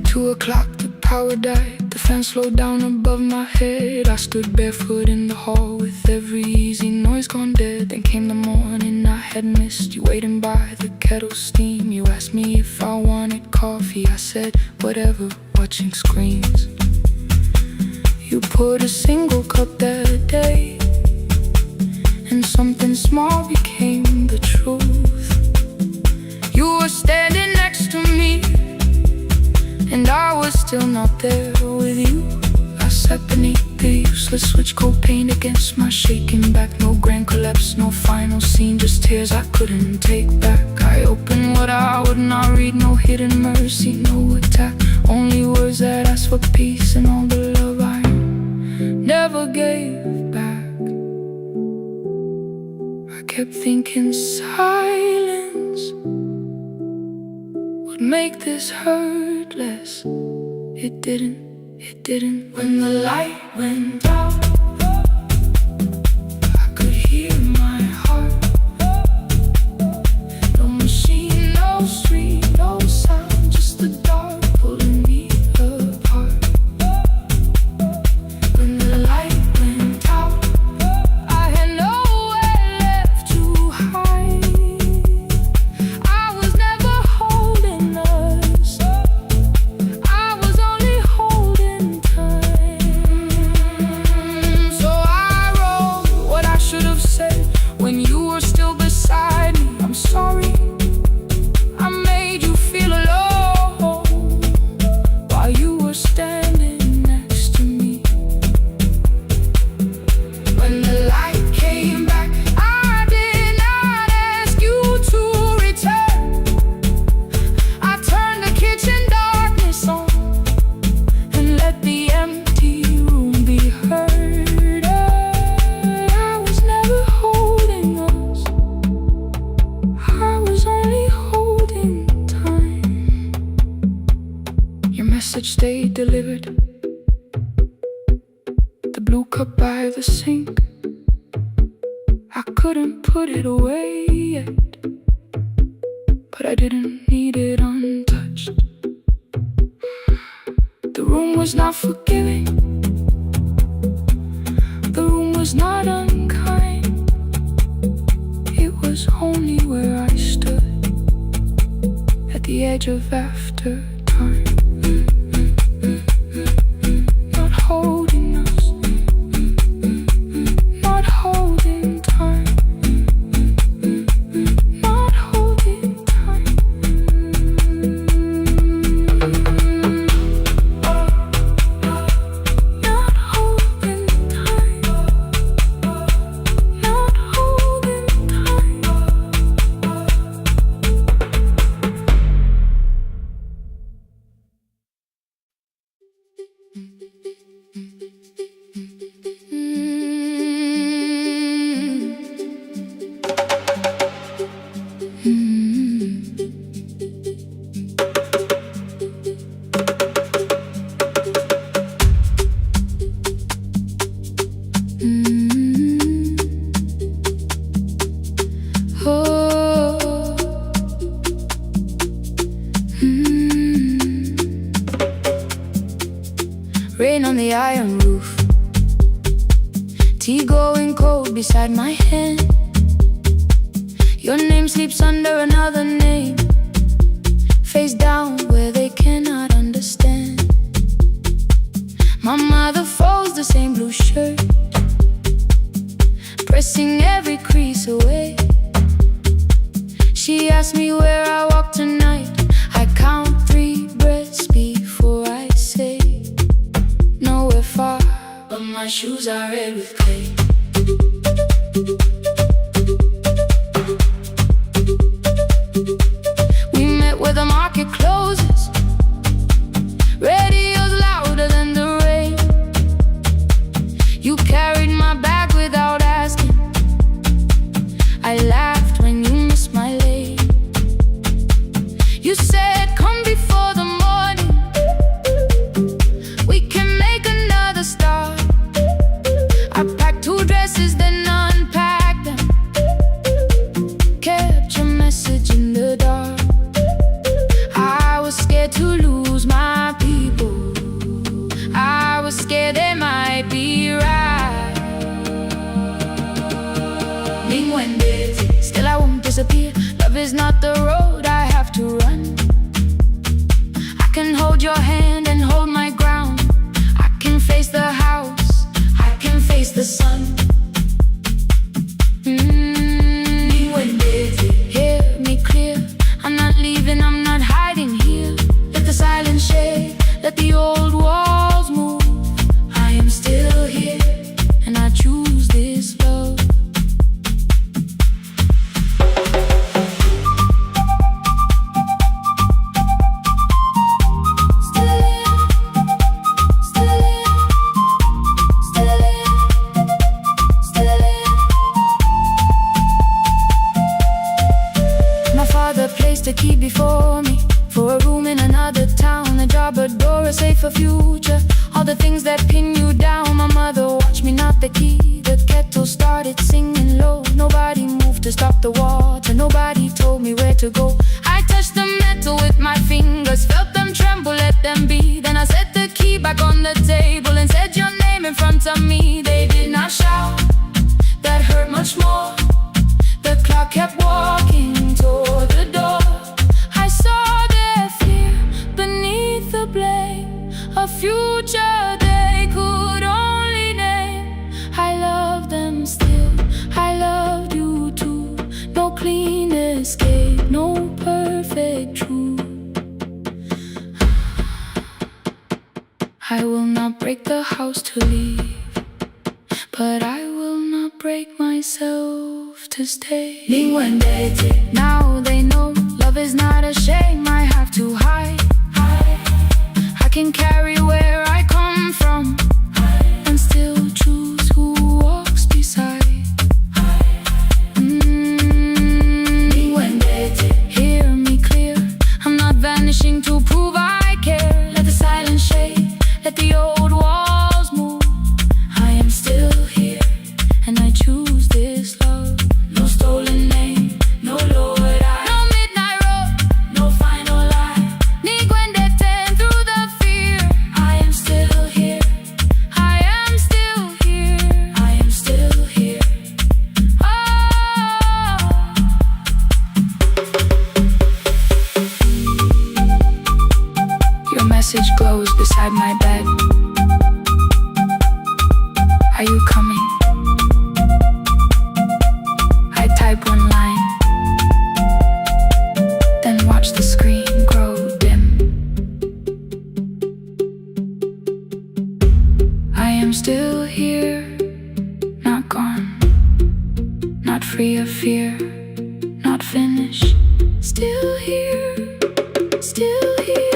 At 2 o'clock the power died, the fan slowed down above my head. I stood barefoot in the hall with every easy noise gone dead. Then came the morning I had missed you, waiting by the kettle steam. You asked me if I wanted coffee, I said whatever, watching screens. You poured a single cup that day, and something small became the truth. You were standing next to me, and I was still not there with you. I sat beneath the useless switch, cold paint against my shaking back. No grand collapse, no final scene, just tears I couldn't take back. I opened what I would not read, no hidden mercy, no attack. Only words that asked for peace and all the love I never gave back. I kept thinking silence would make this hurt less. It didn't. When the light went out, I could hear my heart. No machine, no street, no sound, just the dark pulling me apart. When the light went out, I had nowhere left to hide. I was never holding us, I was only holding time. So I wrote what I should have said when you were still beside me. I'm sorry I made you feel alone while you were standing next to me. When the light came back, I did not ask you to return. I turned the kitchen darkness on and let the empty room be heard. I was never holding us, I was only holding time. Your message stayed delivered, the blue cup by the sink. I couldn't put it away yet, but I didn't need it untouched. The room was not forgiving, the room was not unkind. It was only where I stood at the edge of after time. Not holding us, not holding time, not holding time. Not holding time, not holding time. Rain on the iron roof, tea going cold beside my hand. Your name sleeps under another name, face down where they cannot understand. My mother folds the same blue shirt, pressing every crease away. She asks me where I walk tonight. I count 3 breaths before I say nowhere far, but my shoes are red with clay. We met where the market closes, radio's louder than the rain. You carried my bag without asking, I laughed when you missed my lane. You said come before the morning, we can make another start. I packed 2 dresses then unpacked them, kept your message in the dark. I was scared to lose my is not the road I have to run. I can hold your hand and hold my ground. I can face the house, I can face the sun. Hear me clear, I'm not leaving, I'm not hiding here. Let the silence shake, let the old walls move. I am still here, and I choose this love. The key before me for a room in another town, a job, a door, a safer future. All the things that pin you down. My mother watched me knock the key. The kettle started singing low. Nobody moved to stop the water. Nobody told me where to go. I touched the metal with my fingers, felt them tremble, let them be. Then I set the key back on the table and said your name in front of me. They did not shout, that hurt much more. The clock kept walking toward the door. I saw their fear beneath the blame, a future they could only name. I love them still, I loved you too. No clean escape, no perfect truth. I will not break the house to leave, but I will not break myself to stay. Now they know love is not a shame I have to hide. I can carry where I come from and still choose who walks beside. Hear me clear, I'm not vanishing to prove I care. Let the silence shake, let the old walls move. I am still here, and I choose this love. No stolen name, no lowered eye, no midnight road, no final lie. Ni Gwendeten through the fear. I am still here, I am still here, I am still here. Oh, your message glows beside my bed. Are you coming? I type one line, then watch the screen grow dim. I am still here, not gone, not free of fear, not finished. Still here, still here.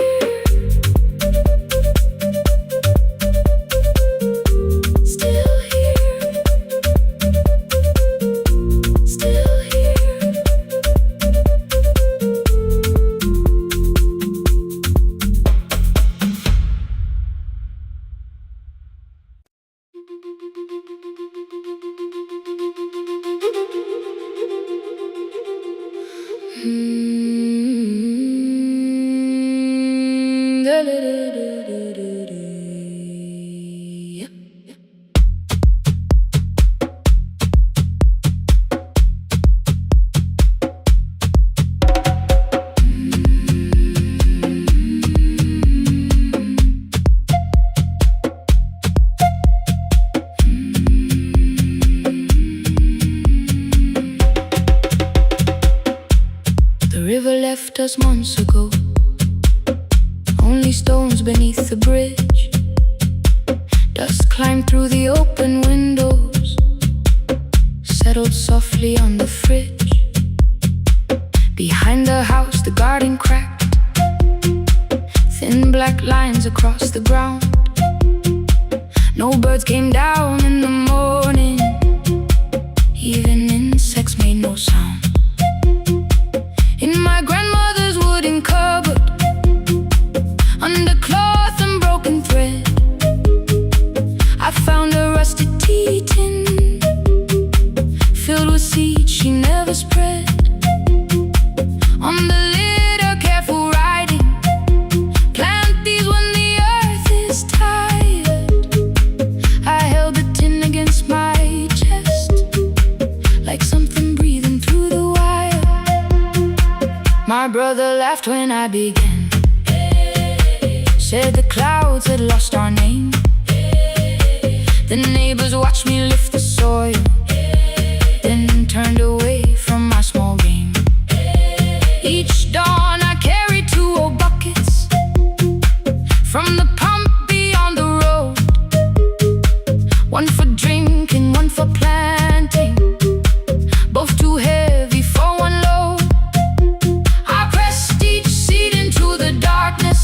The river left us months ago, only stones beneath the bridge. Dust climbed through the open windows, settled softly on the fridge. Behind the house the garden cracked, thin black lines across the ground. No birds came down in the morning, even insects made no sound. In my grandmother's wooden cupboard, under cloth and broken thread, I found a rusted tea tin filled with seeds she never spread. On the lid a careful writing, plant these when the earth is tired. I held the tin against my chest, laughed when I began. Said the clouds had lost our name. The neighbors watched me lift the soil, then turned away from my small game. Each dawn I carried 2 old buckets from the pump beyond the road. One for drinking, one for planting, both too heavy for one load. I pressed each seed into the darkness,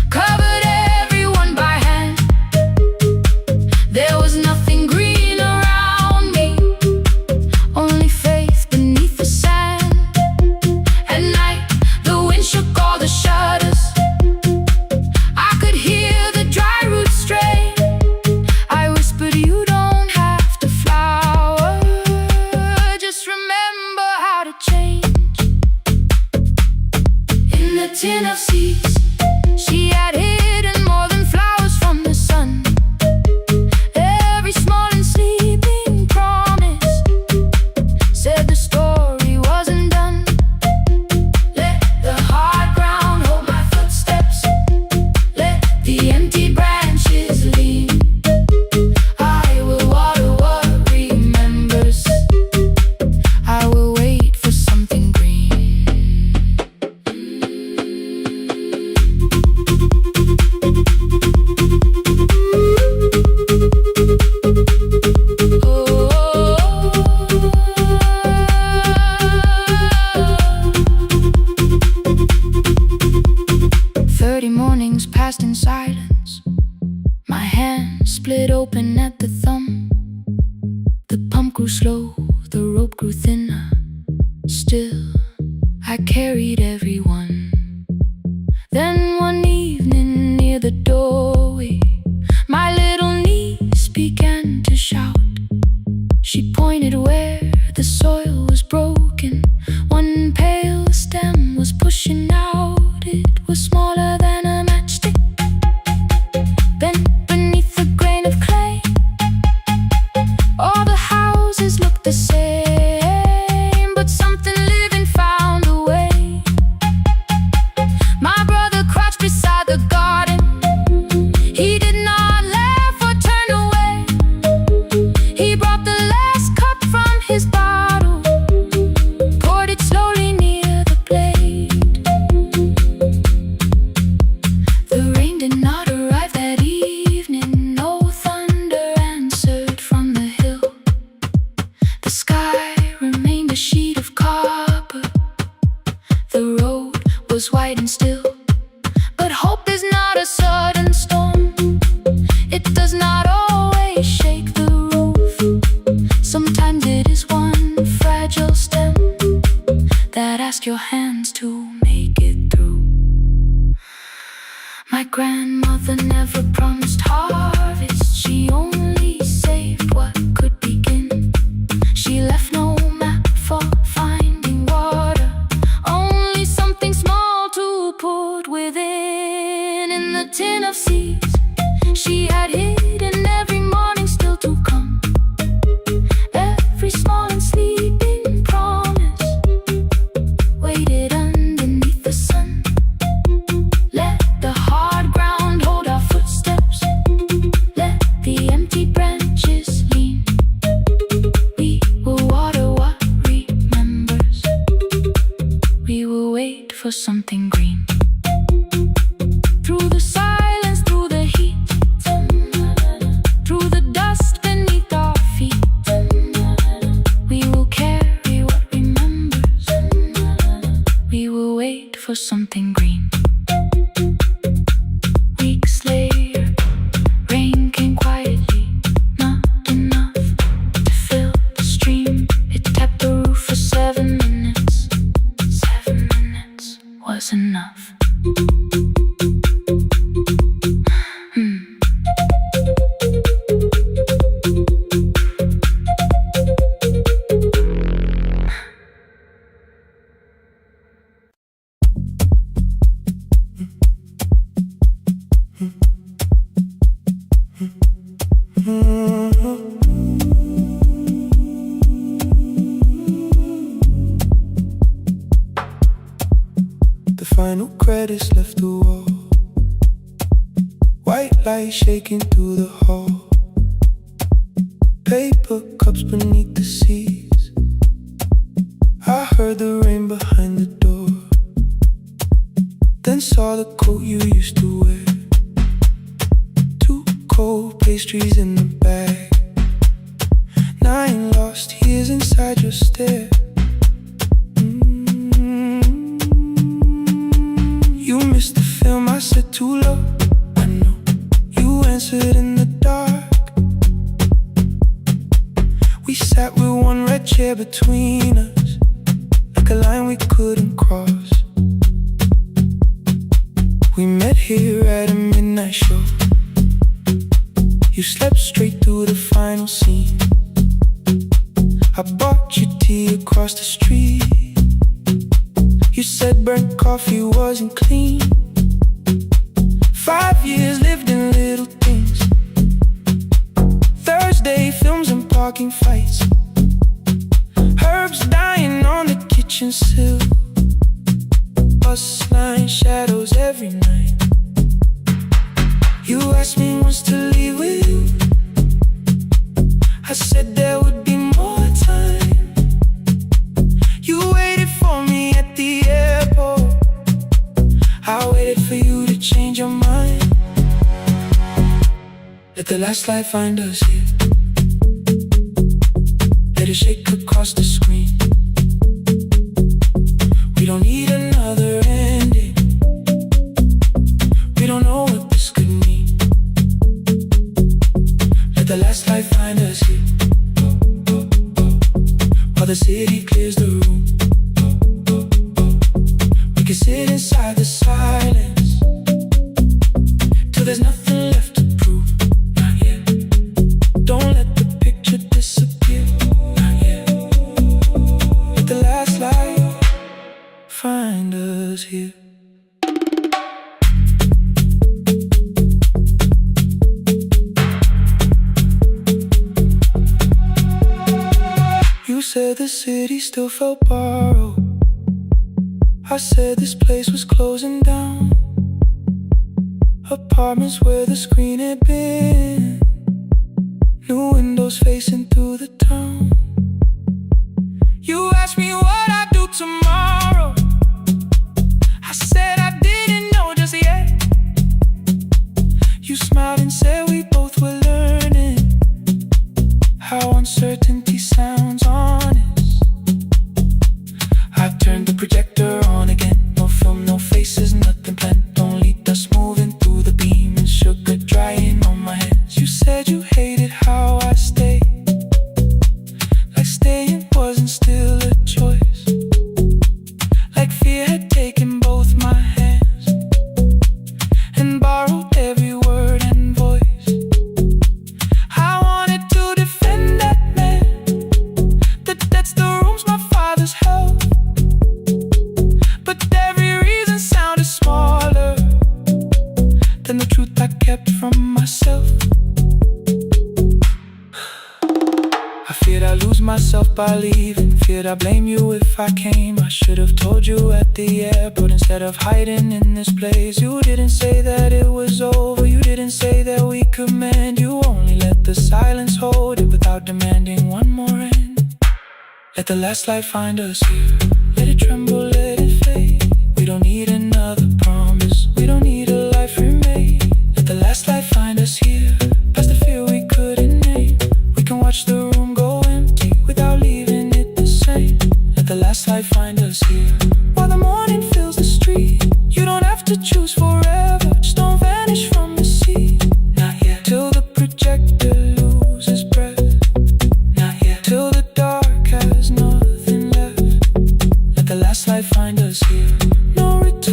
covered everyone by hand. There was nothing green around me, only faith beneath the sand. At night, the wind shook all the shutters. I could hear the dry roots stray. I whispered, you don't have to flower, just remember how to change. In the tin of seeds, she had hidden more than flowers from the sun. Every small and sleeping promise said the story wasn't done. Let the hard ground hold my footsteps, let the empty branches lean. I will water what remembers, I will wait for something green. 30 mornings passed in silence. My hand split open at the thumb. The pump grew slow, the rope grew thinner. Still, I carried everyone. Then one evening near the doorway, my little niece began to shout. She pointed where the soil was broken. One pale stem was pushing out. It was smaller than a matchstick, bent beneath a grain of clay. All the houses looked the same, but something living found a way. My brother crouched beside the garden. He did not laugh or turn away. He brought the last cup from his bottle, poured it slowly near the blade. The rain did not arrive that evening. No thunder answered from the hill. The sky remained a sheet of copper. The road was white and still. But hope is not a sudden storm. It does not always shake the roof. Sometimes it is one fragile stem that asks your hands to make it through. My grandmother never promised harvest. She only saved what could begin. She left no map for finding water, only something small to put within. In the tin of seeds she had hidden every morning still to come. Every small and sleeping promise waited underneath the sun. Let the hard ground hold our footsteps, let the empty branches lean. We will water what remembers, we will wait for something green. Through the silence, through the heat, through the dust beneath our feet, we will carry what remembers, we will wait for something green. Weeks later, rain came quietly, not enough to fill the stream. It tapped the roof for 7 minutes. 7 minutes was enough. is left the wall. White light shaking through the hall. Paper cups beneath the seats. I heard the rain behind the door. Then saw the coat you used to wear. Two cold pastries in the bag. 9 lost years inside your stare. You missed the film, I said too low. I know. You answered in the dark. We sat with one red chair between us, like a line we couldn't cross. We met here at a midnight show. You slept straight through the final scene. I bought you tea across the street. You said burnt coffee wasn't clean. 5 years lived in little things. Thursday films and parking fights. Herbs dying on the kitchen sill. Bus line shadows every night. You asked me once to leave with you. I said there would be more time. You waited for me at the airport. I waited for you to change your mind. Let the last light find us here. Let it shake across the screen. We don't need another ending. We don't know what this could mean. Let the last light find us here. While the city clears the room, we can sit inside the silence till there's nothing left to prove. Not yet. Don't let the picture disappear. Not yet. Let the last light find us here. You said the city still felt borrowed. I said this place was closing down. Apartments where the screen had been. New windows facing through the town. You asked me what I'd do tomorrow. I said I didn't know just yet. You smiled and said we both were learning how uncertainty sounds honest. I've turned the projector on again. No film, no faces, nothing planned. Only dust moving through the beam and sugar drying on my hands. You said you hated how I stayed, like staying wasn't still a choice. Like fear had taken both my hands and borrowed every word and voice. I wanted to defend that man that's the rooms my father's held. But every reason sounded smaller than the truth I kept from myself. I feared I'd lose myself by leaving. Feared I'd blame you if I came. I should have told you at the airport instead of hiding in this place. You didn't say that it was over. You didn't say that we could mend. You only let the silence hold it without demanding one more end. Let the last light find us here. Let it tremble, let it fade. We don't need another promise. We don't need a life remade. Let the last light find us here. Past the fear we couldn't name. We can watch the room go empty without leaving it the same. Let the last light find us here. While the morning fills the street, you don't have to choose forever. Just don't vanish from the sea. Not yet. Till the projector loses breath. Not yet. Till the dark has nothing left. Let the last light find us here. No return.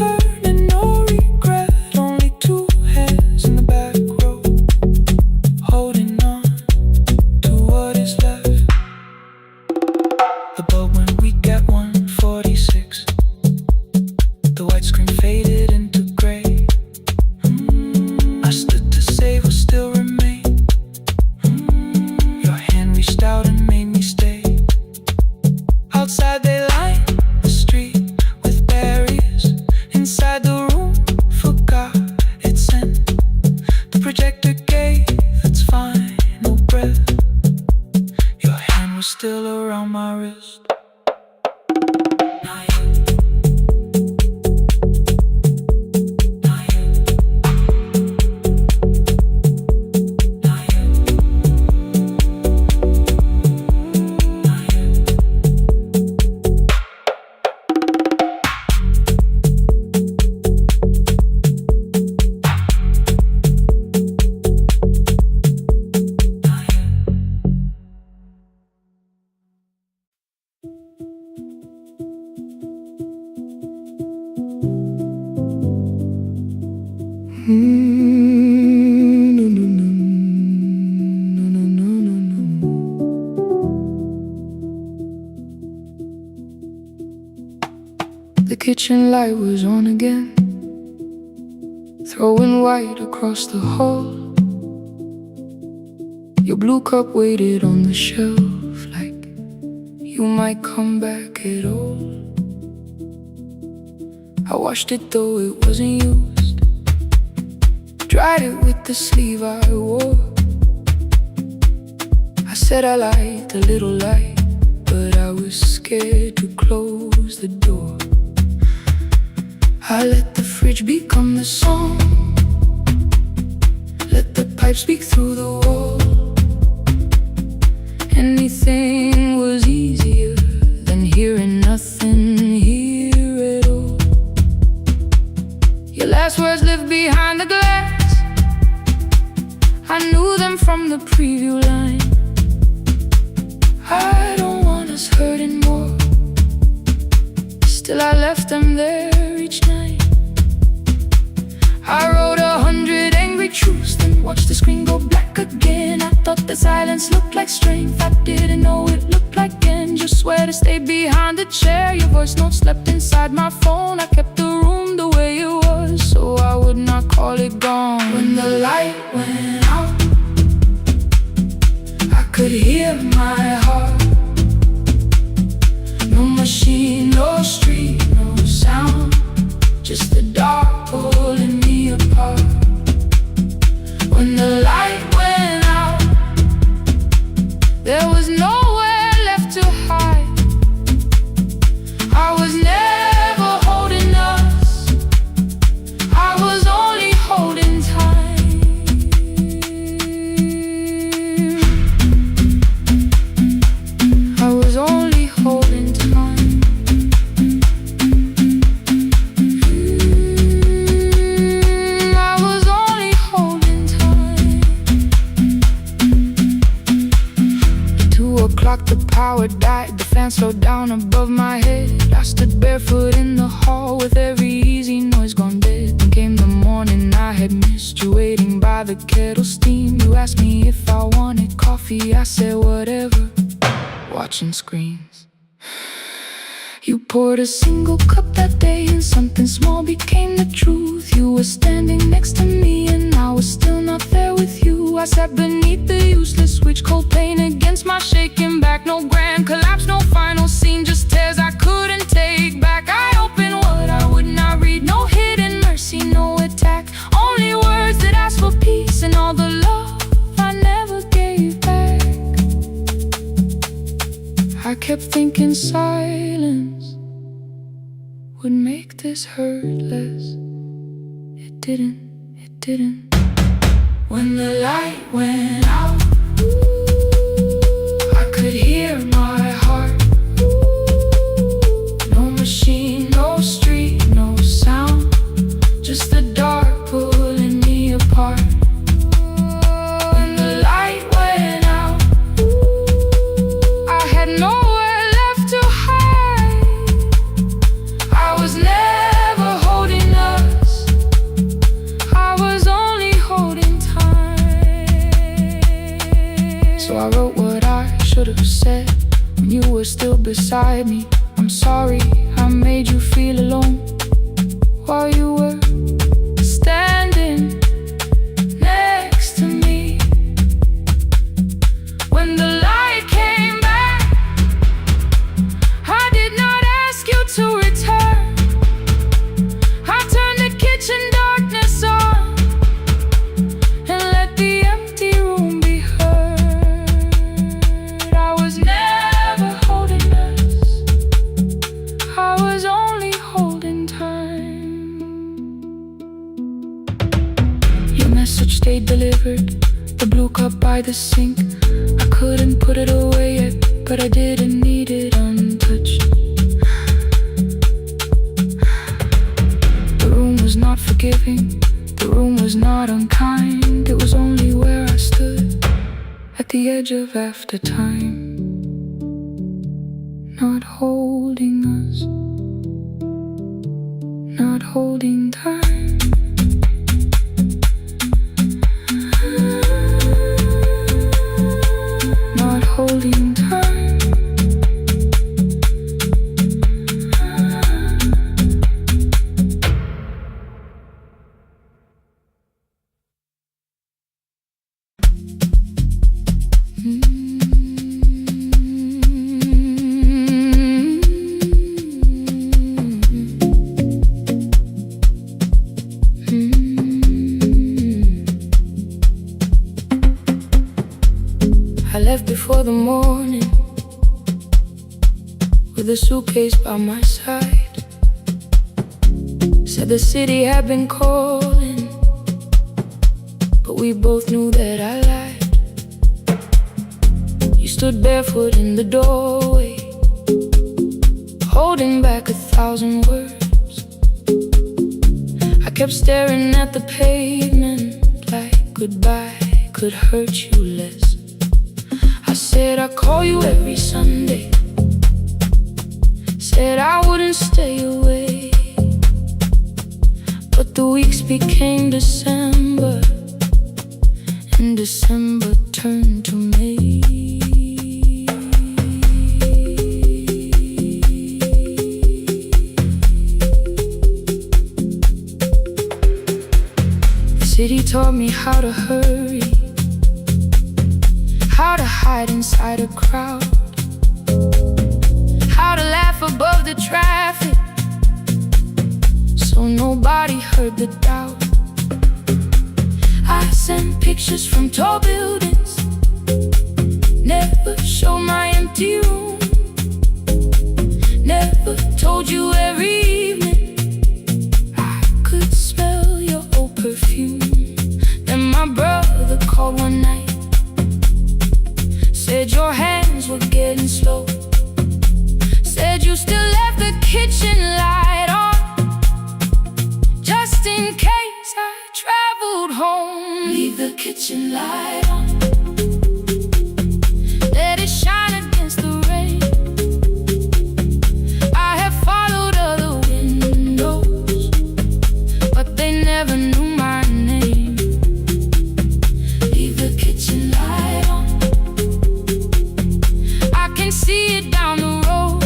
No, no, no, no, no, no, no, no. The kitchen light was on again, throwing white across the hall. Your blue cup waited on the shelf, like you might come back at all. I washed it though it wasn't used, dried it with the sleeve I wore. I said I liked a little light, but I was scared to close the door. I let the fridge become the song, let the pipe speak through the wall. Anything was easier than hearing nothing here at all. Your last words lived behind the glass, I knew them from the preview line. I don't want us hurting more, still I left them there each night. I wrote 100 angry truths, then watched the screen go black again. I thought the silence looked like strength, I didn't know it looked like end. Just swear to stay behind the chair, your voice note slept inside my phone. I kept the room the way it was, so I would not call it gone. When the light went out, I could hear my heart. No machine, no street, no sound, just the dark pulling me apart. When the light went out, there was nowhere left to hide. I was never holding us, I was only holding time. I was only holding time. I was only holding time. At 2 o'clock the power died, the fan slowed down above my head. I stood barefoot in the hall with every easy noise gone dead. Then came the morning I had missed you, waiting by the kettle steam. You asked me if I wanted coffee, I said whatever, watching screens. You poured a single cup that day, and something small became the truth. You were standing next to me and I was still not there with you. I sat beneath the useless switch, cold pain against my shaking back. No grand collapse, no final scene, just tears I couldn't take back. I opened what I would not read, no hidden mercy, no attack. Only words that ask for peace and all the love I never gave back. I kept thinking silence would make this hurt less. It didn't, it didn't. When the light went out, I could hear my heart. No machine, no street, no sound, just the dark pulling me apart. When the light went out, I had nowhere left to hide. I was never holding us, I was only holding time. So I wrote what I should have said when you were still beside me. I'm sorry I made you feel alone while you were standing next to me. When the light came back, I did not ask you to return. I turned the kitchen darkness on and let the empty room be heard. I was never holding us, I was only holding time. Your message stayed delivered, the blue cup by the sink. I couldn't put it away yet, but I didn't need it untouched. The room was not forgiving, the room was not unkind. It was only where I stood at the edge of after time, not holding us, not holding time. I left before the morning with a suitcase by my side. Said the city had been calling, but we both knew that I lied. You stood barefoot in the doorway, holding back 1,000 words. I kept staring at the pavement like goodbye could hurt you less. I said I'd call you every Sunday, said I wouldn't stay away. But the weeks became December, and December turned to May. The city taught me how to hurry, how to hide inside a crowd, how to laugh above the traffic so nobody heard the doubt. I sent pictures from tall buildings, never showed my empty room, never told you every evening I could smell your old perfume. Then my brother called one night, said your hands were getting slow, said you still left the kitchen light on, just in case I traveled home. Leave the kitchen light on, let it shine against the rain. I have followed other windows, but they never knew my name. Leave the kitchen light on, I can see it down the road.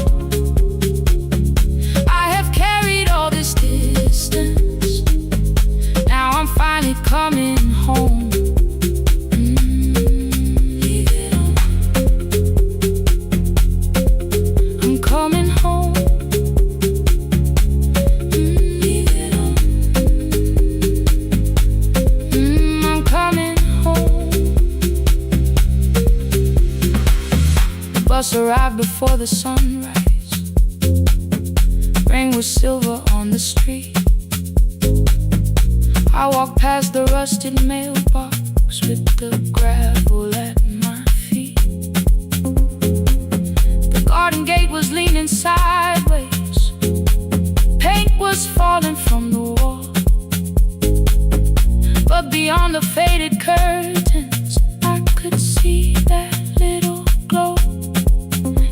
I have carried all this distance, now I'm finally coming home. Leave it on, I'm coming home. Leave it on, I'm coming home. The bus arrived before the sunrise, rain was silver on the street. I walked past the rusted mailbox with the gravel at my feet. The garden gate was leaning sideways, paint was falling from the wall, but beyond the faded curtains I could see that little glow.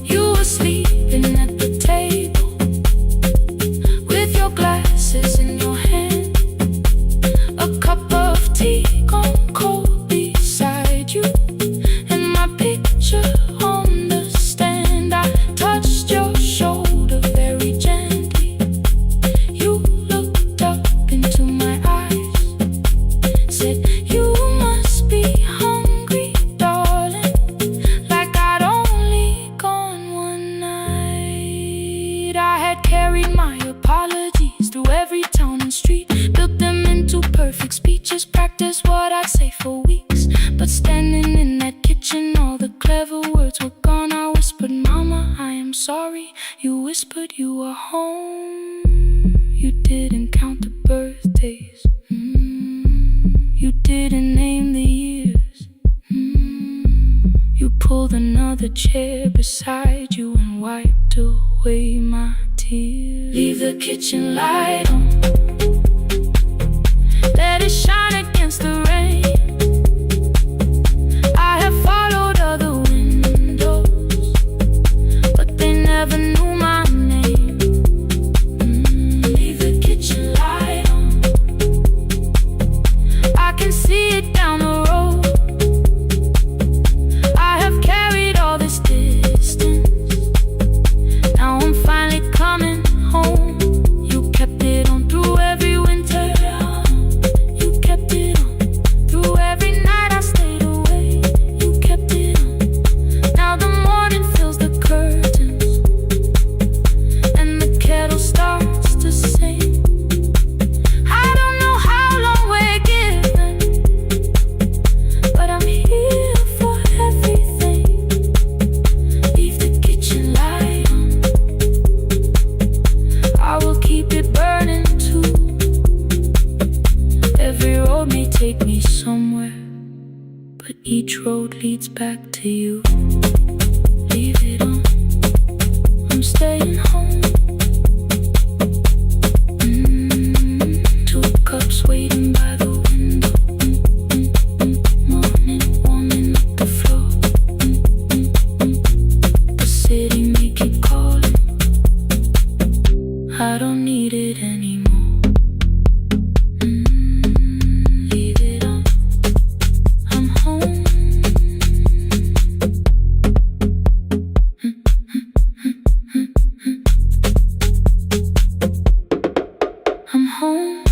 You were sleeping at the table with your glasses in your hand, a cup of tea gone cold beside you, and my picture on the stand. I touched your shoulder very gently. You looked up into my eyes, said you must be hungry, darling, like I'd only gone one night. I had carried my apologies through every town and street, built them into perfect speeches, practiced what I'd say for weeks. But standing in that kitchen, all the clever words were gone. I whispered, Mama, I am sorry. You whispered you were home. You didn't count the birthdays, you didn't name the years. You pulled another chair beside you and wiped away my tears. Leave the kitchen light on, let it shine against the rain. I have followed other windows, but they never knew my name. Leave the kitchen light on, I can see it down the road. I have carried all this distance, now I'm finally coming home. You kept it on through every winter, you kept it on through every night I stayed away. You kept it on Each road leads back to you. Leave it on, I'm staying home. Two cups waiting by the window. Morning warming up the floor. The city may keep calling, I don't need it anymore. Leave it on, I'm home. I'm home.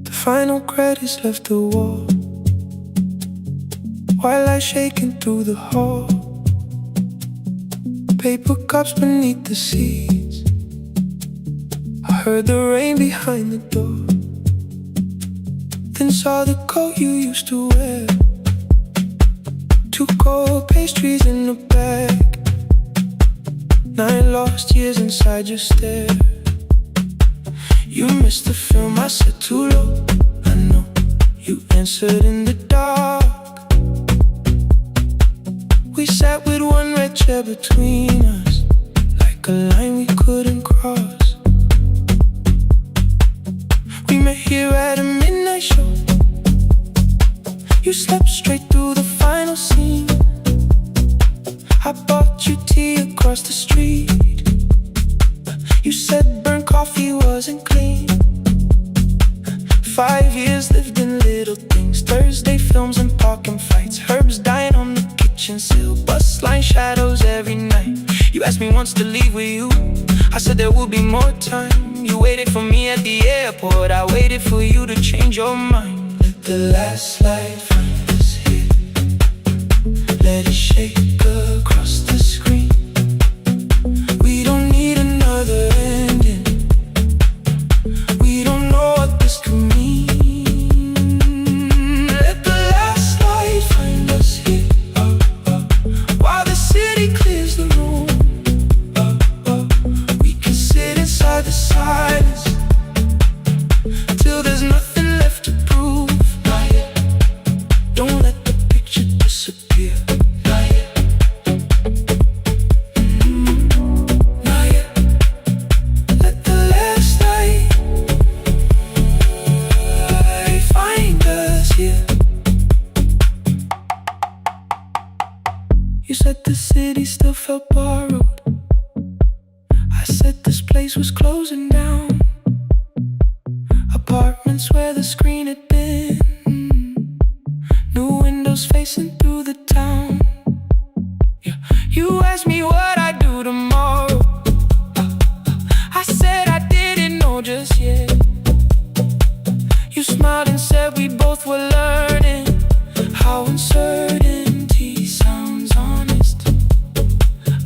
The final credits left the wall, while I shaking through the hall. Paper cups beneath the seats, I heard the rain behind the door. Then saw the coat you used to wear, two cold pastries in a bag, 9 lost years inside your stare. You missed the film, I said too low, I know. You answered in the dark. We sat with one red chair between us, like a line we couldn't cross. We met here at a midnight show. You slept straight through the final scene. I bought you tea across the street. You said burnt coffee wasn't clean. 5 years lived in little things, Thursday films and parking fights, herbs dying on the kitchen sill, bus line shadows every night. You asked me once to leave with you, I said there would be more time. You waited for me at the airport, I waited for you to change your mind. Let the last light find us here, let it shake across the screen. We don't need another ending, we don't know what this could mean. Let the last light find us here, while the city clears the room. We can sit inside the silence till there's nothing left to prove. Not yet. Don't let the picture disappear. Not yet. Not yet. Let the last light find us here. You said the city still felt borrowed, I said this place was closing down. Apartments where the screen had been, new windows facing through the town. Yeah. You asked me what I'd do tomorrow, I said I didn't know just yet. You smiled and said we both were learning how uncertainty sounds honest.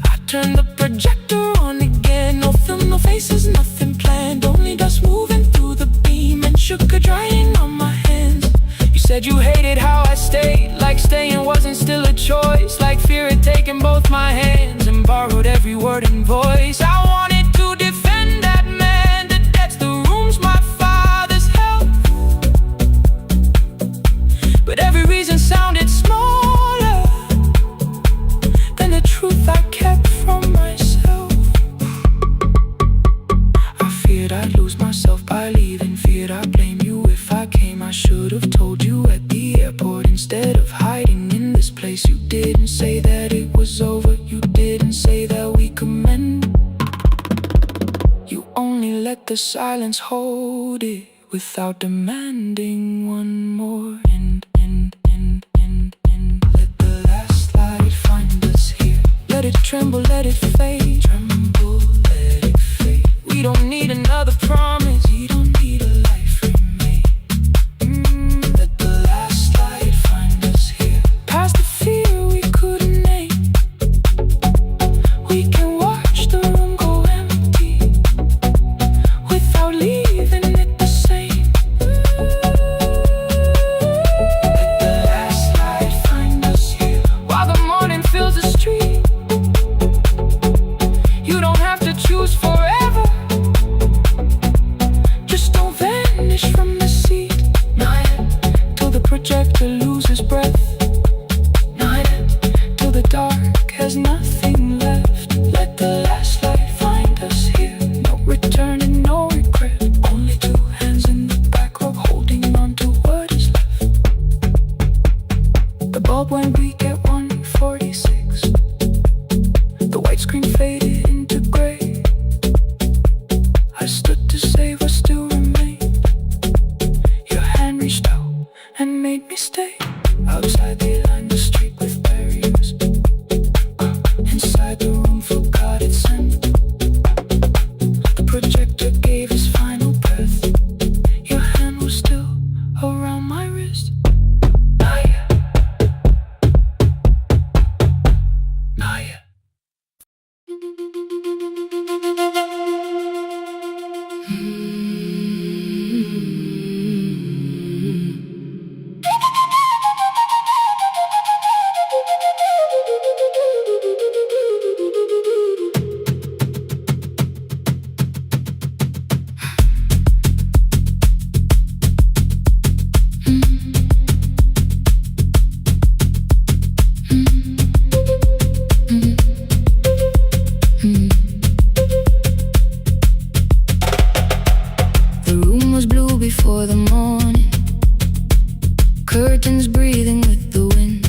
I turned the projector on again, no film, no faces, nothing planned, only dust moving through the beam and sugar drying on my hands. You said you hated how I stayed, like staying wasn't still a choice, like fear had taken both my hands and borrowed every word and voice. I wanted to defend that man, the debts, the rooms, my father's health, but every reason sounded smaller than the truth I kept from myself. I feared I'd lose myself by leaving, feared I'd blame you if I came. I should have told you at the airport instead of hiding in this place. You didn't say that it was over, you didn't say that we could mend. You only let the silence hold it without demanding one more end. Let the last light find us here, let it tremble, let it fade. Tremble, let it fade. We don't need another promise, we don't need a life remade. Let the last light find us here, past the fear we couldn't name. We can watch the room go empty without leaving it the same. morning, curtains breathing with the wind.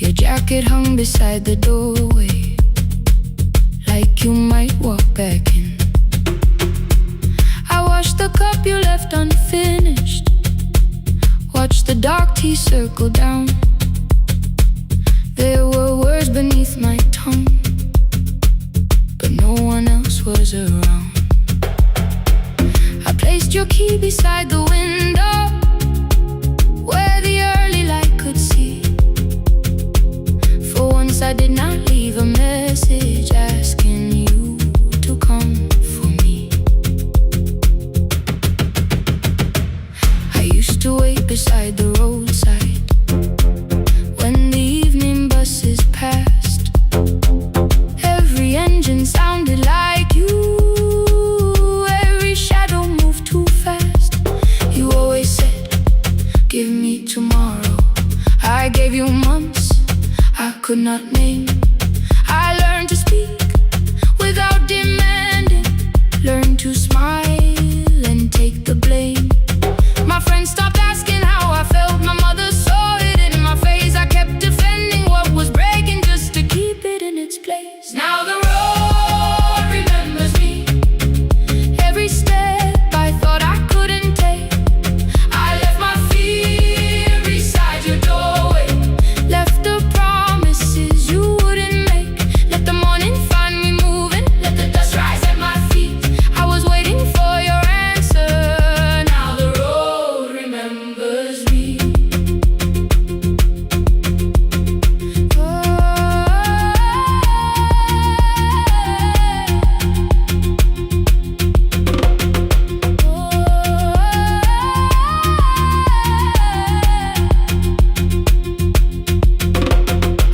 Your jacket hung beside the doorway, like you might walk back in. I washed the cup you left unfinished, watched the dark tea circle down. There were words beneath my tongue, but no one else was around. I placed your key beside the window, where the early light could see. For once I did not leave a message asking you to come for me. I used to wait beside the roadside when the evening buses passed. Every engine sounded like you, every shadow moved too fast. You always said, give me tomorrow. I gave you months I could not name. I learned to speak without demanding, learned to smile and take the blame. My friends stopped asking how I felt, my mother saw it in my face. I kept defending what was breaking just to keep it in its place. Now the road remembers me, every step I thought I couldn't take. I left my fear beside your doorway, left the promises you wouldn't make. Let the morning find me moving, let the dust rise at my feet. I was waiting for your answer. Now the road remembers me.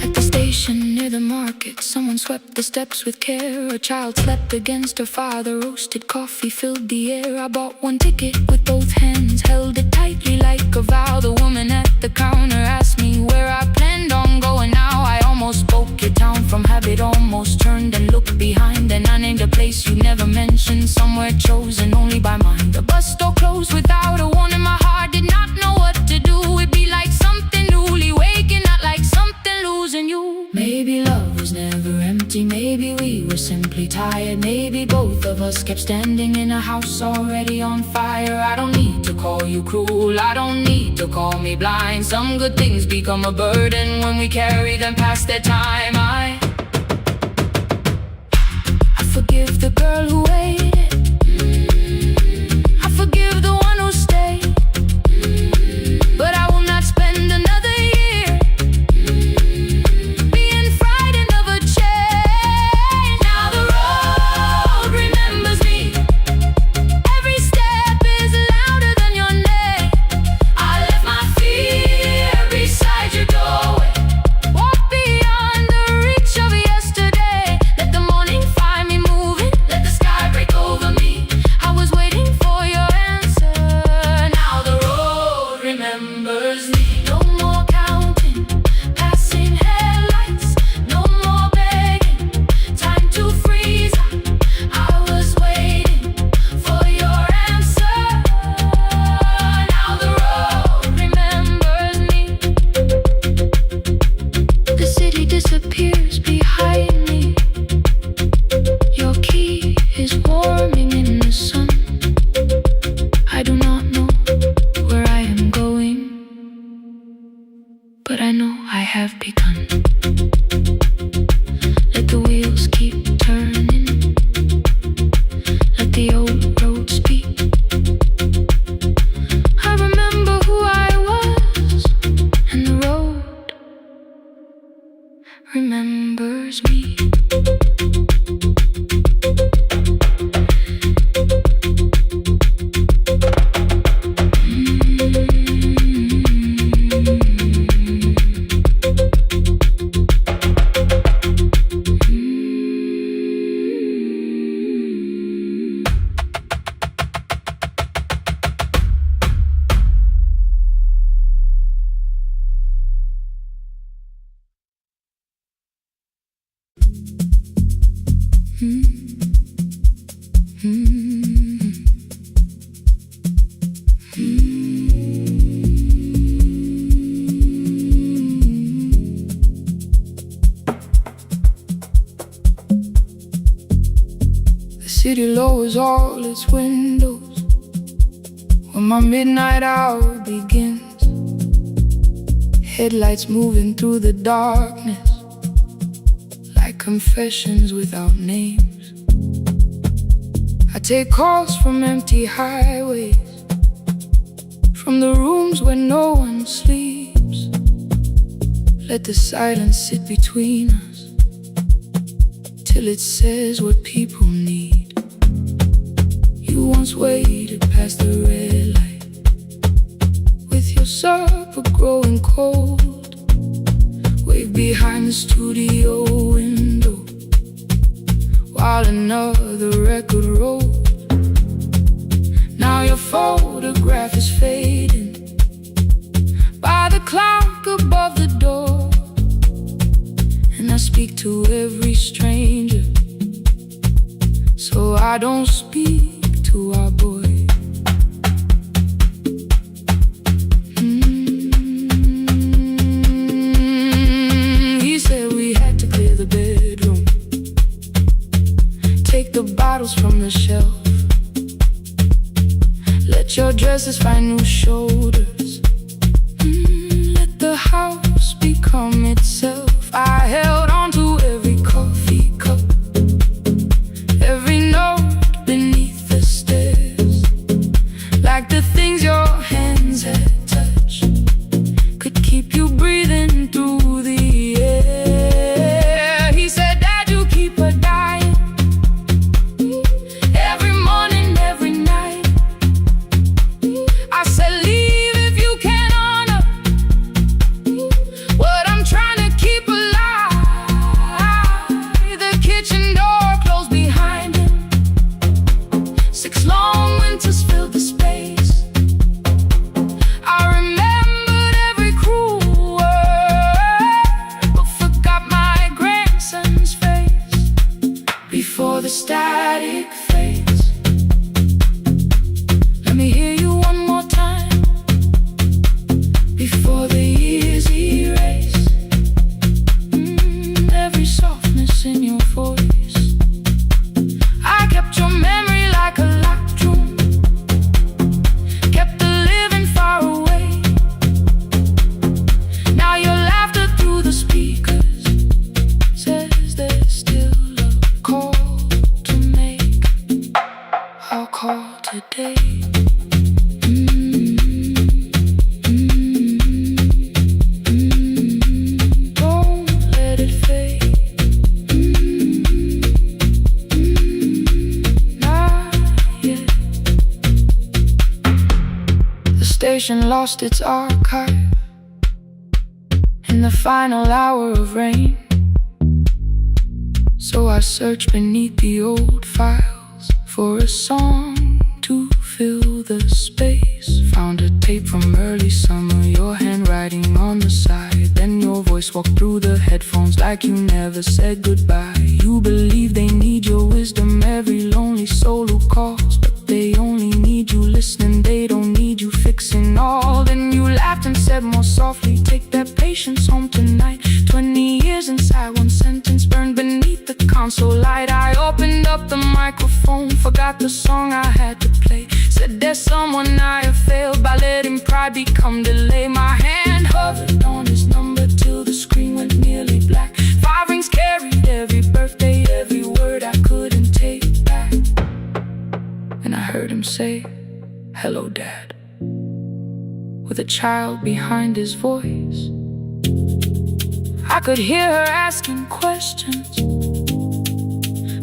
At the station near the market, someone swept the steps with care. A child slept against her father, roasted coffee filled the air. I bought one ticket with both hands, held it tightly like a vow. The woman at the counter asked me where I planned on going now. I almost spoke your town from habit, almost turned and looked behind. And I named a place you never mentioned, somewhere chosen only by mine. The bus door closed without a warning, my heart did not know what to do. It'd be like something newly waking, not like something losing you. Maybe love was never empty, maybe we were simply tired. Maybe both of us kept standing in a house already on fire. I don't need to call you cruel, I don't need to call me blind. Some good things become a burden when we carry them past their time. I forgive the girl who waited, I forgive the one who stayed, but I will not spend another year being frightened of a change. Now the road remembers me, every step is louder than your name. I left my fear beside your doorway, walk beyond the reach of yesterday. Let the morning find me moving, let the sky break city lowers all its windows when my midnight hour begins. Headlights moving through the darkness like confessions without names. I take calls from empty highways, from the rooms where no one sleeps. Let the silence sit between us till it says what people need. You once waited past the red light with your supper growing cold. Wave behind the studio window while another record rolled. Now your photograph is fading by the clock above the door. And I speak to every stranger, so I don't speak to our boy. He said we had to clear the bedroom, take the bottles from the shelf, let your dresses find new shoulders, let the house become itself. I held on to every coffee cup, every note beneath the stairs, like the things your hands had touched could keep you breathing through the air. He said, Dad, you keep her dying every morning, every night. I said, leave if you can honor what I'm trying to keep alive. The kitchen door closed behind him, 6 long winters filled the space. I remembered every cruel word, but forgot my grandson's face. Before the static fades, let me hear you one more time. Before the years erase every softness in your voice, I kept your memory like a locked room, kept the living far away. Now your laughter through the speakers says there's still a call to make. I'll call today. Don't let it fade. Not yet. The station lost its archive in the final hour of rain, so I searched beneath the old files for a song to fill the space. Found a tape from early summer, your handwriting on the side. Then your voice walked through the headphones like you never said goodbye. You believe they need your wisdom, every lonely soul who calls, but they only need you listening, they don't need you fixing all. Then you laughed and said more softly, take that patience home tonight. 20 years inside one sentence burned beneath the console light. I opened up the microphone, forgot the song I had to play. Said there's someone I have failed by letting pride become delay. My hand hovered on his number till the screen went nearly black. 5 rings carried every birthday, every word I couldn't take back. And I heard him say, hello, Dad, with a child behind his voice. I could hear her asking questions,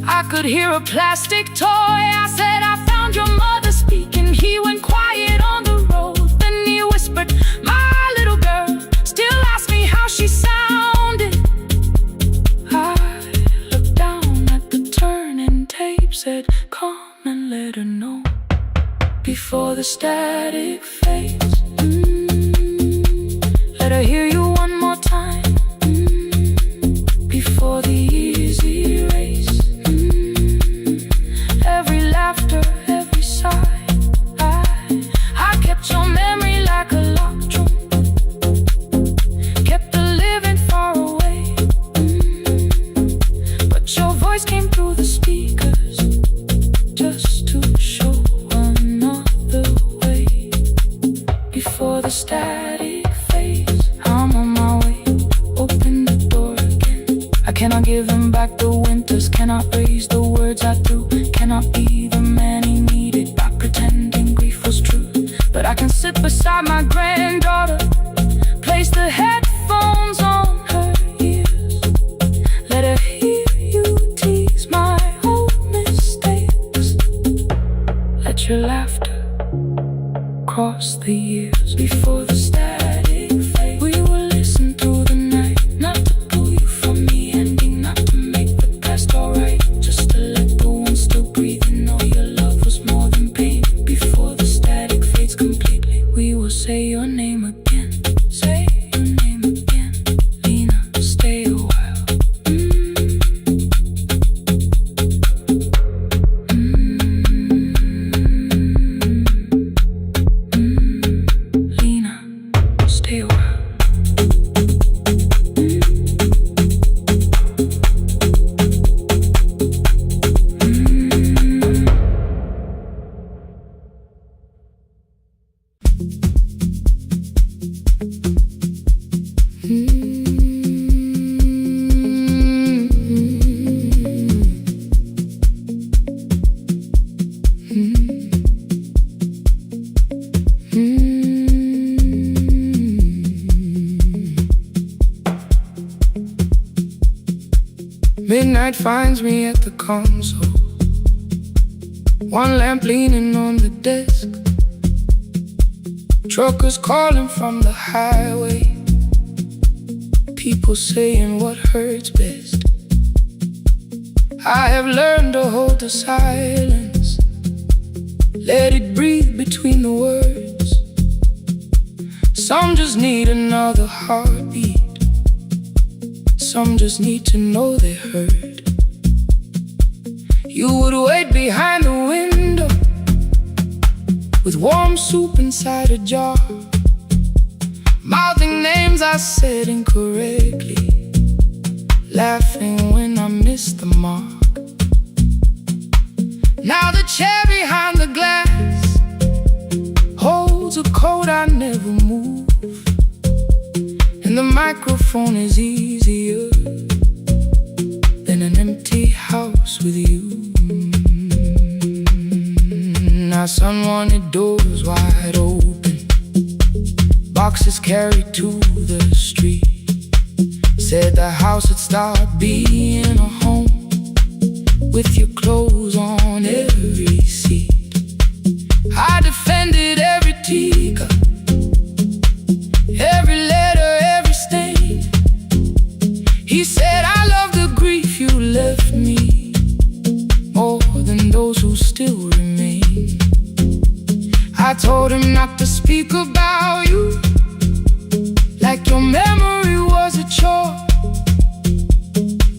I could hear a plastic toy. I said, I found your mother speaking. He went quiet on the road, then he whispered, my little girl still asks me how she sounded. I looked down at the turning tape, said, come and let her know before the static fades. Let her hear you one more time before the years erase every laughter, every sigh. I kept your memory like a locked room, kept the living far away, but your voice came through the speakers the static fades, I'm on my way. Open the door again. I cannot give him back the winters, cannot raise the words I threw, cannot be the man he needed by pretending grief was true. But I can sit beside my granddaughter, place the headphones on her ears, let her hear you tease my old mistakes. Let your laughter cross the years. Before the static fade, we will listen through the night, not to pull you from the ending, not to make the past alright, just to let the one still breathe and know your love was more than pain. Before the static fades completely, we will say your name again. Say your name again. Lena, stay a while. Lena, stay a while. Midnight finds me at the console, one lamp leaning on the desk. Truckers calling from the highway, people saying what hurts best. I have learned to hold the silence, let it breathe between the words. Some just need another heartbeat, some just need to know they heard. You would wait behind the window with warm soup inside a jar, mouthing names I said incorrectly, laughing when I missed the mark. Now the chair behind the glass holds a coat I never move, and the microphone is easier than an empty house with you. Our son wanted doors wide open, boxes carried to the street, said the house would start being a home with your clothes on every seat. I defended every teacup, every letter, every stain. He said I love the grief you left me more than those who still remain. I told him not to speak about you like your memory was a chore.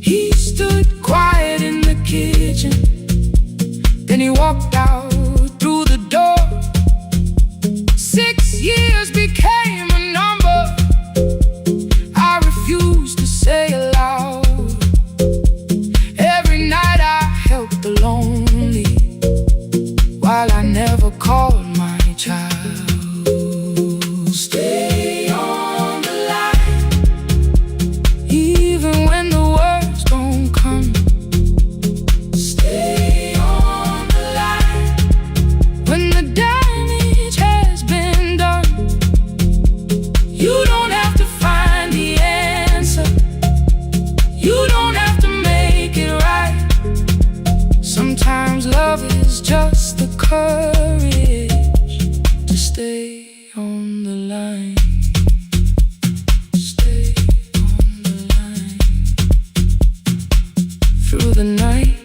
He stood quiet in the kitchen, then he walked out through the door. 6 years became a number I refused to say aloud. Every night I helped the lonely, while I never called my child. Stay on the line, even when the words don't come. Stay on the line, when the damage has been done. You don't have to find the answer, you don't have to make it right. Sometimes love is just the courage to stay on the line. Stay on the line through the night.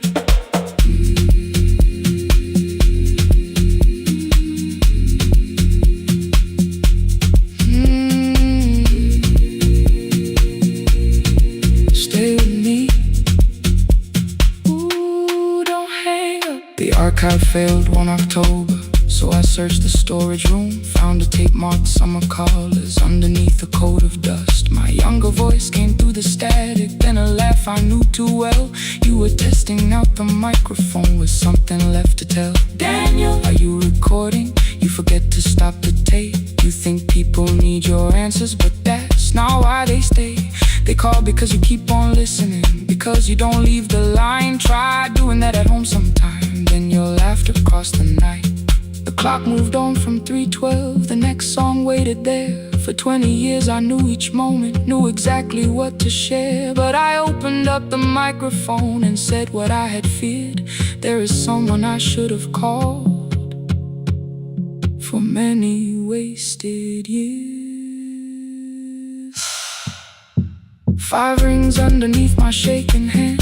Stay with me. Ooh, don't hang up. The archive failed one October, so I searched the storage room, found a tape marked summer callers underneath a coat of dust. My younger voice came through the static, then a laugh I knew too well. You were testing out the microphone with something left to tell. Daniel, are you recording? You forget to stop the tape. You think people answers, but that's not why they stay. They call because you keep on listening, because you don't leave the line. Try doing that at home sometime, then you'll laugh across the night. The clock moved on from 3:12, the next song waited there. For 20 years I knew each moment, knew exactly what to share. But I opened up the microphone and said what I had feared. There is someone I should have called for many wasted years. 5 rings underneath my shaking hand,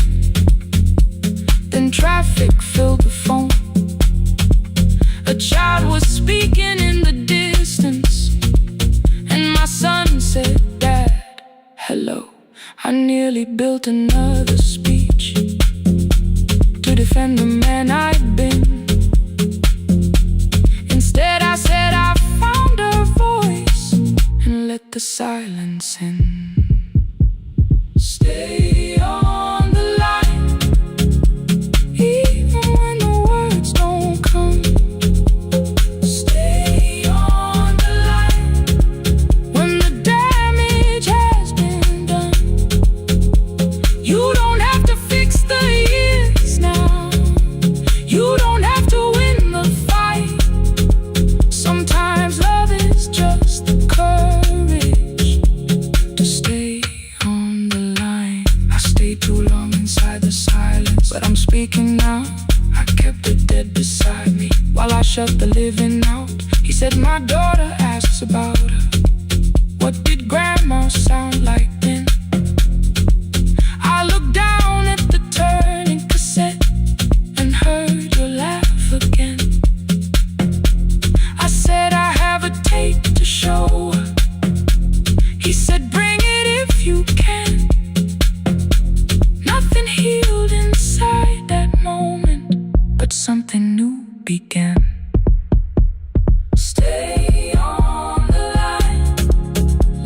then traffic filled the phone. A child was speaking in the distance, and my son said, "Dad, hello." I nearly built another speech to defend the man I'd been. Instead I said I found a voice and let the silence in. Stay on the line, even when the words don't come. Stay on the line when the damage has been done. You don't have to fix the years now. You don't have to win the fight. Sometimes love is just the courage to stay on the line. I stayed too long inside the silence, but I'm speaking now. I kept it dead beside me while I shut the living out. He said, "My daughter asks about her. What did grandma sound like then?" I looked down at the turning cassette and heard your laugh again. I said, "I have a tape to show her." He said, "Bring it if you can." Nothing healed inside that moment, but something new began. Stay on the line,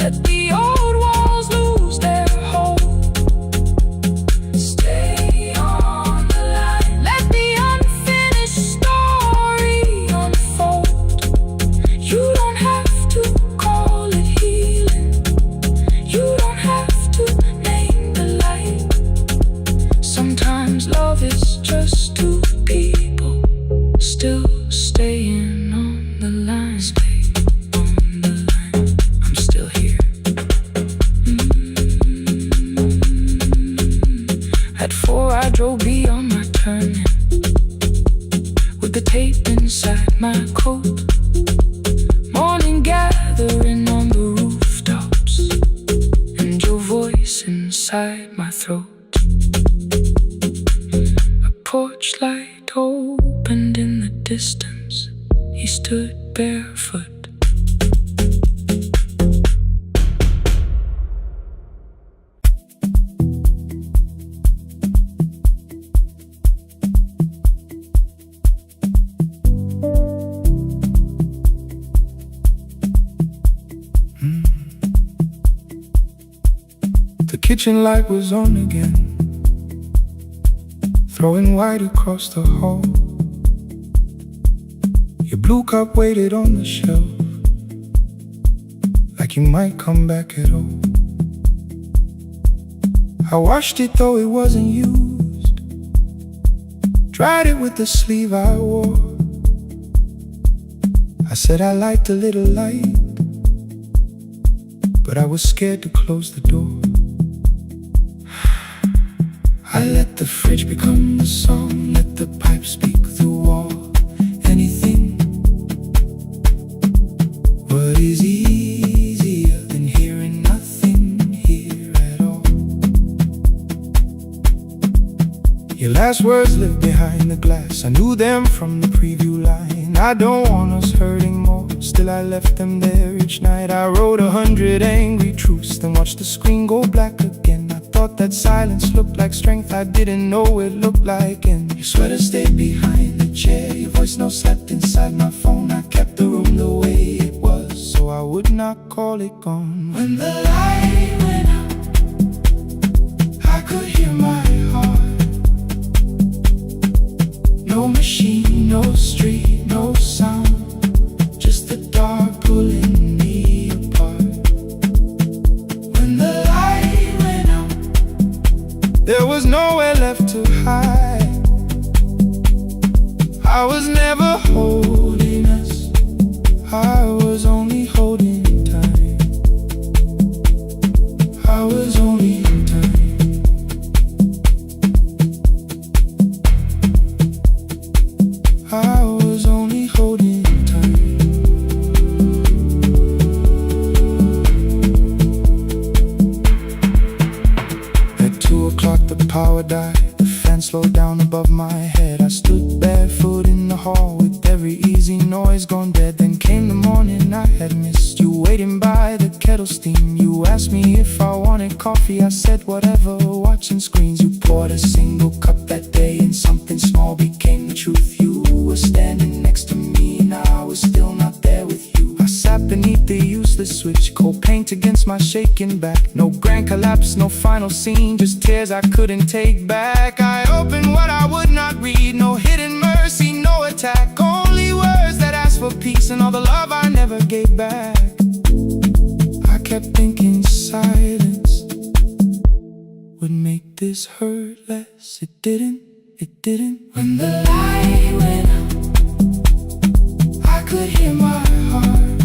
let the old walls lose their hold. Stay on the line, let the unfinished story unfold. You don't have to call it healing, you don't have to name the light. Sometimes love is just two people still staying on the line. Stay on the line, I'm still here. At 4 I drove beyond my turning, with the tape inside my coat. Morning gathering on the rooftops, and your voice inside my throat. A porch light opened in the distance. He stood barefoot. The kitchen light was on again, throwing white across the hall. Your blue cup waited on the shelf, like you might come back at all. I washed it though it wasn't used, dried it with the sleeve I wore. I said I liked a little light, but I was scared to close the door. I let the fridge become the song, let the pipe speak the wall. Anything. What is easier than hearing nothing here at all? Your last words lived behind the glass, I knew them from the preview line. I don't want us hurting more, still I left them there each night. I wrote 100 angry truths, then watched the screen go black again. I thought that silence looked like strength, I didn't know it looked like. And your sweater stayed behind the chair, your voice no slept inside my phone. I kept the room the way it was, so I would not call it gone. When the light went out, I could hear my heart. No machine, no street, no sound, just the dark pulling me apart. slowed down above my head. I stood barefoot in the hall with every easy noise gone dead. Then came the morning I had missed you, waiting by the kettle steam. You asked me if I wanted coffee, I said whatever, watching screens. You poured a single cup that day and something small became the truth. You were standing next to me and I was still not there with you. I sat beneath the useless switch, cold paint against my shaking back. No grand collapse, no final scene, just tears I couldn't take back. I opened what I would not read, no hidden mercy, no attack. Only words that asked for peace and all the love I never gave back. I kept thinking silence would make this hurt less. It didn't. When the light went out, I could hear my heart.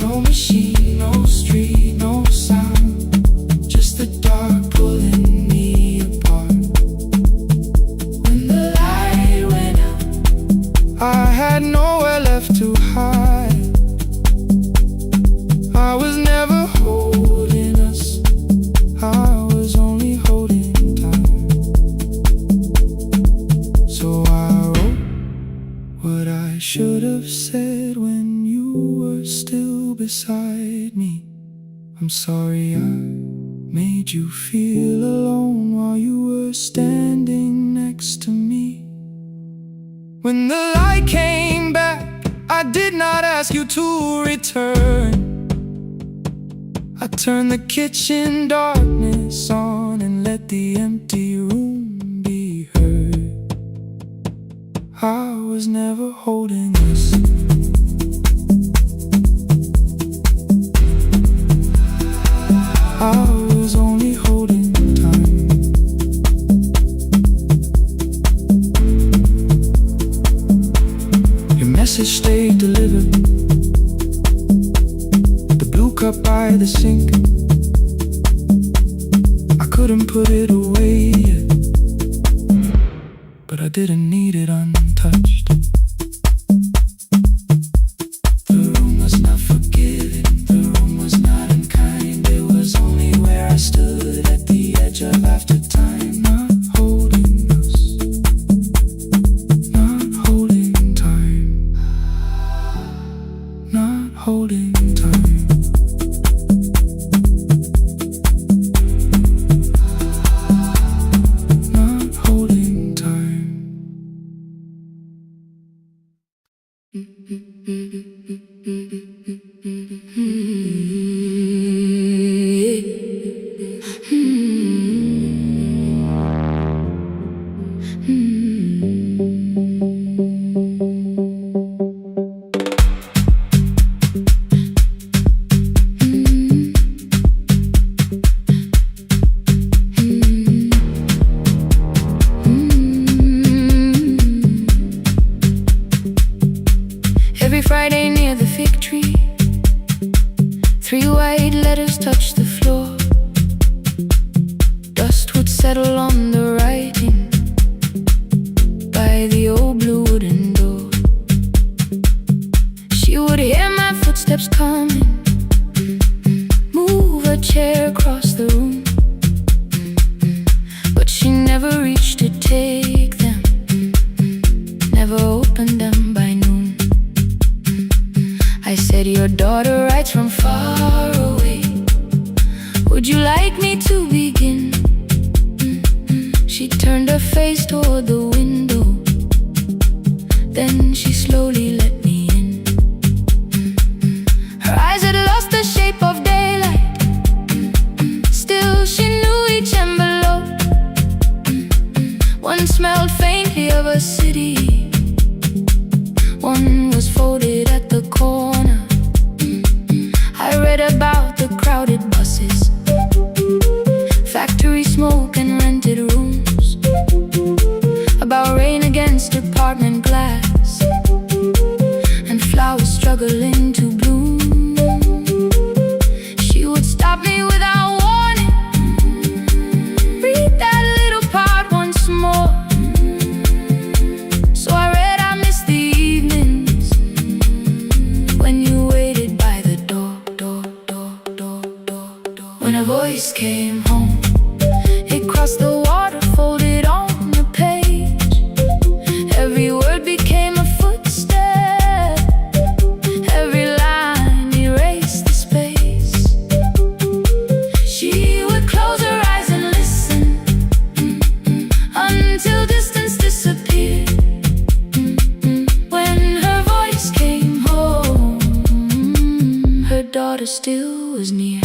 No machine, no street, no sound, just the dark pulling me apart. When the light went out, I had nowhere left to hide. I was never holding us, I was only holding time. So I wrote what I should have said when you were still beside me. I'm sorry I made you feel alone while you were standing next to me. When the light came back, I did not ask you to return. I turned the kitchen darkness on and let the empty room be heard. I was never holding us, I was only holding time. Your message stayed delivered, the blue cup by the sink. I couldn't put it away yet, but I didn't need it untouched. The room was not forgiving, the room was not unkind. It was only where I stood at the edge of after time. Not holding us, not holding time, not holding time. Not holding time. Every Friday near the fig tree, 3 white letters touched the floor. Dust would settle on the writing by the old blue wooden door. She would hear my footsteps coming, move a chair across the room, but she never reached to take them, never opened them by noon. I said, your daughter writes from far away, would you like me to begin? She turned her face toward the window, then she slowly let me in. Her eyes had lost the shape of daylight, still she knew each envelope. One smelled faintly of a city, one was folded at the corner. I read about the crowded buses, factory smoke and rented rooms, about rain against apartment glass, and flowers struggling to bloom. She would stop me without warning, read that little part once more. So I read, I miss the evenings when you waited by the door. When a voice came home, it crossed the wall. daughter still was near.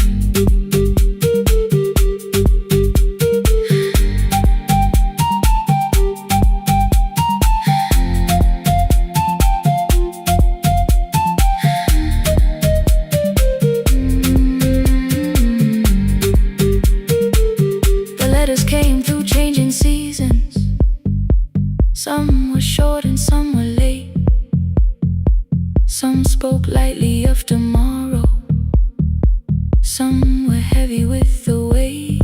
The letters came through changing seasons. Some were short and some were late. Some spoke lightly of tomorrow. Some were heavy with the weight.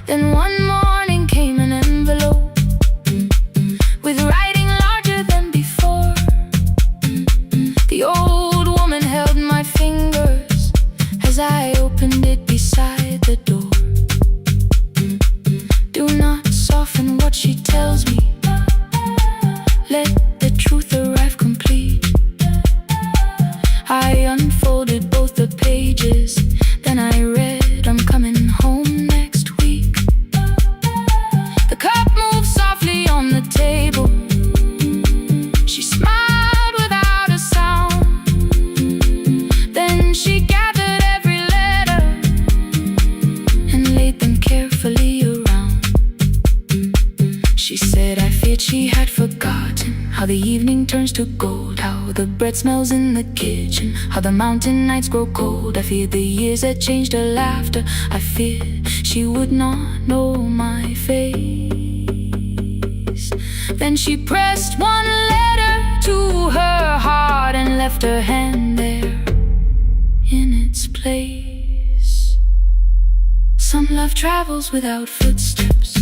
Then one morning came an envelope with writing larger than before. The old woman held my fingers as I opened it beside the door. Do not soften what she tells me. Let the truth arrive complete. I unfolded both the pages, then I read, I'm coming home next week. The cup moved softly on the table. She smiled without a sound. Then she gathered every letter and laid them carefully around. She said I feared she had forgotten how the evening turns to gold, how the bread smells in the kitchen, how the mountain nights grow cold. I feared the years had changed her laughter. I feared she would not know my face. Then she pressed one letter to her heart and left her hand there in its place. Some love travels without footsteps.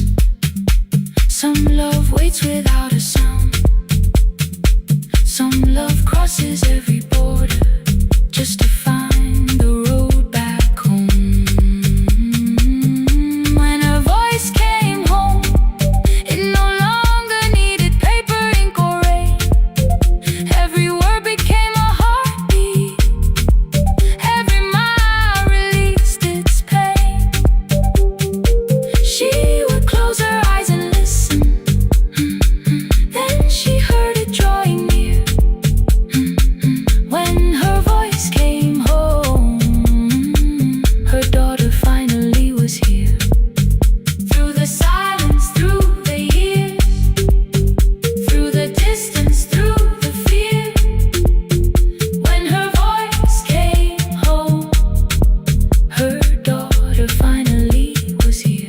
Some love waits without a sound. Some love crosses every border just to find the road back home. When her voice came home, it no longer needed paper, ink, or rain. Every word became a heartbeat. Every mile released its pain. She would close her eyes and listen. Then she heard it drawing near. When her voice came home, her daughter finally was here. Through the silence, through the years, through the distance, through the fear. When her voice came home, her daughter finally was here.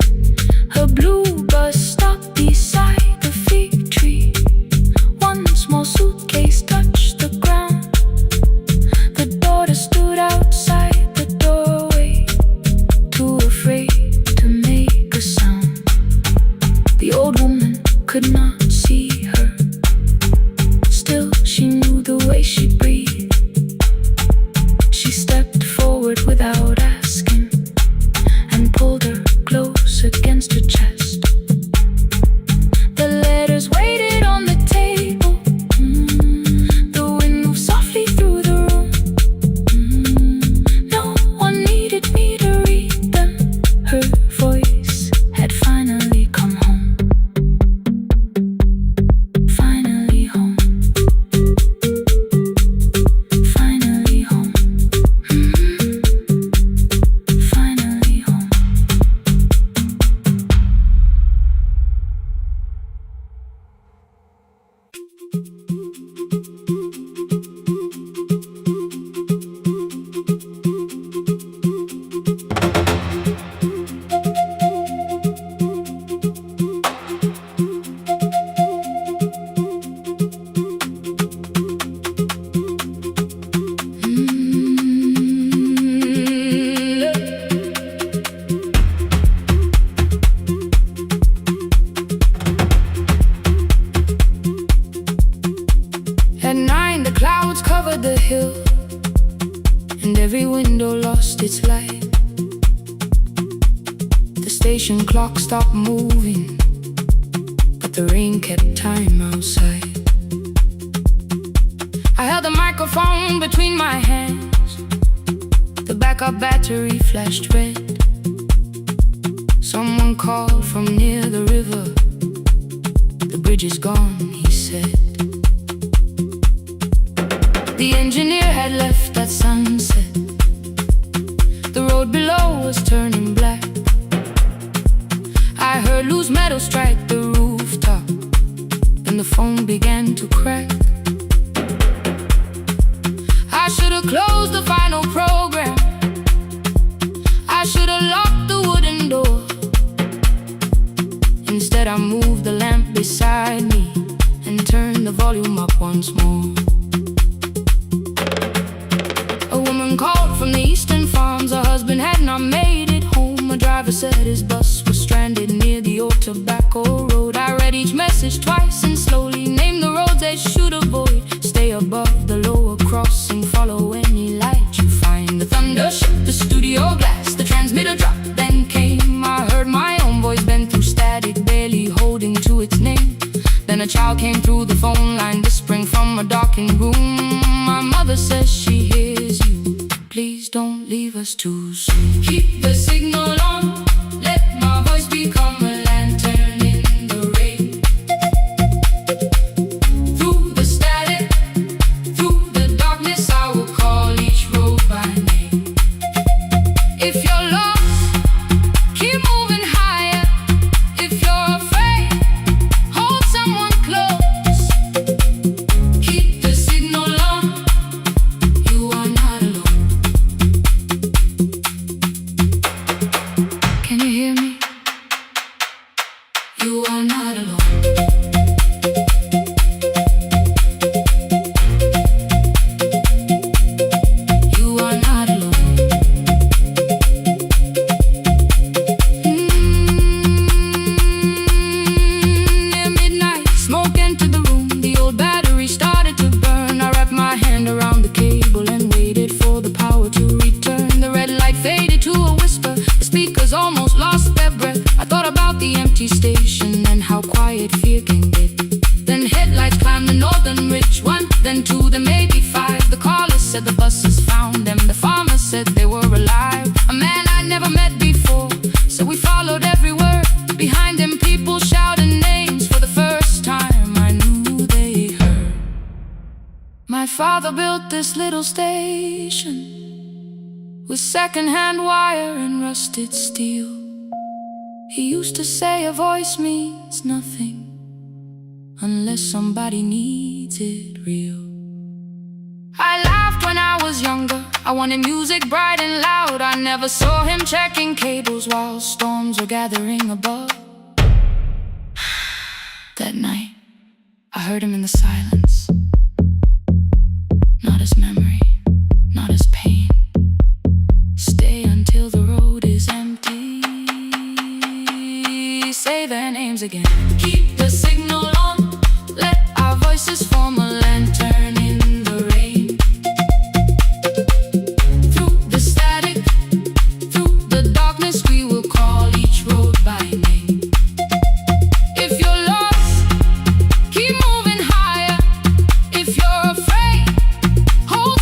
Her blue bus stopped beside the fig tree. One small suitcase touched the ground. The daughter stood outside the doorway, too afraid to make a sound. The old woman could not see her. Still, she knew the way she breathed. She stepped forward without asking and pulled her close against her chest. The letters waited on the table. The wind moved softly through the room. No one needed me to read them. Her voice had finally come home. Finally home. Finally home. Finally home. At 9, the clouds covered the hill, and every window lost its light. The station clock stopped moving, but the rain kept time outside. I held the microphone between my hands. The backup battery flashed red. Someone called from near the river. The bridge is gone, he said. The engineer had left us that sunset. The road below was turning black. I heard loose metal strike the rooftop, and the phone began to crack. I should've closed the final program. I should've locked the wooden door. Instead I moved the lamp beside me and turned the volume up once more. A woman called from the eastern farms. Her husband had not made it home. A driver said his bus was stranded near the old tobacco road. I read each message twice and slowly named the roads they should avoid. Stay above the lower crossing, follow any light you find. The thunder shook the studio glass, the transmitter dropped, then came. I heard my own voice bend through static, barely holding to its name. Then a child came through the phone line, whispering from a darkened room. My mother says she hears you. Please don't leave us too soon. Keep the signal on, let my voice become a lantern in the rain. Through the static, through the darkness, I will call each road by name. If you're lost, keep moving higher. If you're afraid, hold someone close. Keep the signal on, you are not alone. Can you hear me? You are not alone. You are not alone. Near midnight, smoke entered the room. The old battery started to burn. I wrapped my hand around the cable and waited for the power to return. The red light faded to a whisper. The speakers almost lost their breath. I thought about the empty station and how quiet fear can get. Then headlights climbed the northern ridge, one, then two, then maybe five. The caller said the buses found them. The farmer said they were alive. A man I'd never met before, so we followed every word. Behind them people shouted names. For the first time I knew they heard. My father built this little station with second-hand wire and rusted steel. He used to say a voice means nothing unless somebody needs it real. I laughed when I was younger. I wanted music bright and loud. I never saw him checking cables while storms were gathering above. That night, I heard him in the silence. Not as memory, not as pain. Stay until the road is empty. Say their names again. Keep the signal on, let our voices form a lantern in the rain. Through the static, through the darkness, we will call each road by name. If you're lost, keep moving higher. If you're afraid, hold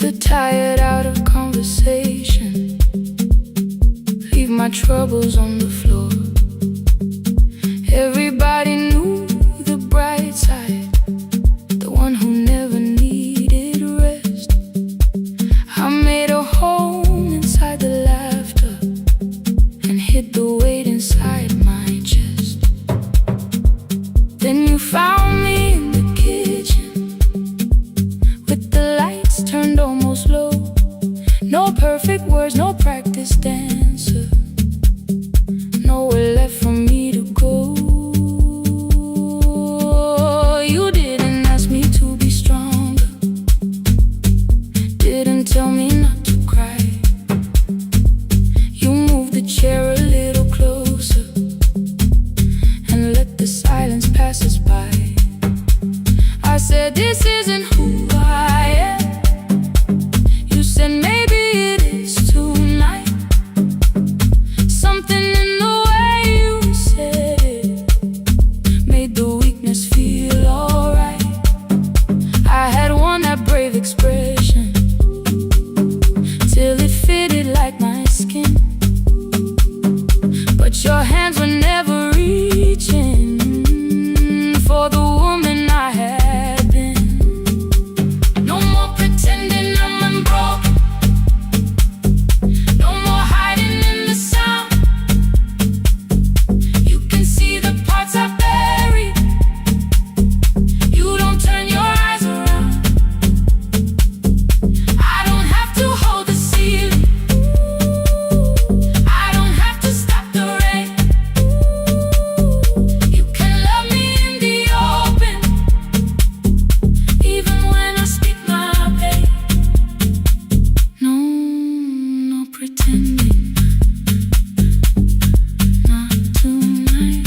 Stood tired out of conversation, leave my troubles on the floor. Everybody knew the bright side, the one who never needed rest. I made a home inside the laughter and hid the weight inside my chest. Then you found me in the kitchen with the lights turned almost low. No perfect words, no practice dancer, nowhere left for me to go. You didn't ask me to be stronger, didn't tell me not to cry. You moved the chair a little closer and let the silence pass us by. I said, this isn't who I am. You said, maybe it is tonight. Something in the way you said it made the weakness feel alright. I had worn that brave expression till it fitted like my skin, but your hands were never reaching for the woman I had been. No more pretending I'm unbroken, no more hiding in the sound. You can see the parts I buried, you don't turn your eyes around. I don't have to hold the ceiling, I don't have to stop the rain. You can love me in the open, even when I speak my pain. No pretending, not tonight.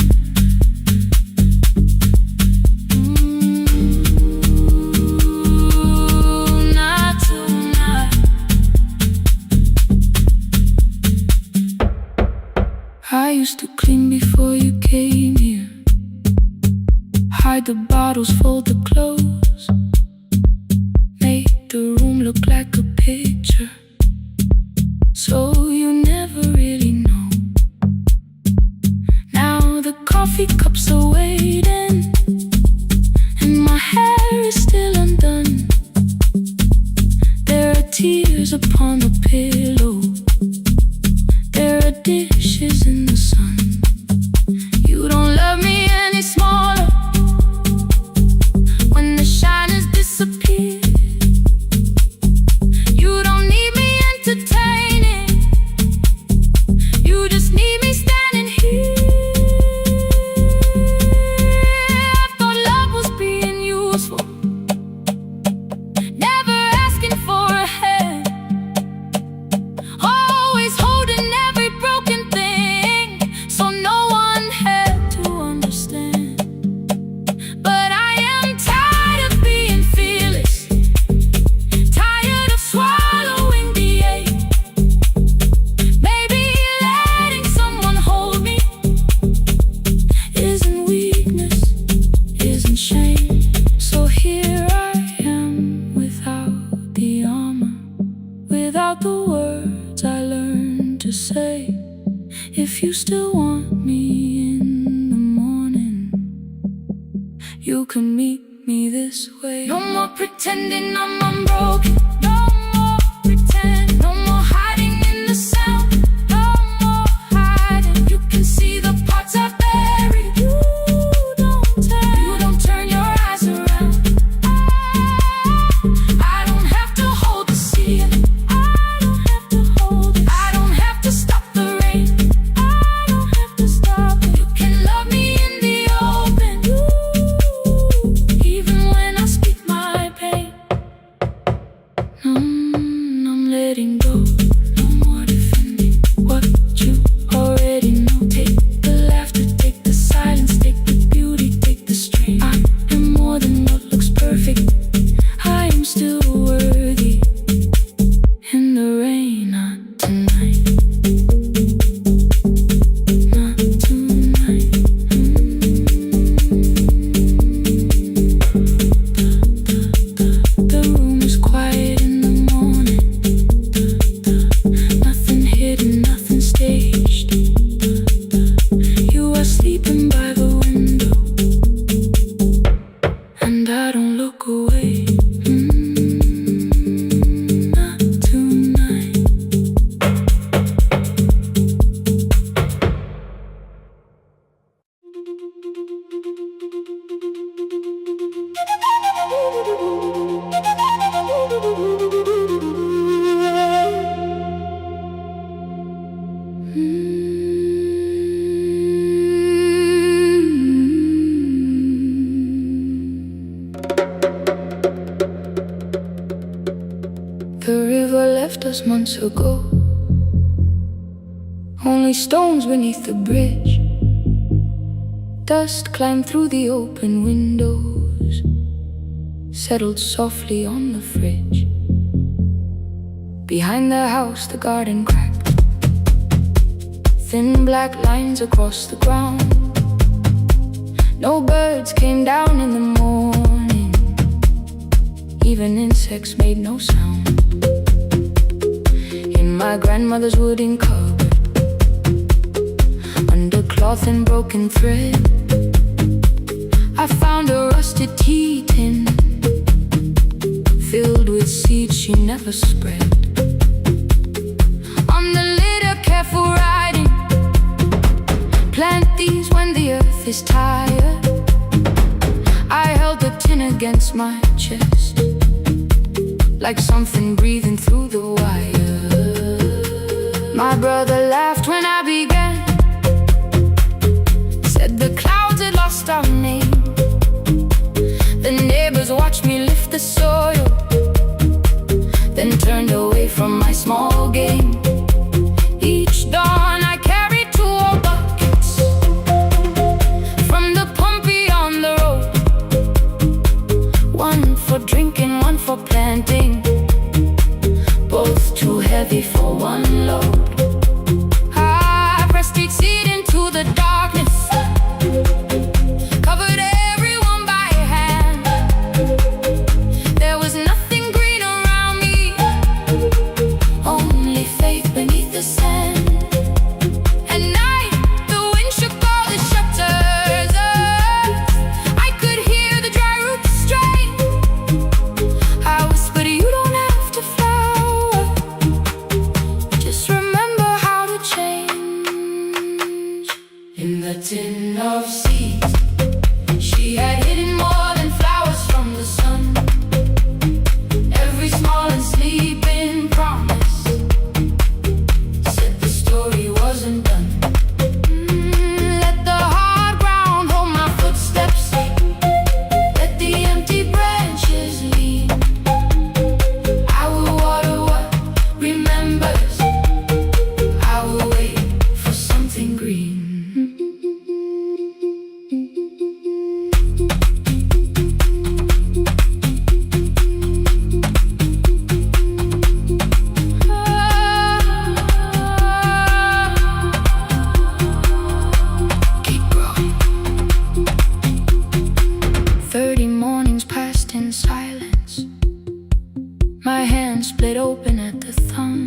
Not tonight. I used to clean before you came here, hide the bottles, fold the clothes, make the room look like a picture, so you never really know. Now the coffee cups are waiting and my hair is still undone. There are tears upon the pillow, there are dishes in the sun. You don't love me any smaller when the shine has disappeared. You don't need me entertaining, you just need me standing here. I thought love was being useful, never asking for a hand, always holding every broken thing, so no one had to understand. But I am tired of being fearless, tired of swallowing the ache. Maybe letting someone hold me isn't weakness, isn't shame. So here I am without the armor, without the words I learned to say. If you still want me in the morning, you can meet me this way. No more pretending I'm unbroken, no more pretend, no more hiding in the sound, no more hiding. You can see the parts I buried, you don't turn your eyes around. I don't have to hold the ceiling, I don't have to hold it, I don't have to stop the rain, I don't have to stop it. You can love me in the open, even when I speak my pain. I'm letting go, no more defending what you already know. Take the laughter, take the silence, take the beauty, take the strain. I am more than what looks perfect, I am still worthy. In the rain, not tonight, not tonight. The room is quiet in the morning. The river left us months ago. Only stones beneath the bridge. Dust climbed through the open windows, settled softly on the fridge. Behind the house the garden cracked, thin black lines across the ground. No birds came down in the morning, even insects made no sound. In my grandmother's wooden cupboard, under cloth and broken thread, I found a rusted tea tin filled with seeds she never spread. On the lid a careful writing: plant these when the earth is tired. I held the tin against my chest, like something breathing through the wire. My brother laughed when I began, said the clouds had lost our name. The neighbors watched me lift the soil, then turned away from my small game. Each dawn I carried 2 old buckets from the pump beyond the road, one for drinking, one for planting, both too heavy for one load. I pressed each seed into the darkness, covered everyone by hand. There was nothing green around me, only faith beneath the sand. At night the wind shook all the shutters. I could hear the dry roots strain. I whispered, you don't have to flower, just remember how to change. In the tin of seeds she had hidden more than flowers from the sun. Every small and sleeping promise said the story wasn't done. Let the hard ground hold my footsteps, let the empty branches lean. I will water what remembers, I will wait for something green. Keep growing. 30 mornings passed in silence. My hand split open at the thumb.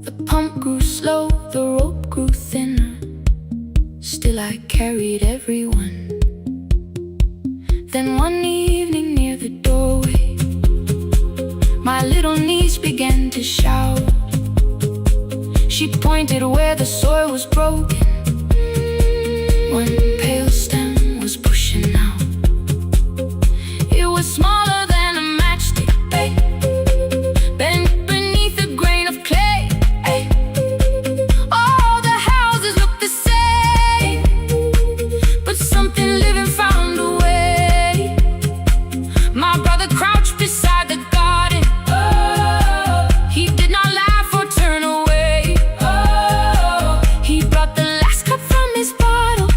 The pump grew slow, the rope grew thinner. Still I carried everyone. Then one evening near the doorway, my little niece began to shout. She pointed where the soil was broken. One pale stem was pushing out. It was smaller than a matchstick, babe, bent beneath a grain of clay. All the houses looked the same, but something living found a way. My brother crouched beside the garden. He did not laugh or turn away. He brought the last cup from his bottle,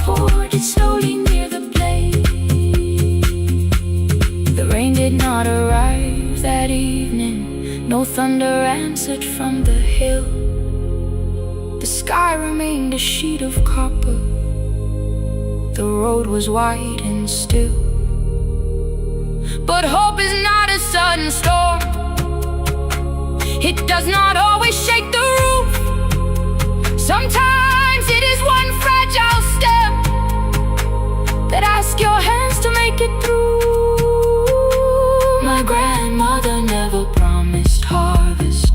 poured it slowly near the blaze. The rain did not arrive that evening, no thunder answered from the hill. The sky remained a sheet of copper, the road was wide and still. But hope is not a sudden storm, it does not always shake the roof. Sometimes it is one fragile step that asks your hands to make it through. My grandmother never promised harvest,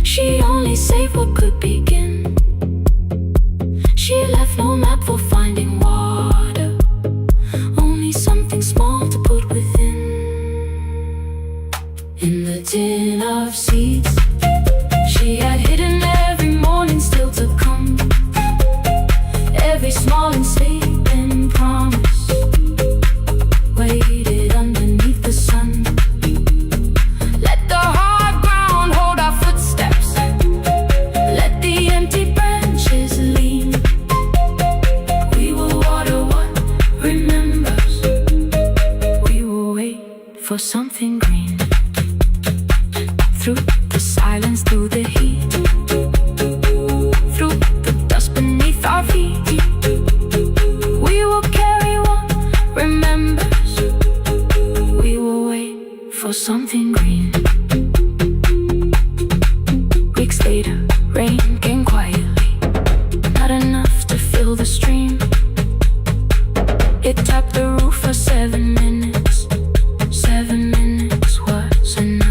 she only saved what could begin. She left no map for finding water, only something small to put within. In the tin of seeds she had hidden every morning still to come. Every small and sleeping promise waited underneath the sun. for something green. Through the silence, through the heat, through the dust beneath our feet, we will carry what remembers. We will wait for something green. Weeks later, rain came quietly, not enough to fill the stream. It tapped the roof for 7 minutes. 7 minutes was enough.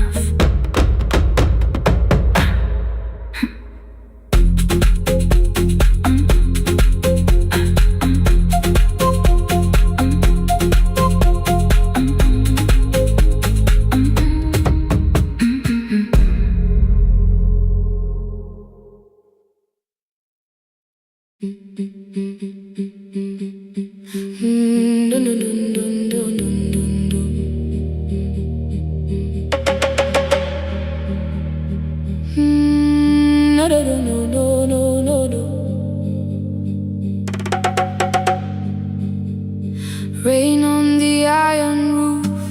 Rain on the iron roof,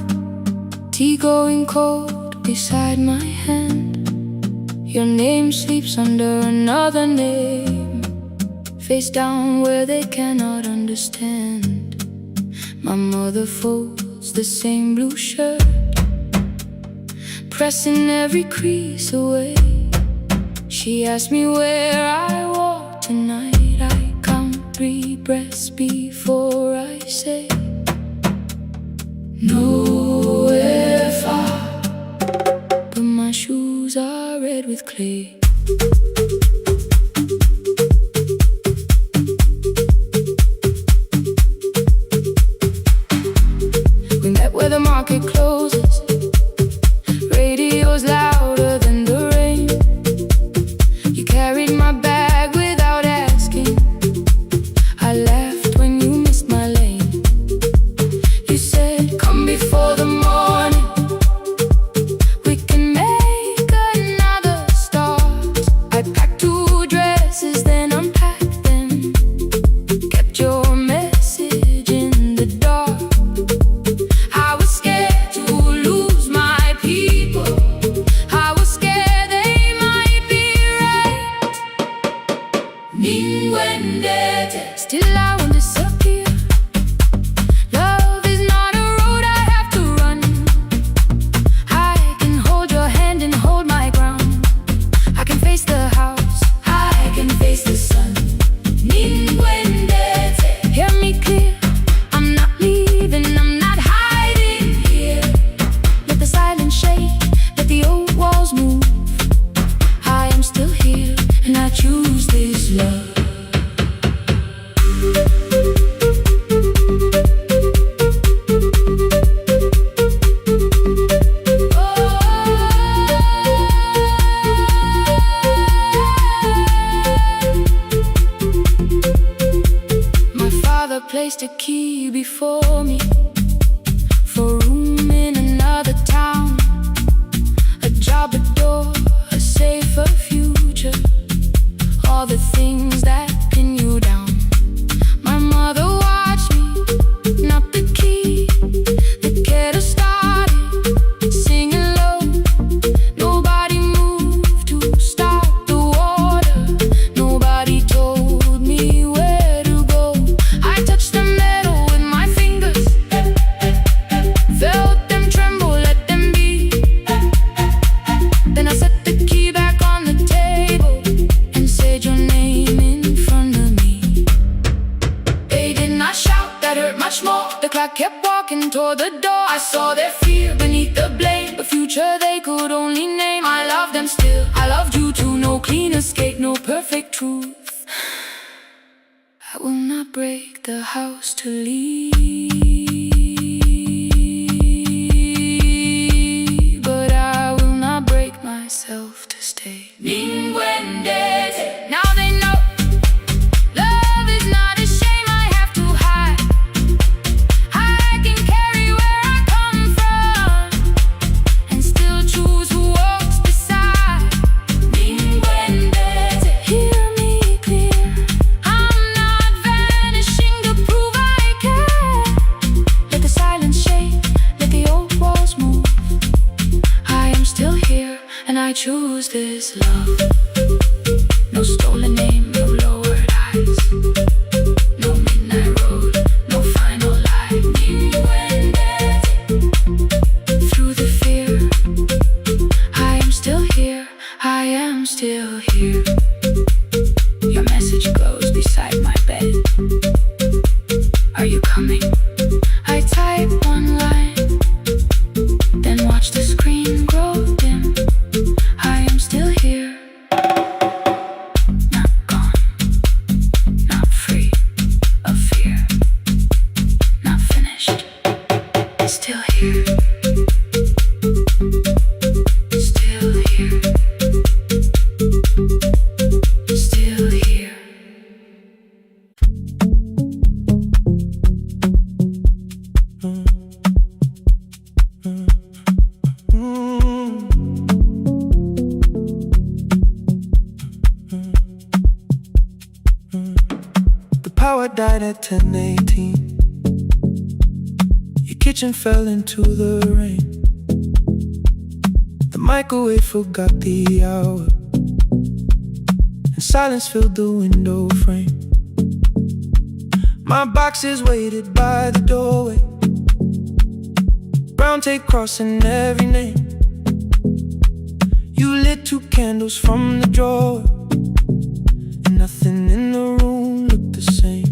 tea going cold beside my hand. Your name sleeps under another name, face down where they cannot understand. My mother folds the same blue shirt, pressing every crease away. She asked me where I walk tonight. I count 3 breaths before I say nowhere far, but my shoes are red with clay. We met where the market closes, radio's louder than the rain. You carried my bag without asking. I laughed when you missed my lane. You said, come before the morning, we can make another start. I packed 2 dresses, then unpacked them, kept your message in the dark. I was scared to lose my people, I was scared they might be right. Still I won't disappear. Love is not a road I have to run. I can hold your hand and hold my ground. I can face the house, I can face the sun. Hear me clear, I'm not leaving, I'm not hiding here. Let the silence shake, let the old walls move. I am still here, and I choose this love. My father placed a key before me for room in another town, a job, a door, a safer future, all the things that pin you down. My mother watched me, not the key, the kettle started singing low. Nobody moved to stop the water, nobody told me where to go. I touched the metal with my fingers, felt them tremble, let them be. Then I set the key back on the table and said your name in front of me. They did not shout, that hurt much more. The clock kept walking toward the door. I saw their fear beneath the blame, a future they could only name. I love them still, I loved you too. No clean escape, no perfect truth. I will not break the house to leave, but I will not break myself to stay. Now they know love is not a shame I have to hide. I can carry where I come from and still choose who walks beside. Hear me clear, I'm not vanishing to prove I care. choose this love. No stolen name, no lowered eyes, no midnight road, no final lie. Through the fear, I am still here, I am still here. Your message glows beside my bed. Are you coming? I type one line, then watch the screen grow dim. I am still here, not gone, not free of fear, not finished, still here, still here, still here. The power died at 10:18. Your kitchen fell into the rain. The microwave forgot the hour, and silence filled the window frame. My boxes waited by the doorway, brown tape crossing every name. You lit 2 candles from the drawer, and nothing in the room looked the same.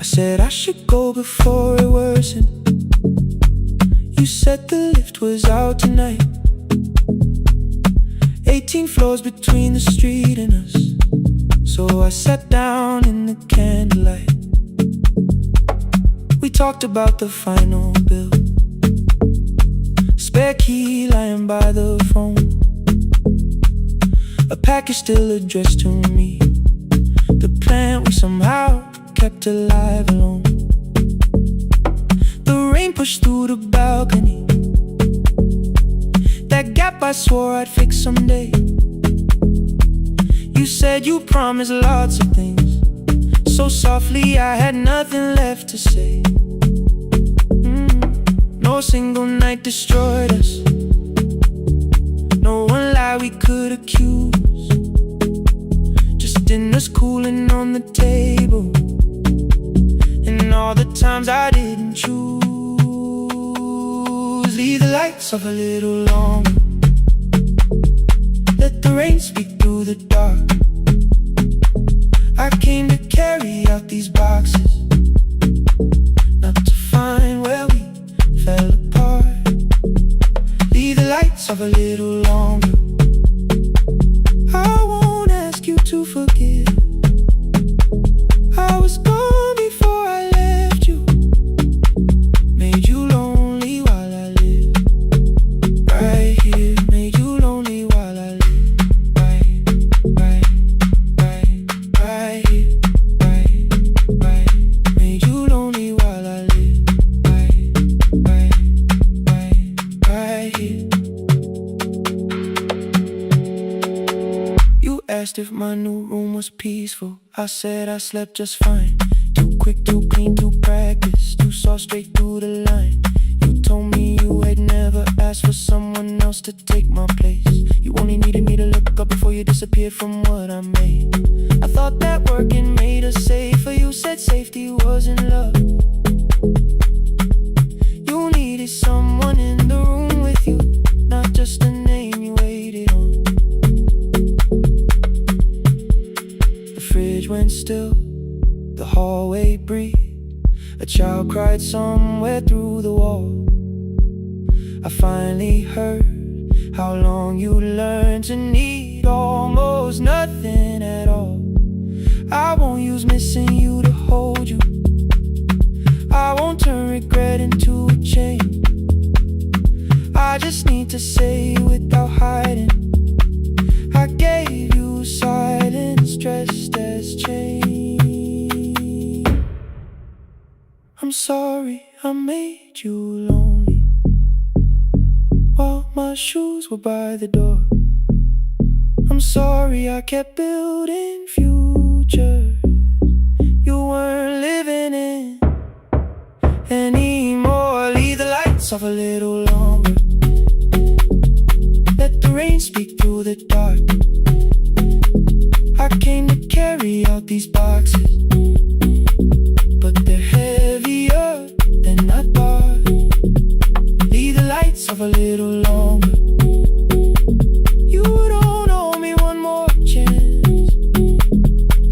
I said I should go before it worsened. You said the lift was out tonight. 18 floors between the street and us, so I sat down in the candlelight. We talked about the final bill, spare key lying by the phone, a package still addressed to me, the plant we somehow kept alive alone. The rain pushed through the balcony, that gap I swore I'd fix someday. You said you promised lots of things, so softly I had nothing left to say. No single night destroyed us, no one lie we could accuse, just dinners cooling on the table, and all the times I didn't choose. Leave the lights off a little longer, let the rain speak through the dark. I came to carry out these boxes, not to find where we fell apart. Leave the lights off a little longer, I won't ask you to forgive. I was gone before I left you, made you lonely while I lived right here, made you lonely while I lived right here, right, made you lonely while I lived right here. You asked if my new room was peaceful, I said I slept just fine. Too quick, too clean, too practiced, you saw straight through the line. You told me you had never asked for someone else to take my place. You only needed me to look up before you disappeared from what I made. I thought that working made us safer, you said safety wasn't love. You needed someone in the room with you, not just a name you waited on. The fridge went still, the hallway breathed, a child cried somewhere through the wall. I finally heard how long you learned to need almost nothing at all. I won't use missing you to hold you, I won't turn regret into a chain. I just need to say without hiding, I gave you silence dressed as change. I'm sorry I made you lonely while my shoes were by the door. I'm sorry I kept building futures you weren't living in anymore. Leave the lights off a little longer, let rain speak through the dark. I came to carry out these boxes, but they're heavier than I thought. Leave the lights off a little longer. You don't owe me one more chance.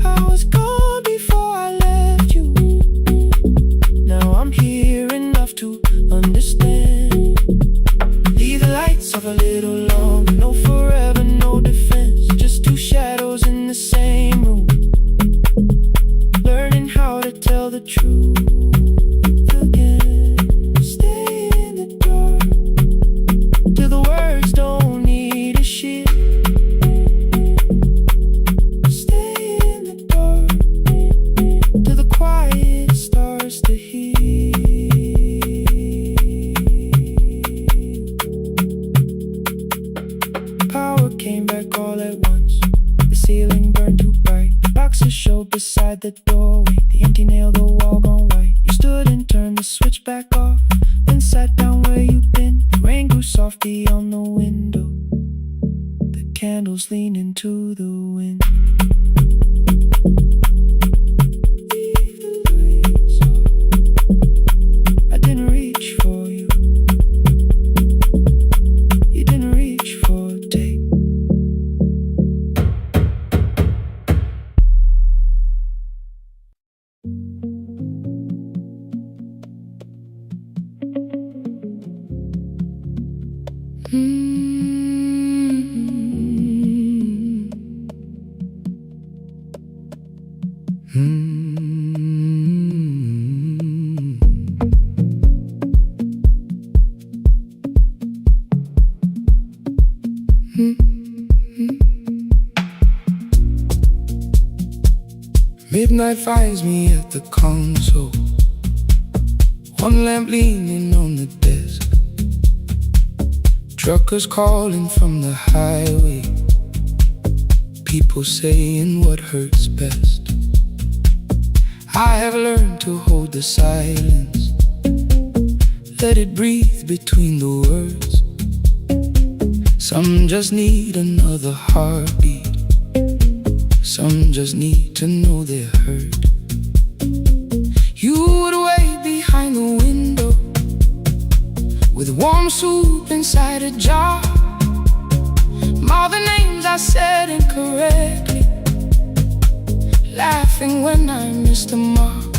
I was gone before I left you. Now I'm here enough to understand. Leave the lights off a little longer. No forever, no defense. Just two shadows in the same room, learning how to tell the truth again. Stay in the dark till the words don't need a shield. Stay in the dark till the quiet starts to heal. Power came back all at once. The ceiling burned too bright. The boxes showed beside the doorway. The empty nail, the wall gone white. You stood and turned the switch back off, then sat down where you'd been. The rain grew softly on the window. The candles leaned into the wind. Leave the lights off. I didn't reach for you. You didn't reach for a take. Midnight finds me at the console, one lamp leaning on the desk. Truckers calling from the highway, people saying what hurts best. I have learned to hold the silence, let it breathe between the words. Some just need another heartbeat, some just need to know they're heard. You would wait behind the window with warm soup inside a jar. All the names I said incorrectly, laughing when I missed the mark.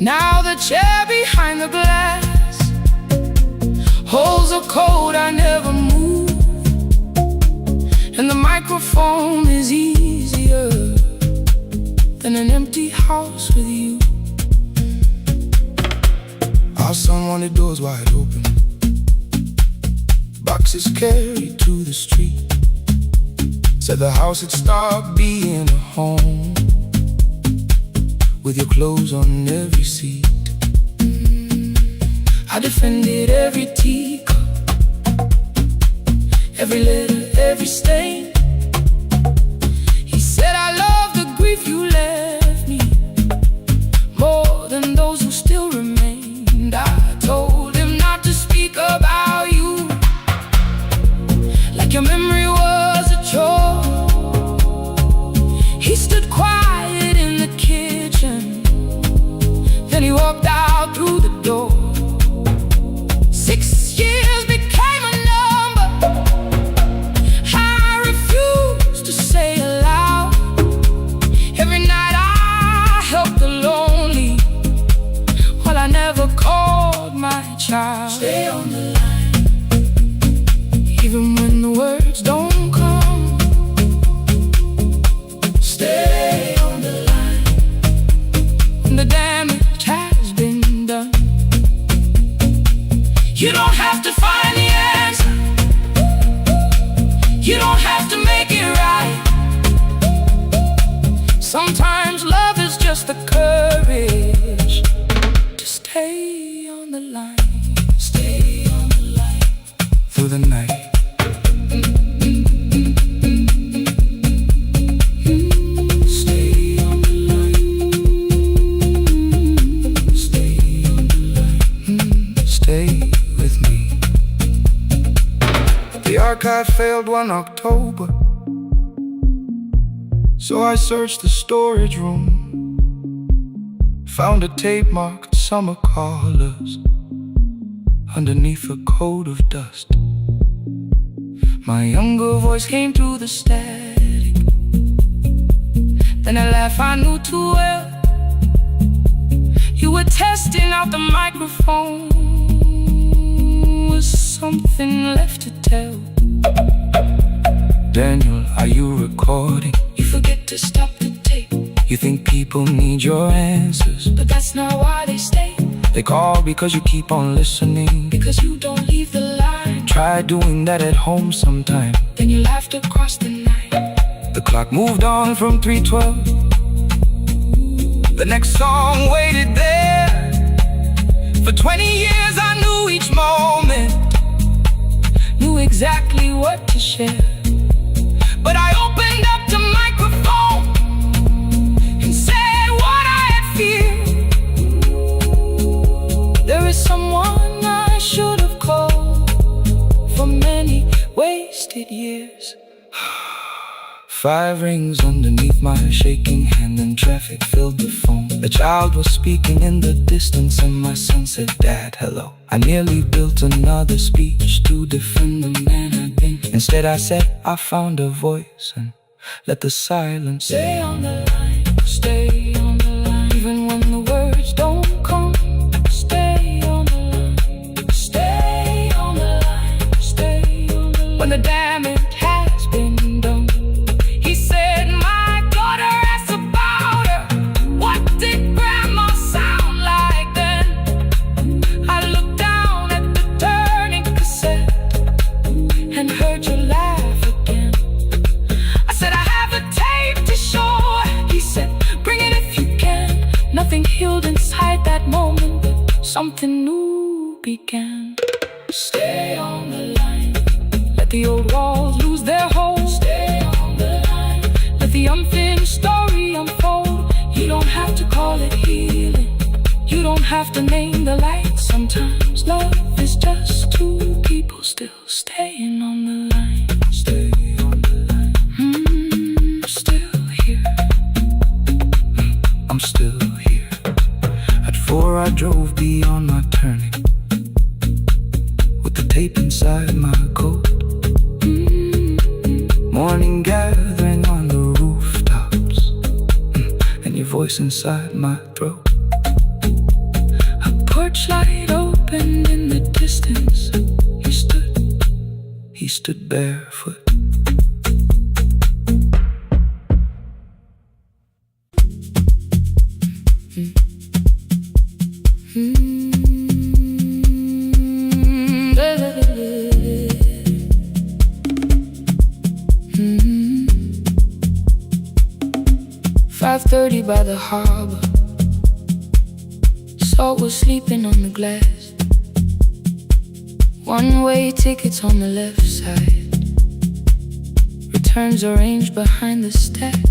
Now the chair behind the glass holds a code I never moved, and the microphone is easier than an empty house with you. Our son wanted doors wide open, boxes carried to the street. Said the house had stopped being a home, with your clothes on every seat. I defended every teacup, every letter, every stain. He said I love the grief you left me more than those who still remained. I told him not to speak about you like your memory was a chore. He stood quiet in the kitchen, then he walked out through the door. 6 years became a number I refused to say aloud. Every night I helped the lonely, while I never called my child. Stay on the line, even when the words don't come. Stay on the line, when the damage has been done. You don't have to find the answer, you don't have to make it right. Sometimes love is just the courage to stay on the line. Stay on the line through the night. Stay on the line. Stay on the line. Stay with me. The archive failed one October, so I searched the storage room. Found a tape marked summer colors underneath a coat of dust. My younger voice came through the static, then a laugh I knew too well. You were testing out the microphone. Was something left to tell? Daniel, are you recording? You forget to stop the tape. You think people need your answers, but that's not why they stay. They call because you keep on listening, because you don't leave the line. Try doing that at home sometime, then you laughed across the night. The clock moved on from 3:12. The next song waited there. For 20 years I knew each moment, knew exactly what to share. But I opened up the microphone and said what I had feared. There is someone I should have called for many wasted years. 5 rings underneath my shaking hand, and traffic filled the phone. A child was speaking in the distance, and my son said, "Dad, hello." I nearly built another speech to defend the man I'd been. Instead I said, I found a voice, and let the silence stay on the line, stay on the line. Even when the words don't come, stay on the line, stay on the line, stay on the line. When the damage has been done, he said, my daughter asked about her. What did grandma sound like then? I looked down at the turning cassette and heard you laugh again. I said, I have a tape to show. He said, bring it if you can. Nothing healed inside that moment, but something new began. Stay on the line, let the old walls lose their hold. Stay on the line, let the unfinished story unfold. You don't have to call it healing, you don't have to name the light. Sometimes love is just two people still staying on the line. Stay on the line. I'm still here. I'm still here. At 4 I drove beyond my turning, with the tape inside my coat. Morning gathering on the rooftops, and your voice inside my throat. A porch light opened in the distance. He stood barefoot. .30 by the harbor, salt was sleeping on the glass. One-way tickets on the left side, returns arranged behind the stack.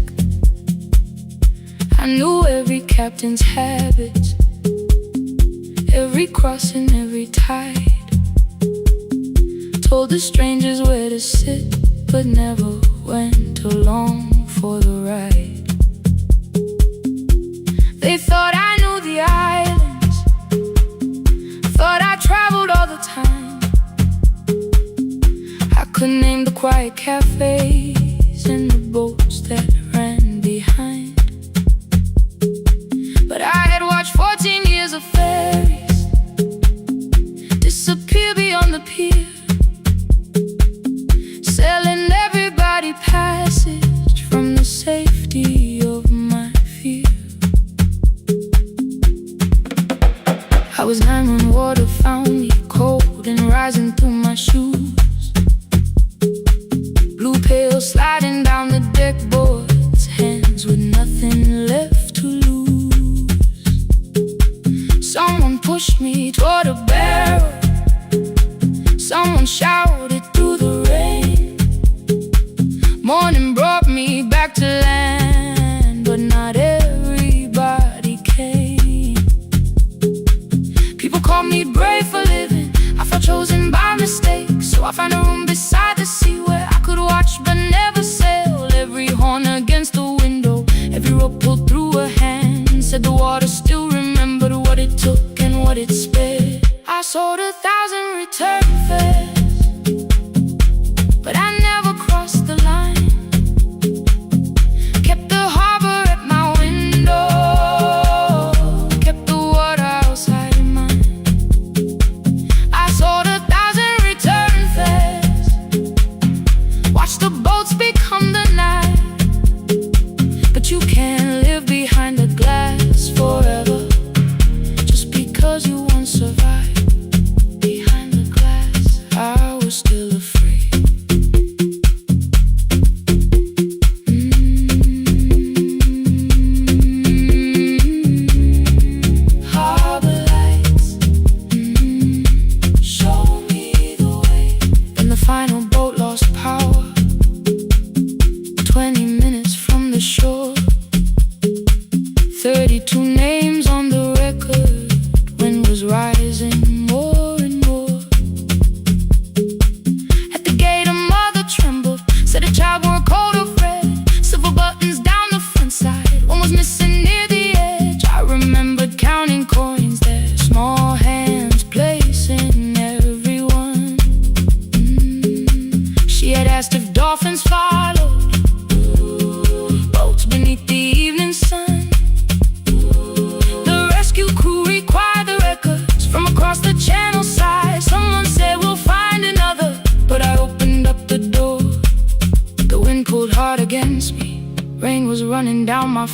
I knew every captain's habits, every crossing, every tide. Told the strangers where to sit, but never went along for the ride. They thought I knew the islands, thought I traveled all the time. I could name the quiet cafes and the boats that ran behind. But I had watched 14 years of ferries disappear beyond the pier, selling everybody passage from the safety of my fear. I was 9 when water found me, cold and rising through my shoes. Blue pail sliding down the deck boards, hands with nothing left to lose. Someone pushed me toward a barrel, someone shouted through the rain. Morning brought me back to land, but not everybody came. People called me brave for living, I felt chosen by mistake, so I found a room beside the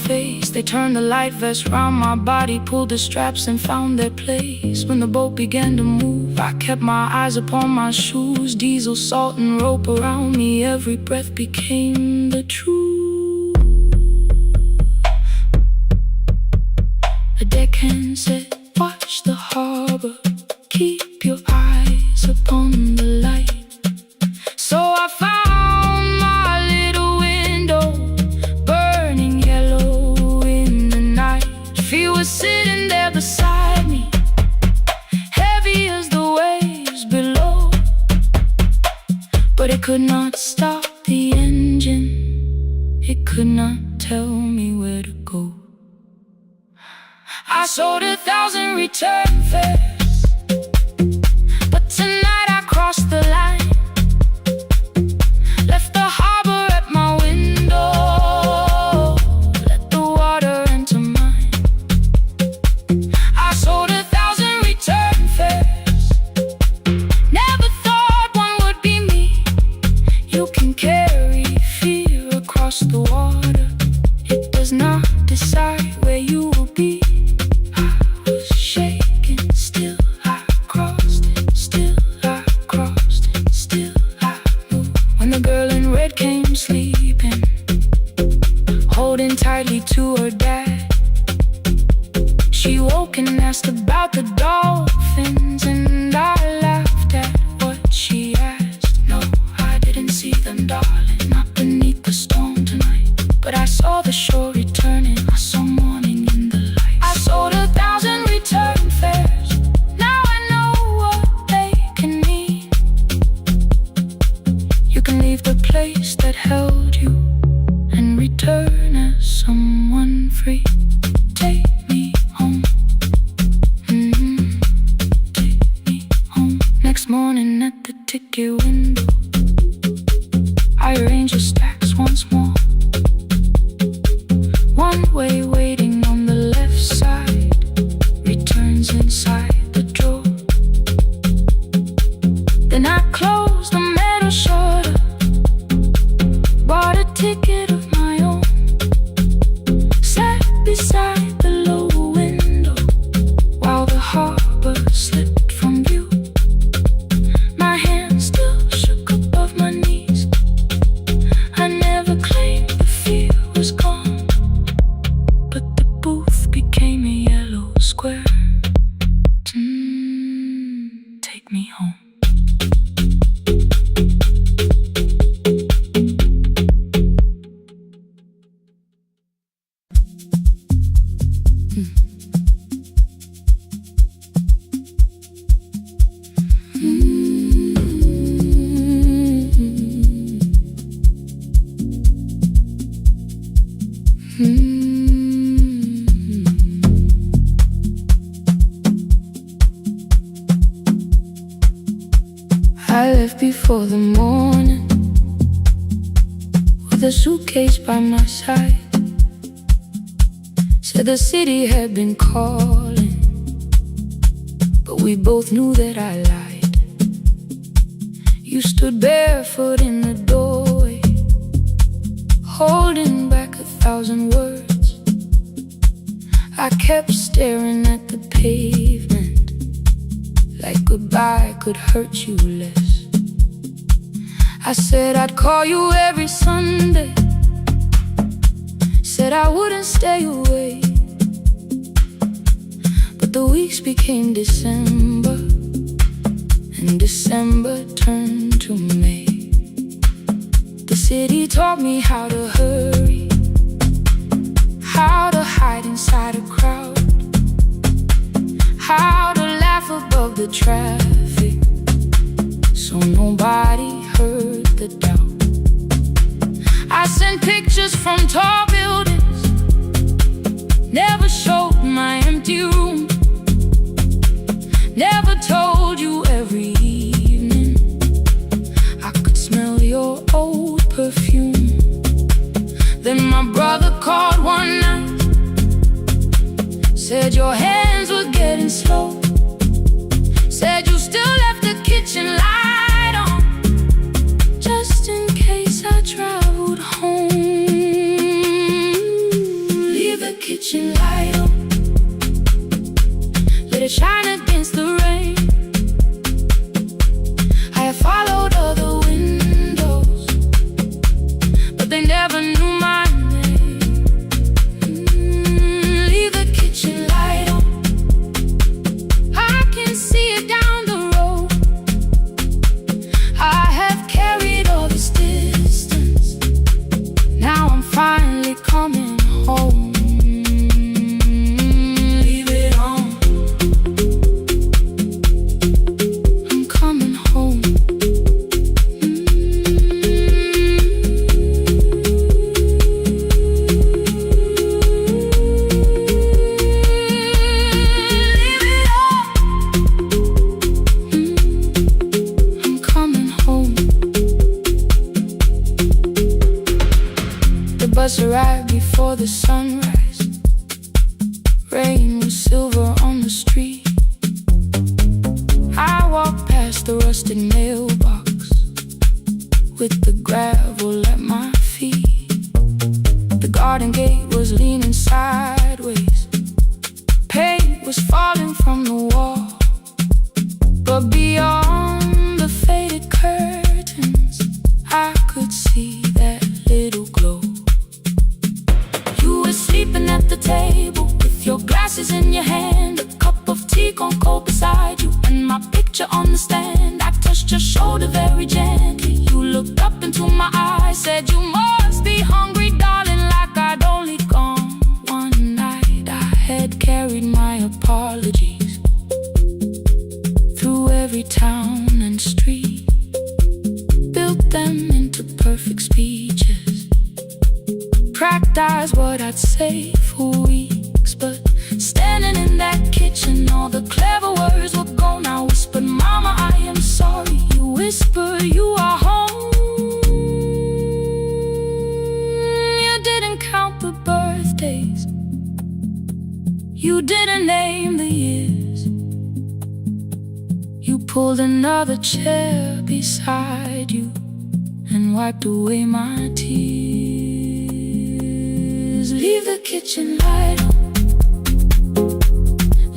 face. They turned the light vest round my body, pulled the straps and found their place. When the boat began to move, I kept my eyes upon my shoes. Diesel, salt and rope around me, every breath became the truth. A deckhand said, watch the harbor, keep your eyes upon the light. So I found my little window, burning yellow in the night. She was sitting there beside me, heavy as the waves below, but it could not stop the engine. It could not tell me where to go. I sold 1,000 return fares, but tonight I crossed the line. Left the harbor at my window, let the water enter mine. I sold 1,000 return fares, never thought one would be me. You can carry fear across the water, it does not decide where you will be. Sleeping, holding tightly to her dad. She woke and asked about the dolphins, and I laughed at what she asked. No, I didn't see them, darling, not beneath the storm tonight. But I saw the shore returning, I saw morning in the light. I sold 1,000 return fares, now I know what they can mean. You can leave the place that held you and return as someone free. Take me home, take me home. Next morning at the ticket window, I arrange the stacks once more. One way waiting on the left side, returns inside the drawer. Then I close the metal shutter, bought a ticket of my own, sat beside the low window while the harbor slipped from view. My hands still shook above my knees. I never claimed the fear was gone, but the booth became a yellow square. Take me home. I left before the morning, with a suitcase by my side. Said the city had been calling, but we both knew that I lied. You stood barefoot in the doorway, holding back 1,000 words. I kept staring at the pavement, like goodbye could hurt you less. I said I'd call you every Sunday, said I wouldn't stay away. But the weeks became December, and December turned to May. The city taught me how to hurry, how to hide inside a crowd, how to laugh above the traffic, so nobody heard the doubt. I sent pictures from tall buildings, never showed my empty room, never told you every evening I could smell your old perfume. Then my brother called one night, said your hands were getting slow, said you still left the kitchen light on, just in case I traveled home. bus arrived before the sunrise. Rain was silver on the street. I walked past the rusted mailbox with the gravel at my feet. The garden gate was leaning sideways. Paint was falling from the wall, but beyond the faded curtains I could see that little glow. You were sleeping at the table with your glasses in your hand, a cup of tea gone cold beside you, and my picture on the stand. I touched your shoulder very gently. You looked up into my eyes, said, "You must be hungry, darling," like I'd only gone one night. I had carried my apologies through every town and street, built them into perfect speeches, practiced what I'd say for weeks. But standing in that kitchen, all the clever words were gone. I whispered, "Mama, I am sorry." You whispered, "You are home." You didn't count the birthdays, you didn't name the years. You pulled another chair beside you and wiped away my tears. Leave the kitchen light on,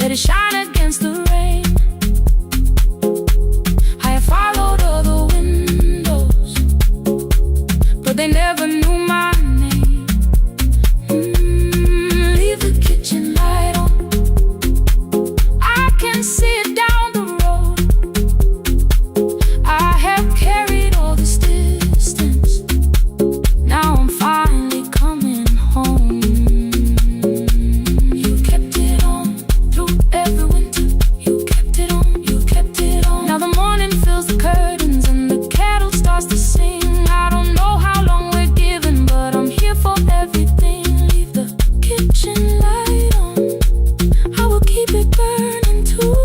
let it shine against the rain. I have followed other windows, but they never knew my name. Leave the kitchen light on, I can see it down the road. I have carried all this distance, now I'm finally coming home. You kept it on through every winter. You kept it on, you kept it on. Now the morning fills the curtains and the kettle starts to sing. I don't know how long we're given, but I'm here for everything. Leave the kitchen light on, I will keep it burning too.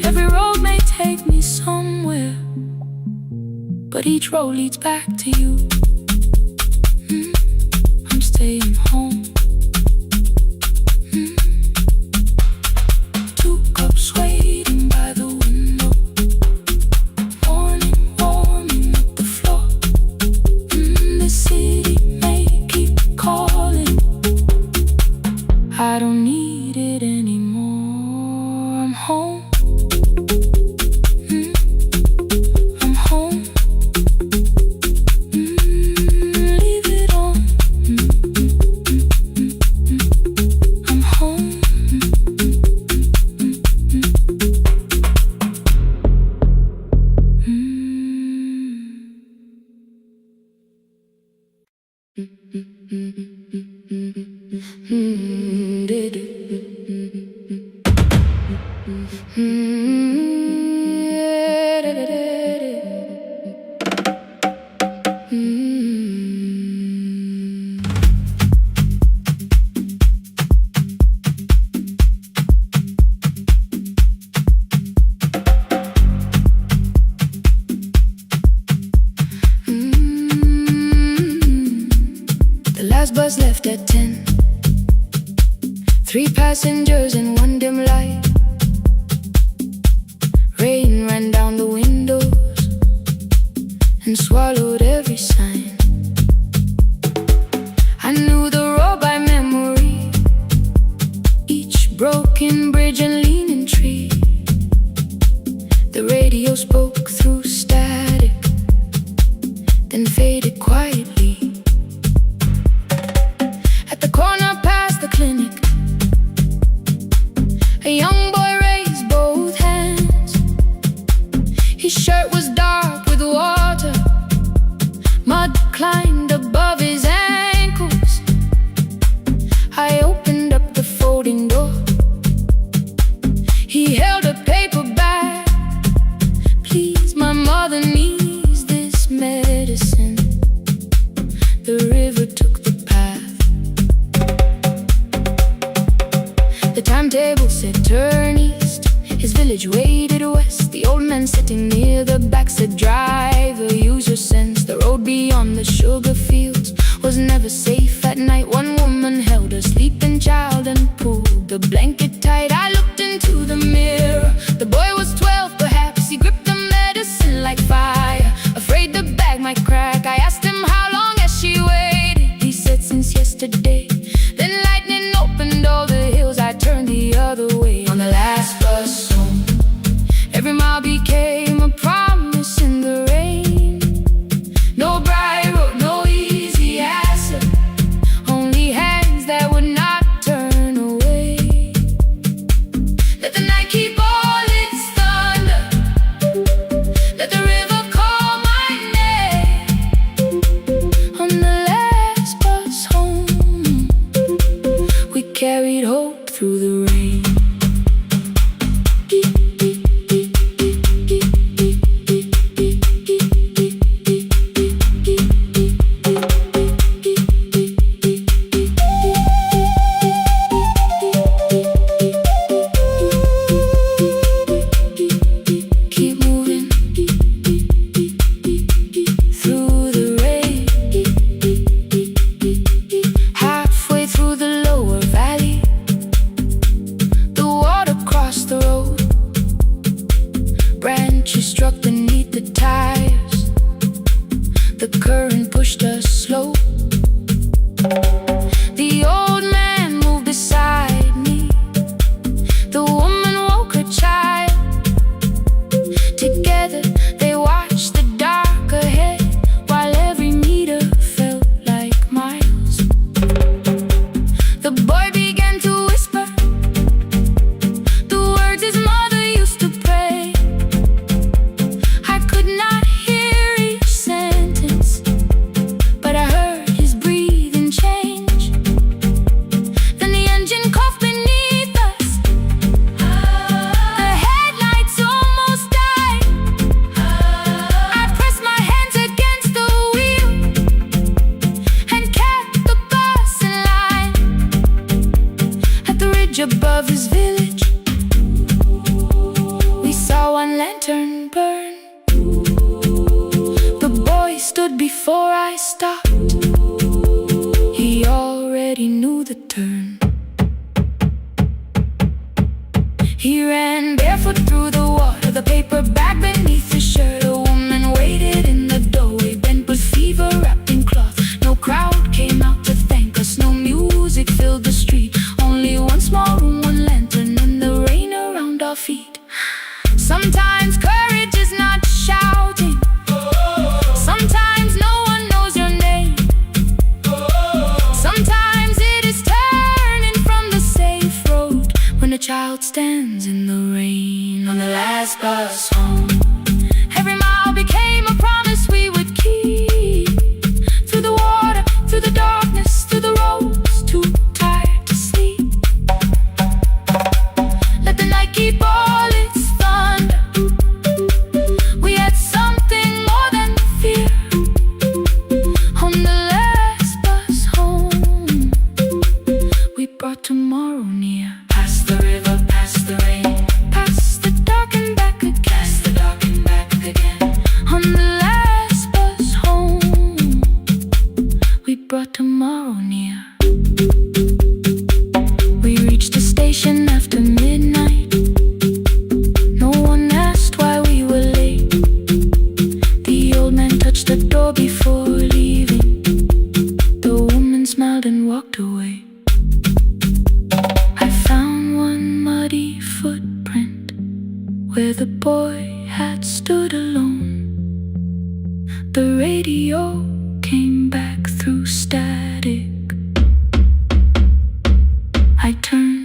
Every road may take me somewhere, but each road leads back to you. I'm staying home. 2 cups waiting by the window, morning warming up the floor. The city may keep calling, I don't need it anymore. I'm home. I'm home. Leave it on. I'm home. The last bus left at 10. 3 passengers and 1 dim light. Rain ran down the windows and swallowed every sign. I knew the road by memory, each broken bridge and leaning tree. The radio spoke through static, then faded quietly. At the corner past the clinic, a young boy raised both hands. His shirt was dark with water, mud climbed above his ankles. I opened up the folding door. He held a paper bag. "Please, my mother needs this medicine." The river took the path. The timetable said turn east. His village waded west. The The old man sitting near the back said, "Driver, use your sense. The road beyond the sugar fields was never safe at night." One woman held her sleeping child and pulled the blanket tight. I looked into the mirror. The boy was 12, perhaps. He gripped the medicine like fire, afraid the bag might crack. I asked him, "How long has she waited?" He said, "Since yesterday." Then lightning opened all the hills. I turned the other way. On the last bus home, every mile became a promise in the rain. No bright road, no easy answer, only hands that would not turn away. Let the night keep all its thunder, let the river call my name. On the last bus home, we carried hope through the rain. Branches struck beneath the tires. The current pushed us slow. The old man moved beside me. The woman woke her child. Together they watched the dark ahead, while every meter felt like miles. The boy began to whisper the words his mother used to pray. I could not hear each sentence, but I heard his breathing change. Then the engine coughed beneath us. The headlights almost died. I pressed my hands against the wheel and kept the bus in line. At the ridge above his village, we saw one lantern burn. The boy stood before I stopped. He already knew the turn. He ran barefoot through the water, the paper bag beneath his shirt. A woman waited in the doorway, bent with fever wrapped in cloth. No crowd came out to thank us, no music filled the street. Only one small room, one lantern, and the rain around our feet. Sometimes courage is not shouting. Sometimes no one knows your name. Sometimes it is turning from the safe road when a child stands in the rain. On the last bus home, every mile became a promise we would keep. Through the water, through the darkness, through the roads too tired to sleep. Let the night keep all its thunder. We had something more than fear. On the last bus home, we brought tomorrow near. Past the river, past the rain, past the dark and back again. Past the dark and back again. On the last bus home, we brought tomorrow near. We reached the station after midnight. No one asked why we were late. The old man touched the door before leaving. The woman smiled and walked away. I found one muddy footprint where the boy had stood alone. The radio came back through static. I turned.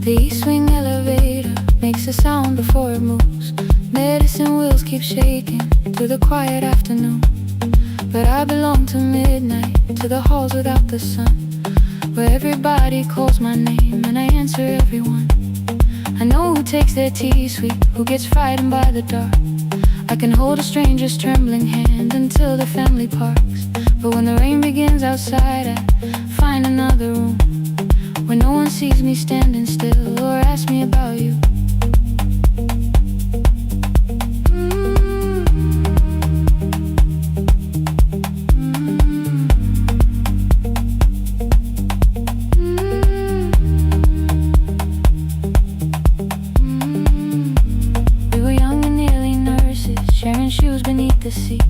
The E-swing elevator makes a sound before it moves. Medicine wheels keep shaking through the quiet afternoon. But I belong to midnight, to the halls without the sun, where everybody calls my name and I answer everyone. I know who takes their tea sweet, who gets frightened by the dark. I can hold a stranger's trembling hand until the family parks. But when the rain begins outside, I find another room where no one sees me standing still or asks me about you. Shoes beneath the seat,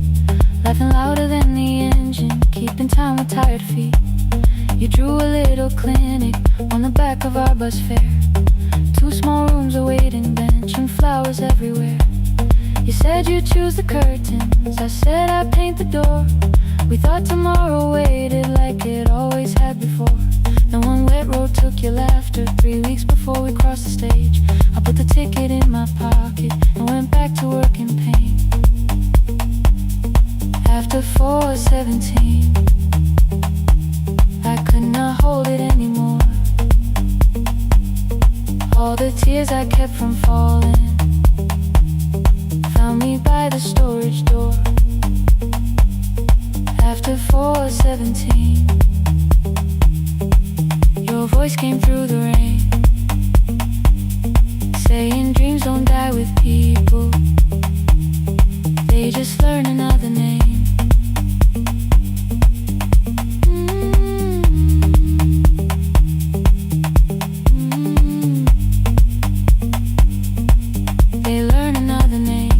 laughing louder than the engine, keeping time with tired feet. You drew a little clinic on the back of our bus fare. 2 small rooms, a waiting bench, and flowers everywhere. You said you'd choose the curtains, I said I'd paint the door. We thought tomorrow waited like it always had before. Then one wet road took your laughter. 3 weeks before we crossed the stage, I put the ticket in my pocket and went back to work in pain. After 4:17, I could not hold it anymore. All the tears I kept from falling found me by the storage door. After 4:17, your voice came through the rain, saying dreams don't die with people, they just learn another name. They learn another name.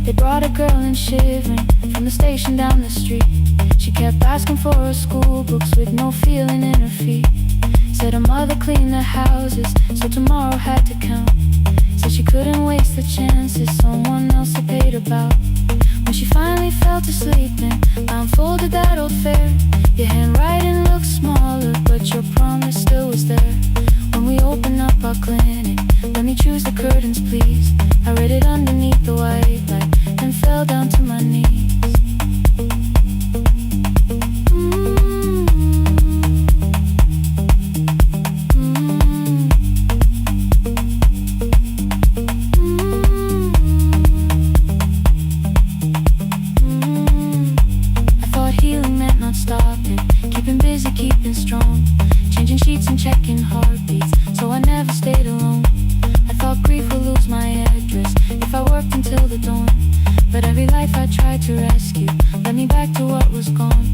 They brought a girl in shivering from the station down the street. She kept asking for her school books with no feeling in her feet. Said her mother cleaned the houses, so tomorrow had to count. Said she couldn't waste the chances someone else had paid about. When she finally fell to sleep and I unfolded that old fare, your handwriting looked smaller, but your promise still was there. When we opened up our clinic, let me choose the curtains please. I read it underneath the white light and fell down to my knees. Stopping, keeping busy, keeping strong, changing sheets and checking heartbeats, so I never stayed alone. I thought grief would lose my address if I worked until the dawn, but every life I tried to rescue led me back to what was gone.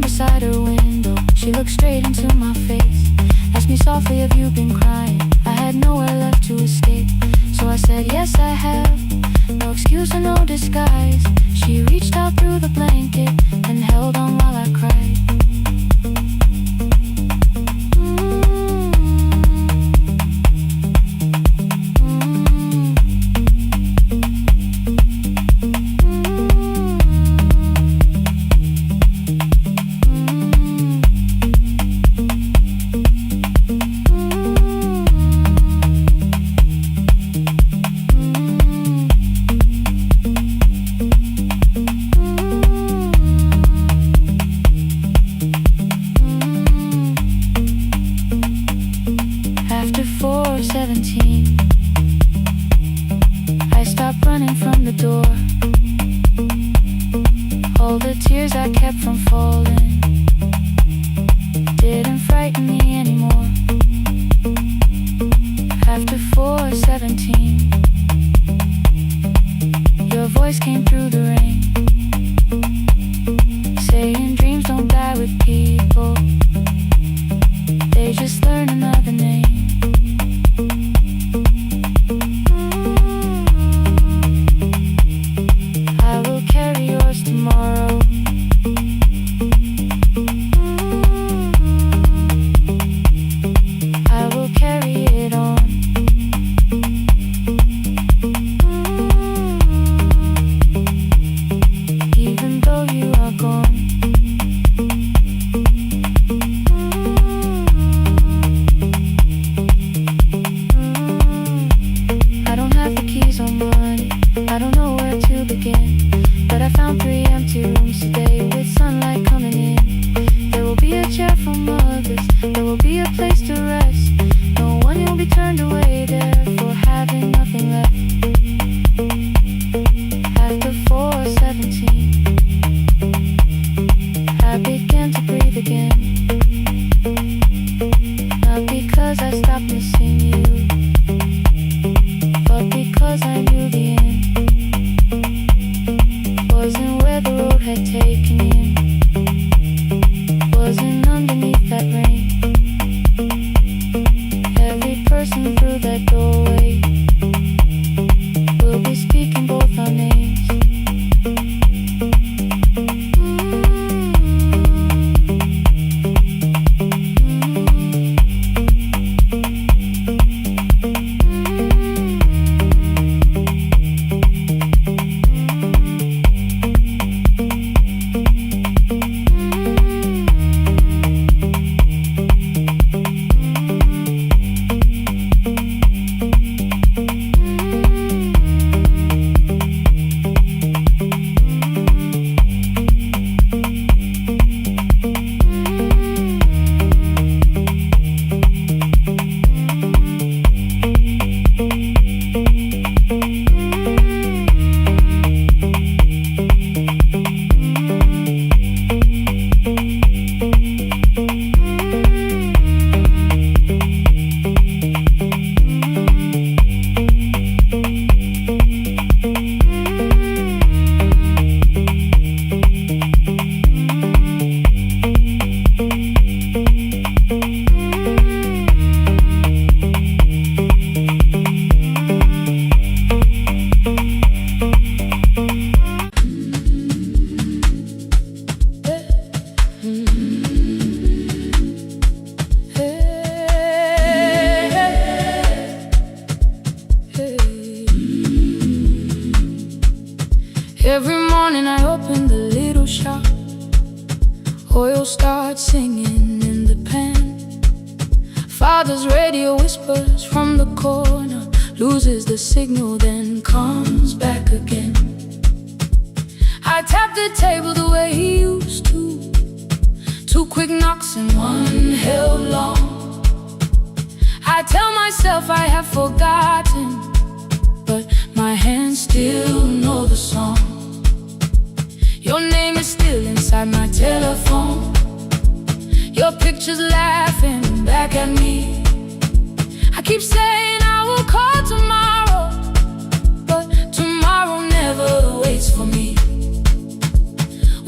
Beside her window, she looked straight into my face, asked me softly, have you been crying? I had nowhere left to escape, so I said, yes I have, no excuse or no disguise. She reached out through the blanket and held on while I cried. After 4:17, I stopped running from the door. All the tears I kept from falling didn't frighten me anymore. After 4:17, your voice came through the rain, saying dreams don't die with people, they just learn another name. But I found 3 empty rooms today with sunlight coming in. There will be a chair for mothers, there will be a place to rest. No one will be turned away there for having nothing left. After 4:17, I began to breathe again. Not because I stopped missing you, but because I knew the end wasn't where the road had taken in, wasn't underneath that rain. Every person through that doorway will be speaking both our names. Every morning I open the little shop. Oil starts singing in the pan. Father's radio whispers from the corner, loses the signal, then comes back again. I tap the table the way he used to. 2 quick knocks and 1 held long. I tell myself I have forgotten, but my hands still know the song. Your name is still inside my telephone. Your picture's laughing back at me. I keep saying I will call tomorrow, but tomorrow never waits for me.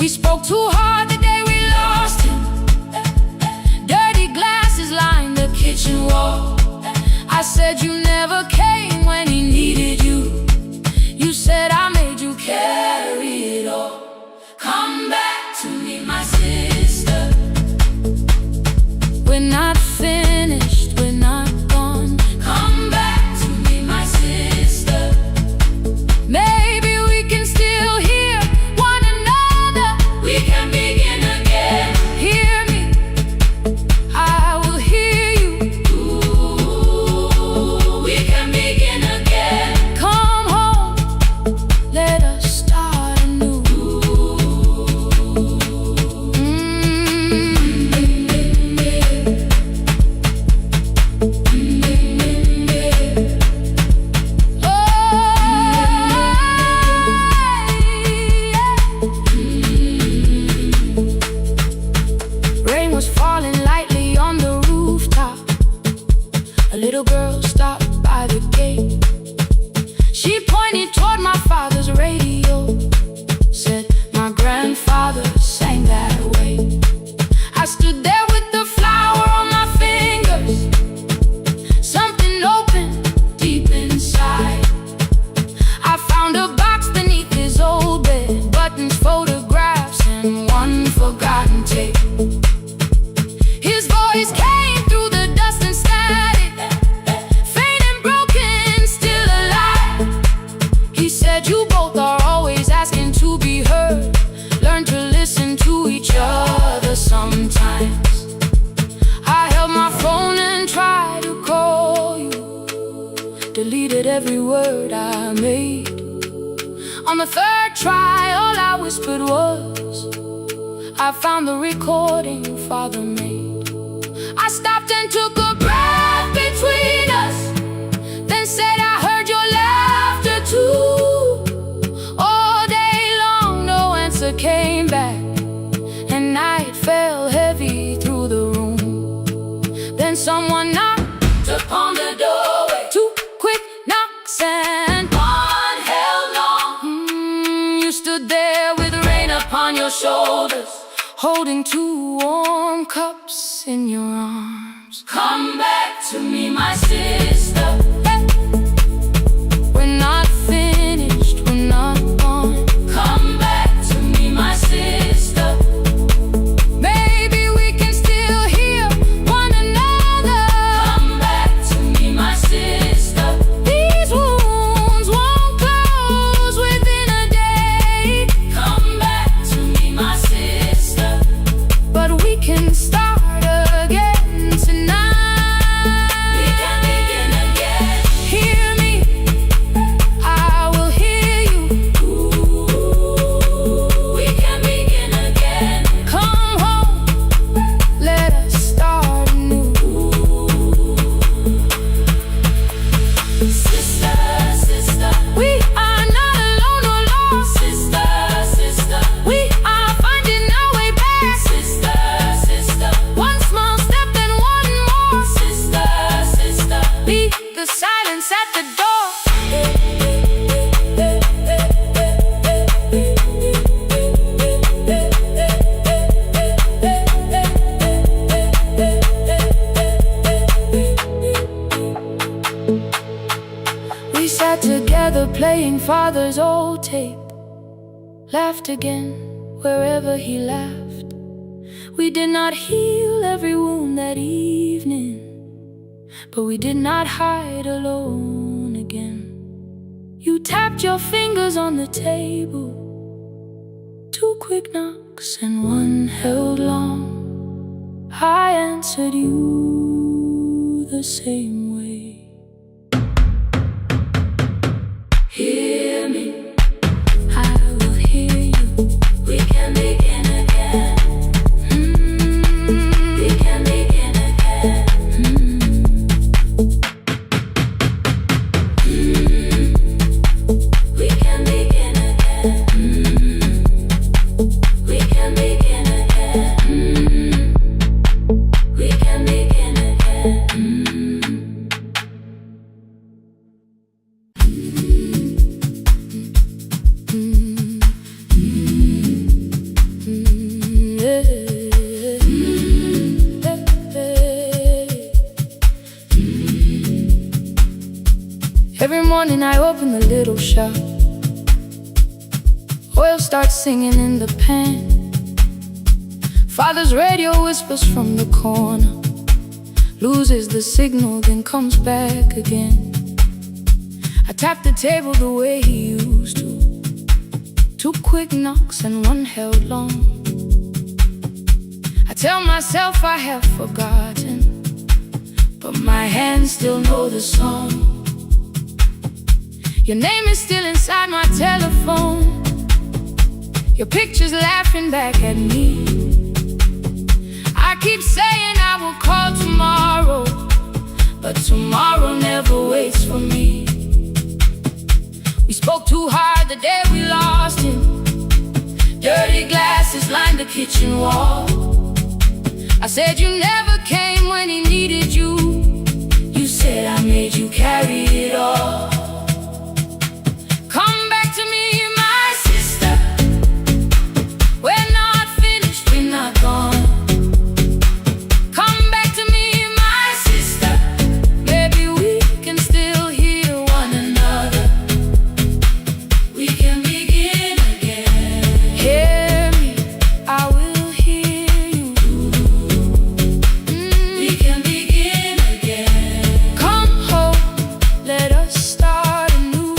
We spoke too hard the day we lost him. Dirty glasses lined the kitchen wall. I said you never came when he needed you. You said I made you carry it all. Come back to me, my sister. We're not finished, we're not gone. Come back to me, my sister. Maybe we can still hear one another. We can begin again. Hear me, I will hear you. Ooh, we can begin again. Come home, let us start whispered was, I found the recording Father made. I stopped and took a breath between us, then said I heard your laughter too. All day long no answer came back, and night fell heavy through the room. Then someone knocked upon the doorway, 2 quick knocks and one held long. You stood there with rain upon your shoulders, holding 2 warm cups in your arms. Come back to me, my sister. Hey. We're not finished, we're not gone. Come back to me, my sister. Maybe we can still hear one another. Come back to me, my sister. These wounds won't close within a day. Come back to me, my sister. But we can start again tonight. We can begin again. Hear me, I will hear you. We can begin again. Come home, let us start anew. Sister, sister, we are not alone or lost. Sister, sister, we are finding our way back. Sister, sister, one small step and one more. Sister, sister, beat the silence at the door. We sat together playing Father's old tape, laughed again wherever he laughed. We did not heal every wound that evening, but we did not hide alone again. You tapped your fingers on the table, 2 quick knocks and one held long. I answered you the same way. Hear me, I will hear you. We can begin again. We can begin again. We can begin again. We can begin again. We can begin again. Every morning I open the little shop. Oil starts singing in the pan. Father's radio whispers from the corner, loses the signal, then comes back again. I tap the table the way he used to, 2 quick knocks and one held long. I tell myself I have forgotten, but my hands still know the song. Your name is still inside my telephone, your picture's laughing back at me. I keep saying I will call tomorrow, but tomorrow never waits for me. We spoke too hard the day we lost him. Dirty glasses lined the kitchen wall. I said you never came when he needed you. You said I made you carry it all. Come back to me, my sister. We're not finished, we're not gone. Come back to me, my sister. Maybe we can still hear one another. We can begin again. Hear me, I will hear you. We can begin again. Come home, let us start anew.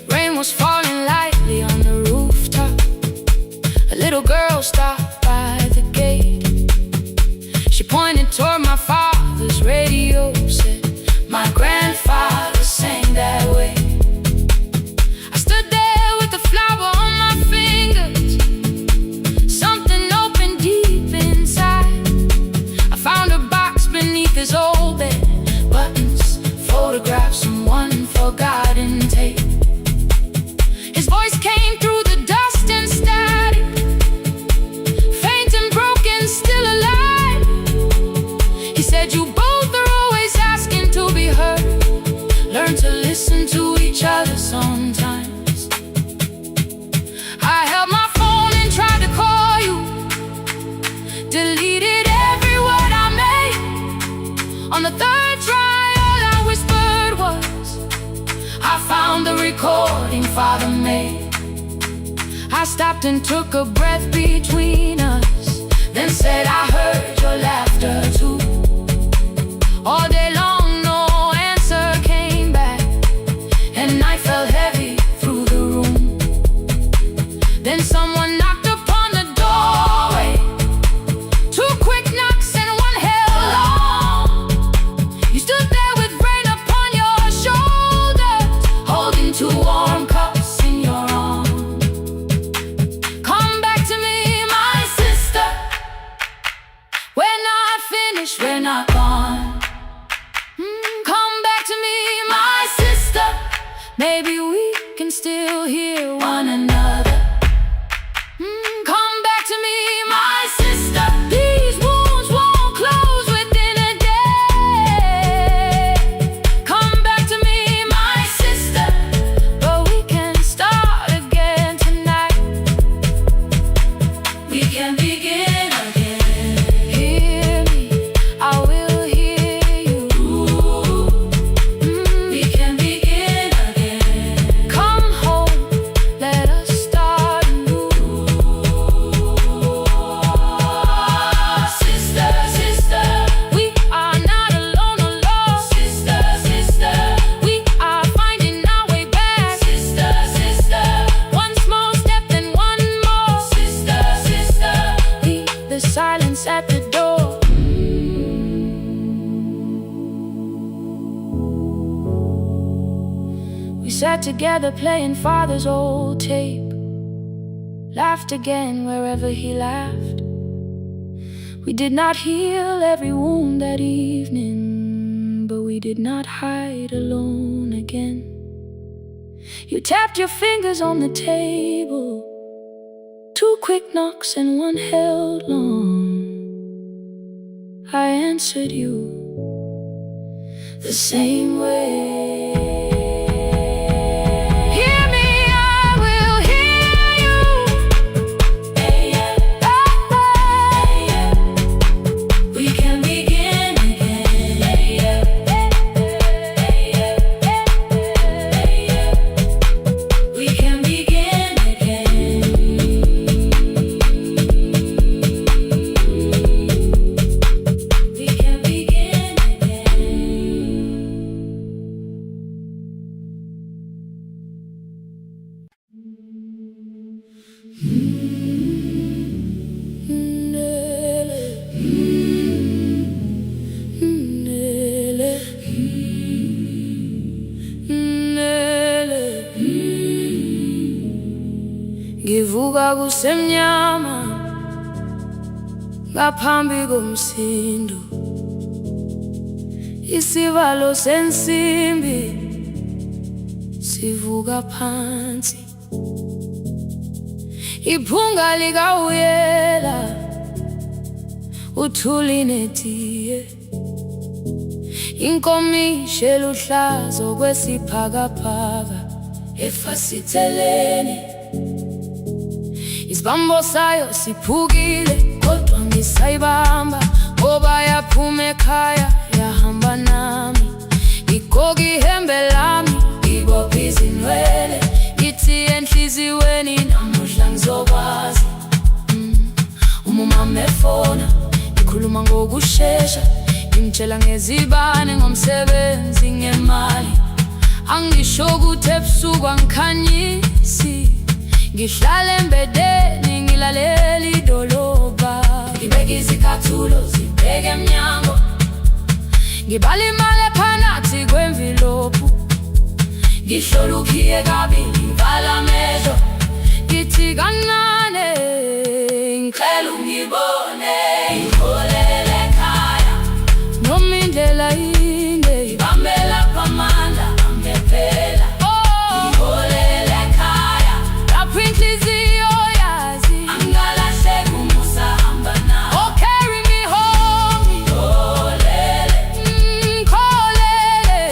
Rain was falling I stopped and took a breath between us, then said I heard your laughter too. All day long no answer came back, and night fell heavy through the room. Then someone knocked upon the doorway. Two quick knocks and one held long. You stood there with rain upon your shoulders, holding two warm cups in your arms. Come back to me, my sister. We're not finished, we're not gone. Come back to me, my sister. Maybe we can still hear one another. Come back to me, my sister. These wounds won't close within a day. Come back to me, my sister. But we can start again tonight. We can begin again. Hear me, I will hear you. We can begin again. Come home, let us start anew. Sister, sister, we are not alone, alone. Sister, sister, we are finding our way back. Sister, sister, one small step then one more. Sister, sister, leave the silence at the door. We sat together playing father's old tape, laughed again wherever he laughed. We did not heal every wound that evening, but we did not hide alone again. You tapped your fingers on the table, two quick knocks and one held long. I answered you the same way. Hear me, I will hear you. We can begin again. We can begin again. We can begin Ngivuka kusemnyama ngaphambi komsindo, isivalo sensimbi sivuka phansi. Iphunga likawuyela uthuli netiye, inkomishi eluhlaza okwesiphakapaka efasiteleni. Isibambo sayo siphukile kodwa ngisayibamba, ngoba yaphuma ekhaya yahamba nami. Igqoka ihembe lami, ibopha izinwele, ithi enhliziyweni namuhla ngizokwazi. Umama efona, ikhuluma ngokushesha, imtshela ngezibane, ngomsebenzi, ngemali. Angisho ukuthi ebusuku angikhanyisi, ngihlala embedeni ngilalela idolobha. Ngibeka izicathulo zibheke emnyango, ngibala imali ephakathi kwemvilophu. Ngihlola ukhiye kabili, ngivala amehlo, ngithi kancane ngicela ungibone. Ngipholele ekhaya noma indlela inde, ngibambela phamandla angephela. Ngipholele ekhaya lapho inhliziyo yazi angalahleki umusa hamba nawe. Oh, carry me home. Ngipholele, ngipholele,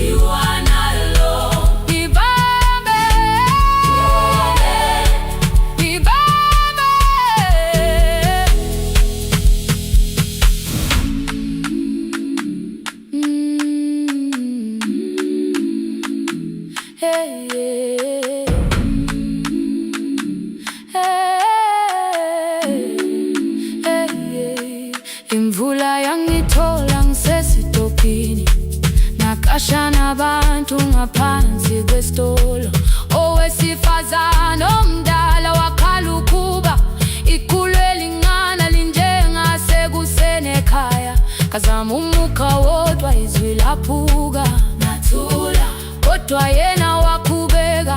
you are not alone. Ngibambe, ngipholele, ngibambe. ngaphansi kwestolo. Owesifazane omdala wakhala ukuba iqulu elingana linjengasekuseni ekhaya. Kazama umukha wodwa izwi laphuka, nathula kodwa yena waqhubeka.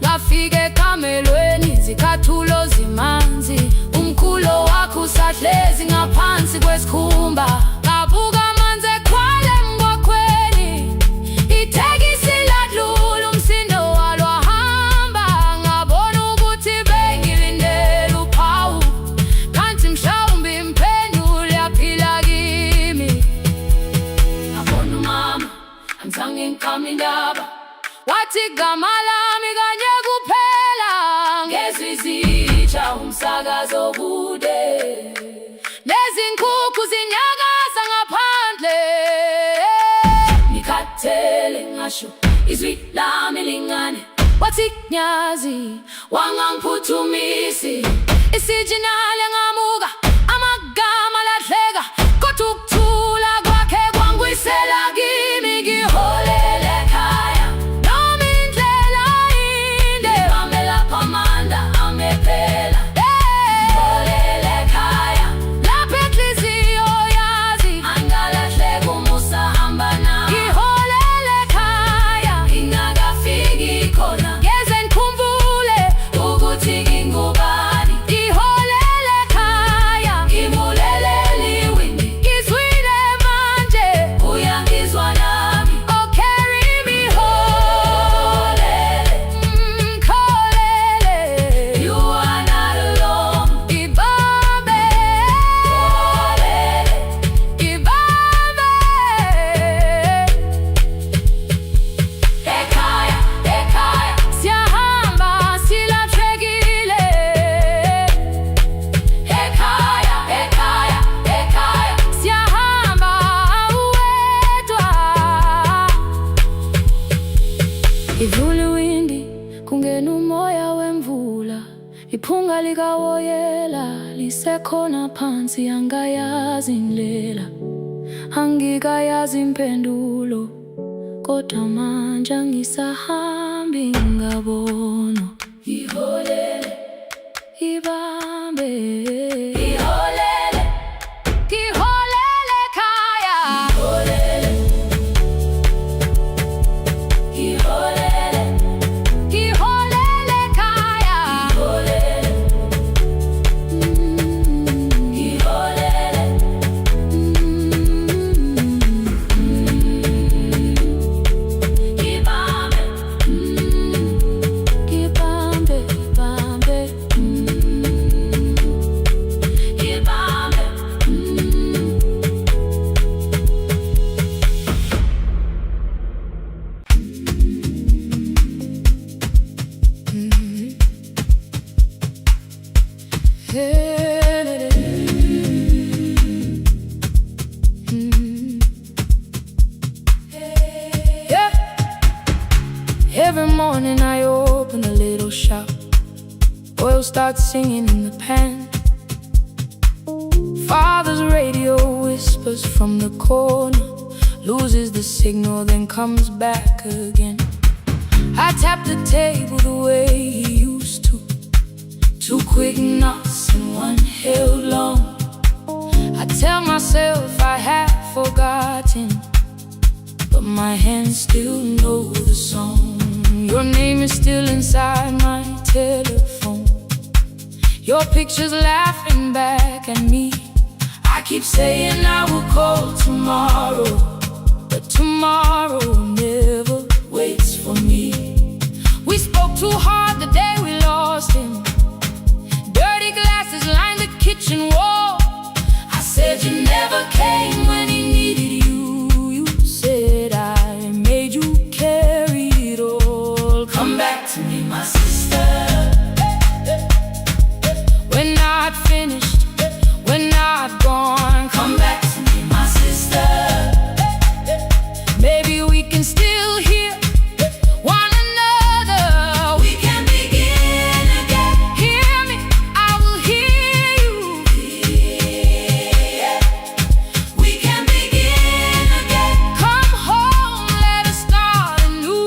Ngafika ekamelweni zikhathulo zimanzi, umkhulo wakhe usahlezi ngaphansi kwesikhumba. Ngabuka amanzi ekhwale emgwaqweni, itekisi ladlula umsindo walo wahamba. Ngabona ukuthi bengilindele uphawu, kanti mhlawumbe impendulo yaphila kimi. Ngabona umama angizange ngiqame indaba, wathi igama lami kanye kuphela. Ngezwi izitsha umsakazo kude, nezinkukhu zinyakaza ngaphandle. Ngikhathele ngasho izwi lami lingane, wathi nyazi wangangiphuthumisi. Isijinali ngamuka, amagama lahleka, kodwa ukuthula kwakhe kwangwisela kimi. Ngiholele ekhaya noma indlela inde, ngihamela phamanda amephela. Ngiholele ekhaya lapho inhliziyo yazi angalahleka umusa hamba nami. Ngiholele ekhaya ngingakafiki khona, ngeze ngikhumbule ukuthi ngingubani. Ngiholele ekhaya ngimulelele iwindi, ngizwile manje uyangizwa nami. Oh carry me holele, kholele, you are not alone. Ibambe holele, ibambe. Ekhaya, ekhaya siyahamba silahlekile. Ekhaya, ekhaya, ekhaya siyahamba uwedwa. Idlula iwindi kungena umoya wemvula, iphunga likawoyela lisekhona phansi. Angayazi indlela, angikayazi impendulo, kodwa manje angisahambi ngabona. Ngiholele, ibambe, ngiholele, ngiholele ekhaya. Ngiholele, ngiholele, ngiholele ekhaya. Ngiholele, ngiholele, ibambe, ibambe, ibambe, ibambe. Yeah. Every morning I open a little shop, oil starts singing in the pan. Father's radio whispers from the corner, loses the signal then comes back again. I tap the table the way he used to, two quick knocks and one held long. I tell myself I have forgotten, but my hands still know the song. Your name is still inside my telephone, your picture's laughing back at me. I keep saying I will call tomorrow, but tomorrow never waits for me. We spoke too hard the day we lost him, dirty glasses lined the kitchen wall. I said you never came when he needed you. You said I made you carry it all. Come back to me, my sister. We're not finished, we're not gone. Come back to me, my sister. Maybe we can still hear one another. We can begin again. Hear me, I will hear you. Yeah. We can begin again. Come home, let us start anew.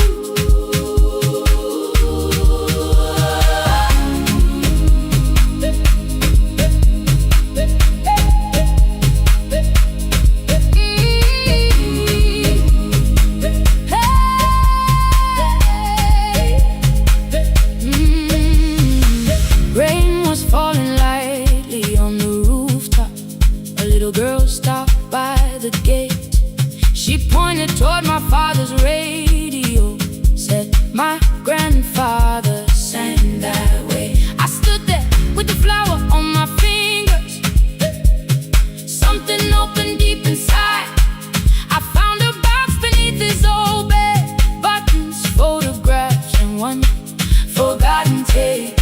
forgotten tape.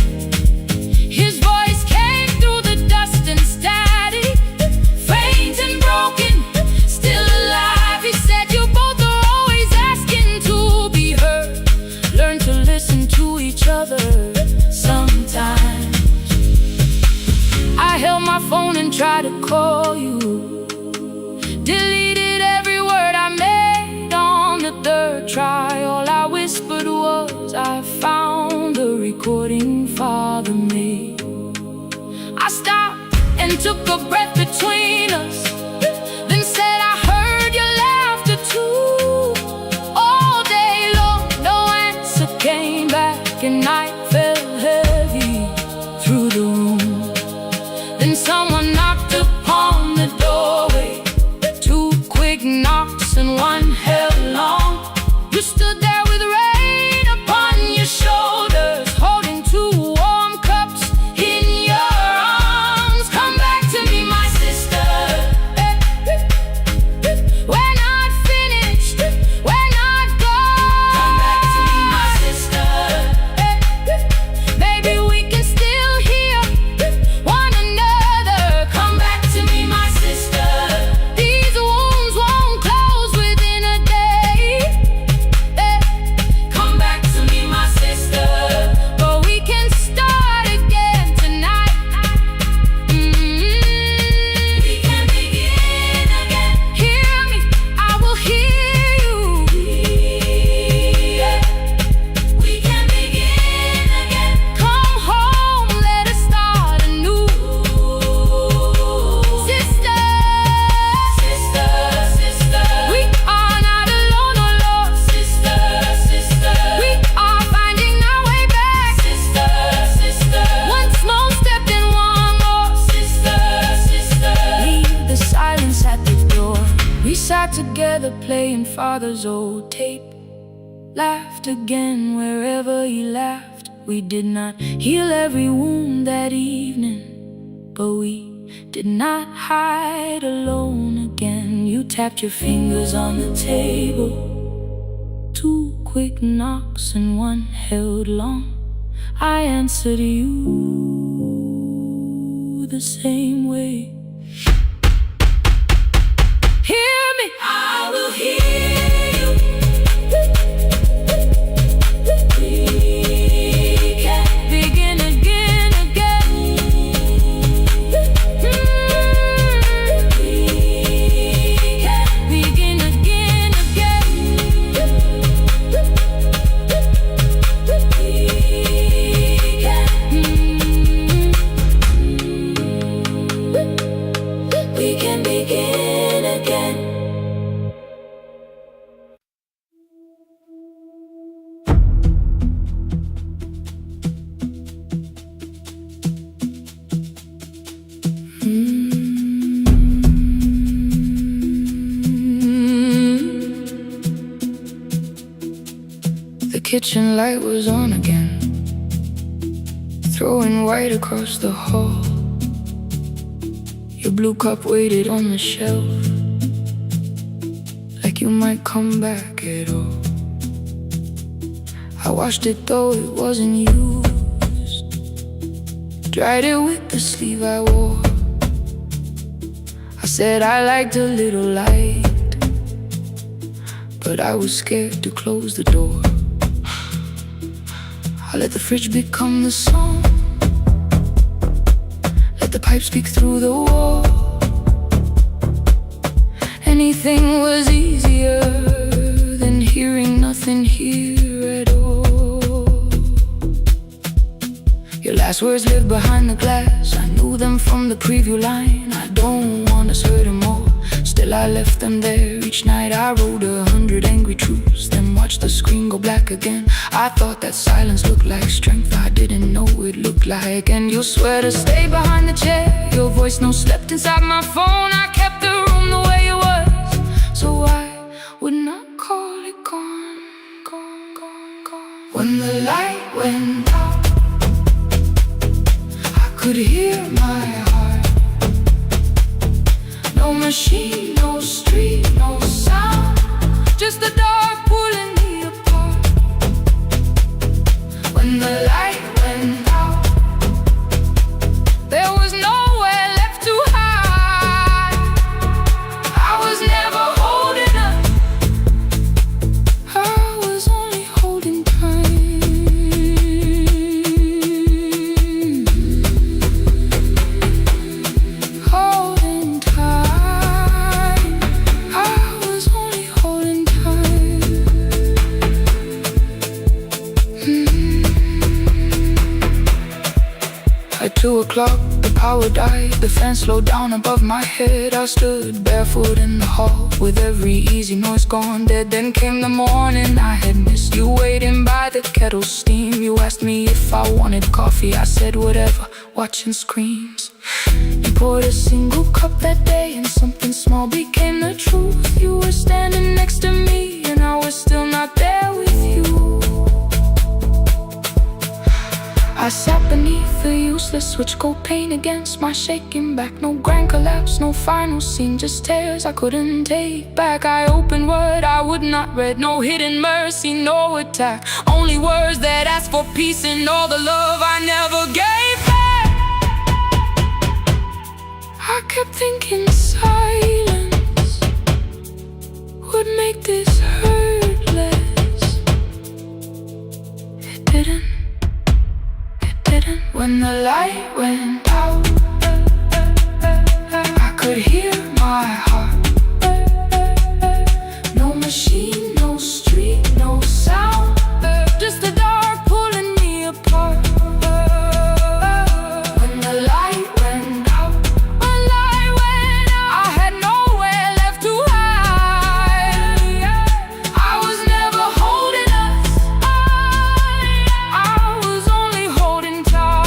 His voice came through the dust and static, faint and broken, still alive. He said, you both are always asking to be heard. Learn to listen to each other sometimes. I held my phone and tried to call you, deleted every word I made on the third try. All I whispered was, I found the recording Father made. I stopped and took a breath between us, then said, I heard your laughter too. All day long, no answer came back, and night fell heavy through the room. Then someone knocked upon the doorway, 2 quick knocks and 1 held long. You stood there with rain upon your shoulders, holding 2 warm cups in your arms. Come back to me, my sister. We're not finished, we're not gone. Come back to me, my sister. Maybe we can still hear one another. Come back to me, my sister. These wounds won't close within a day. Come back to me, my sister. But we can start again tonight. We can begin again. Hear me, I will hear you. We can begin again. Come home, let us start anew. Sister, sister, sister, we are not alone, oh Lord. Sister, sister, we are finding our way back. Sister, sister, one small step and one more. Sister, sister, leave the silence at the door. We sat together playing Father's old tape, laughed again wherever he laughed. We did not heal every wound that evening, but we did not hide alone again. You tapped your fingers on the table, 2 quick knocks and 1 held long. I answered you the same way. Hear me, I will hear you. We can begin again, again. We can begin again, again. We can begin again. The kitchen light was on again, throwing white across the hall. Your blue cup waited on the shelf, like you might come back at all. I washed it though it wasn't used, dried it with the sleeve I wore. I said I liked a little light, but I was scared to close the door. I let the fridge become the song, let the pipe speak through the wall. Anything was easier than hearing nothing here at all. Your last words lived behind the glass, I knew them from the preview line. I don't want us hurting more, still I left them there. Each night I wrote 100 angry truths, then watched the screen go black again. I thought that silence looked like strength, I didn't know it looked like. And you swear to stay behind the chair, your voice no slept inside my phone. I kept the room the way it was, so I would not call it gone, gone, gone, gone. When the light went out, I could hear my heart. No machine, no street, no sound, just the dark pulling me apart. When When the light went out, there was nowhere left to hide. I was never holding up, I was only holding time. Holding time, I was only holding time. At 2 o'clock, the power died, the fan slowed down above my head. I stood barefoot in the hall, with every easy noise gone dead. Then came the morning I had missed, you waiting by the kettle's steam. You asked me if I wanted coffee, I said whatever, watching screens. You poured a single cup that day, and something small became the truth. You were standing next to me, and I was still not there with you. I sat beneath the useless switch, cold pain against my shaking back. No grand collapse, no final scene, just tears I couldn't take back. I opened what I would not read, no hidden mercy, no attack. Only words that asked for peace and all the love I never gave back. I kept thinking silence would make this hurt less. It didn't. When the light went out, I could hear my heart. No machine, no street, no sound, just the dark pulling me apart. When the light went out, I had nowhere left to hide. I was never holding us, I was only holding time.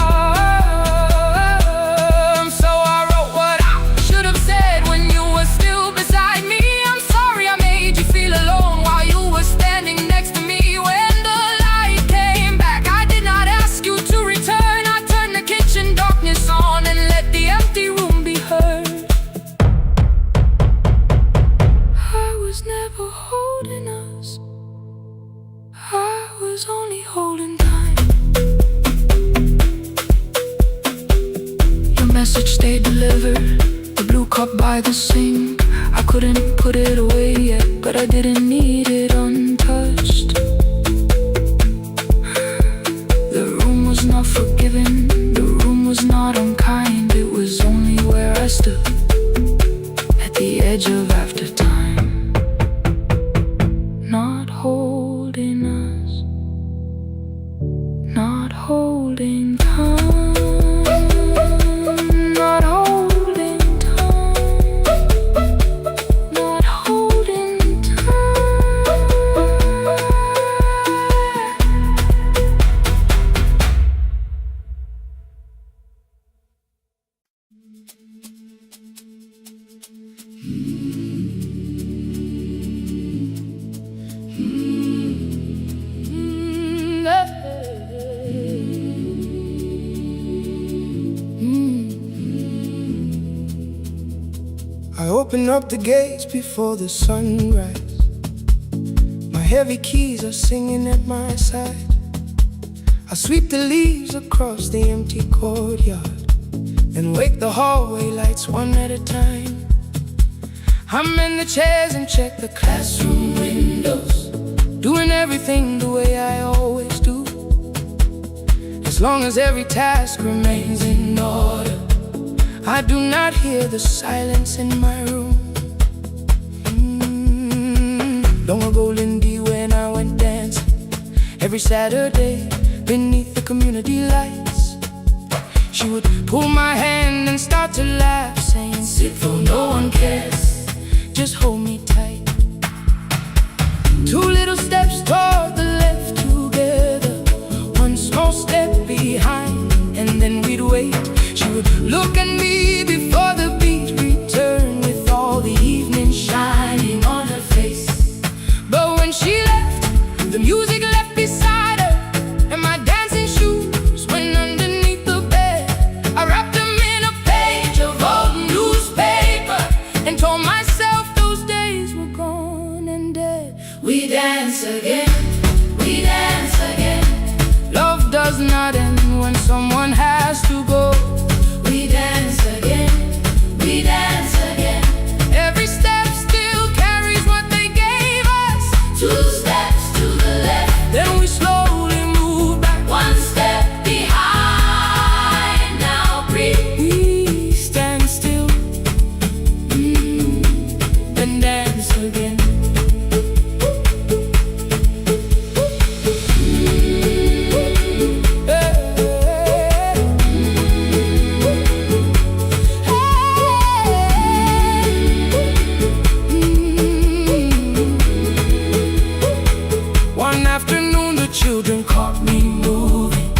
Only holding time. Your message stayed delivered, the blue cup by the sink. I couldn't put it away yet, but I didn't need it untouched. The room was not forgiving, the room was not unkind. It was only where I stood, at the edge of after time. Not holding us, not holding time, not holding time, not holding time. I open up the gates before the sunrise. My heavy keys are singing at my side. I sweep the leaves across the empty courtyard and wake the hallway lights one at a time. I'm in the chairs and check the classroom windows, doing everything the way I always do. As long as every task remains in order, I do not hear the silence in my room. Long ago, Lindy, when I went dancing every Saturday beneath the community lights, she would pull my hand and start to laugh, saying, "Sit for no one cares, just hold me tight." 2 little steps toward the left together, 1 small step behind, and then we'd wait. She would look at me before the beat returned, with all the evening shining on her face. But when she left, the music left beside her, and my dancing shoes went underneath the bed. I wrapped them in a page of old newspaper and told myself those days were gone and dead. We dance again, we dance again. Love does not end when someone has to go. We dance again, we dance again. Every step still carries what they gave us. 2 steps to the left, Then we slowly move back. 1 step behind. Now breathe. We stand still, then dance again. One afternoon the children caught me moving.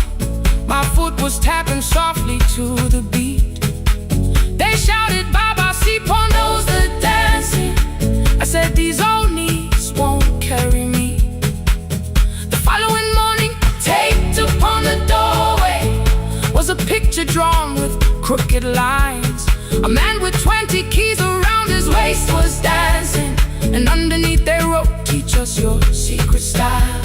My foot was tapping softly to the beat. They shouted, Baba, si knows the dancing. I said, these old knees won't carry me. The following morning, taped upon the doorway was a picture drawn with crooked lines. A man with 20 keys around his waist was dancing, and underneath they wrote, teach us your secret style.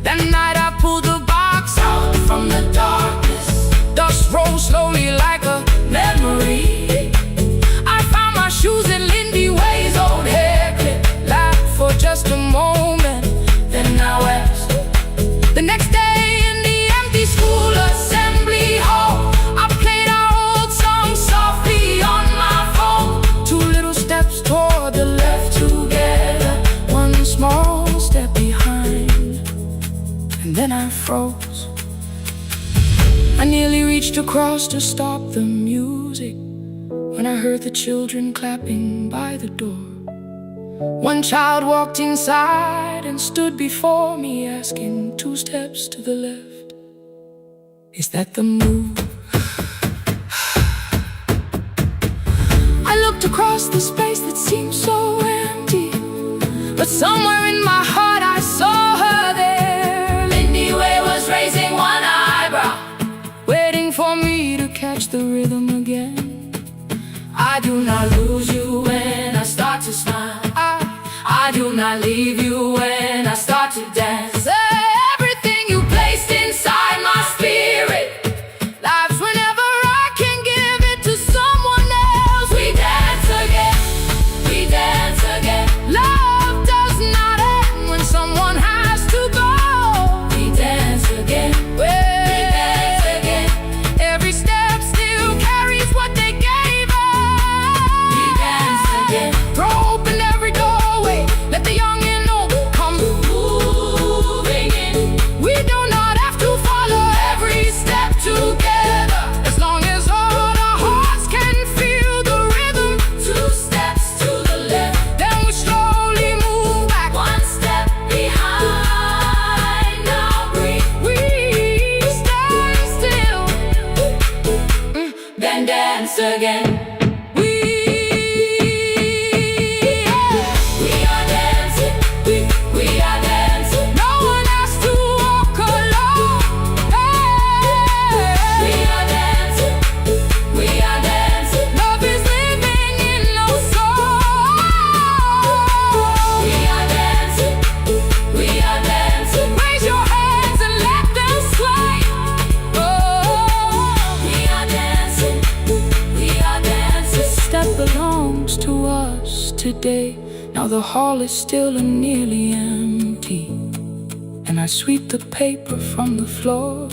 That night I pulled the box out from the darkness. Dust rose slowly like a memory. I found my shoes in Lindy Way's old hair clip. Laughed for just a moment, then I wept. The next day in the empty school assembly hall, I played our old song softly on my phone. 2 little steps toward the left together, 1 small step behind, and then I froze. I nearly reached across to stop the music when I heard the children clapping by the door. One child walked inside and stood before me, asking, 2 steps to the left, is that the move? I looked across the space that seemed so empty, but somewhere in my heart I saw her there. Lindy Way was raising 1 eyebrow, waiting for me to catch the rhythm again. I do not lose you when I start to smile. I do not leave you when I start to dance. Everything You placed inside my spirit lives whenever I can give it to someone else. We dance again, we dance again. Love does not end when someone has to go. We dance again, we dance again. Every step still carries what they gave us. We dance again. Throw open every doorway, let the young and old come Moving in, We do not have to follow every step together, as long as all our hearts can feel the rhythm. 2 steps to the left, Then we slowly move back. 1 step behind. Now breathe, We stand still, then dance again. we are dancing, we are dancing. No one has to walk alone. We are dancing, we are dancing. Love is living in our soul. We are dancing, we are dancing. Raise your hands and let them sway. We are dancing, we are dancing. This step belongs to us today. Now the hall is still and nearly empty, and I sweep the paper from the floor.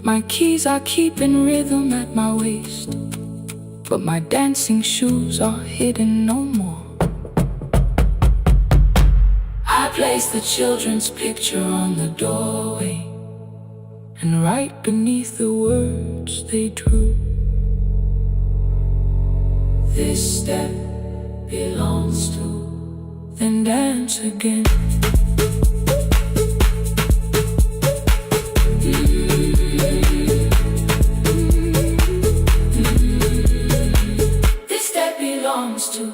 My keys I keep in rhythm at my waist, but my dancing shoes are hidden no more. I place the children's picture on the doorway, And right beneath the words they drew, this step belongs to. then dance again. This step belongs to.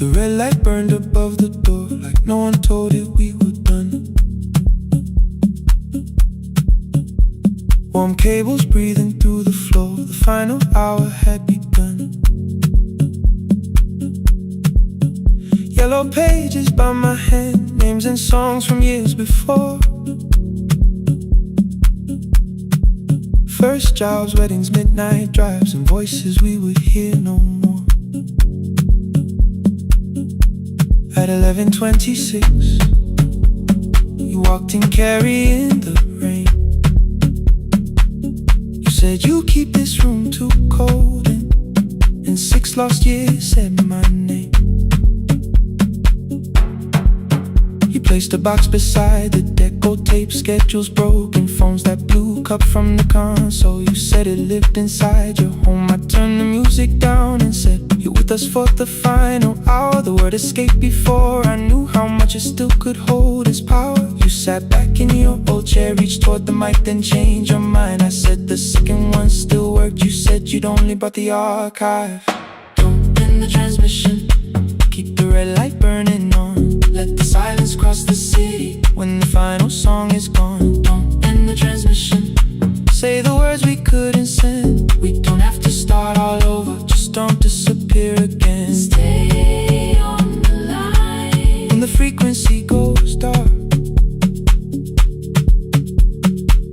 The red light burned above the door, like no one told it we were done. Warm cables breathing through the floor, the final hour had begun. Yellow pages by my hand, names and songs from years before. First jobs, weddings, midnight drives, and voices we would hear no more. At 11:26, you walked in carrying the rain. You said you keep this room too cold, and in 6 lost years said my name. You placed a box beside the deco tape, schedules broken, phones that blew, cup from the console. You said it lived inside your home. I turned the music down and said, you're with us for the final hour. The word escaped before I knew how much it still could hold its power. You sat back in your old chair, reached toward the mic, then changed your mind. I said the second one still worked. You said you'd only brought the archive. Don't end the transmission, keep the red light burning on. Let the silence cross the city when the final song is gone. Don't end the transmission, say the words we couldn't send. We don't have to start all over, just don't disappear again. Stay on the line when the frequency goes dark.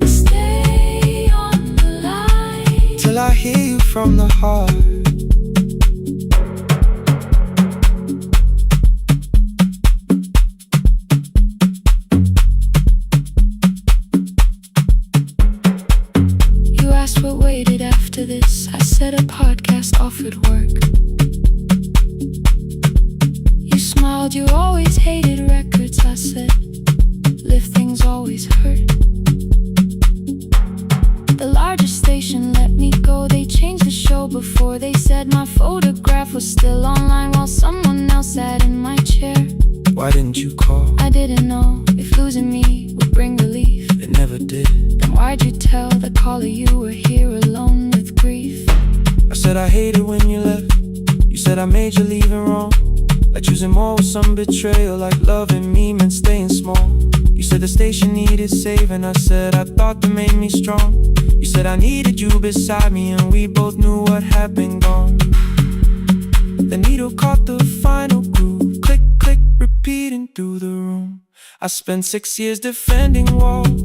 Stay on the line till I hear you from the heart. What waited after this? I said a podcast offered work. You smiled, you always hated records. I said, live things always hurt. The largest station let me go. They changed the show before they said my photograph was still online while someone else sat in my chair. Why didn't you call? I didn't know if losing me would bring relief. It never did. Then why'd you tell the caller you were here alone with grief? I said I hated when you left. You said I made you leaving wrong, like choosing more with some betrayal, like loving me meant staying small. You said the station needed saving. I said I thought that made me strong. You said I needed you beside me, and we both knew what had been gone. The needle caught the final groove, click, click, repeating through the room. I spent 6 years defending walls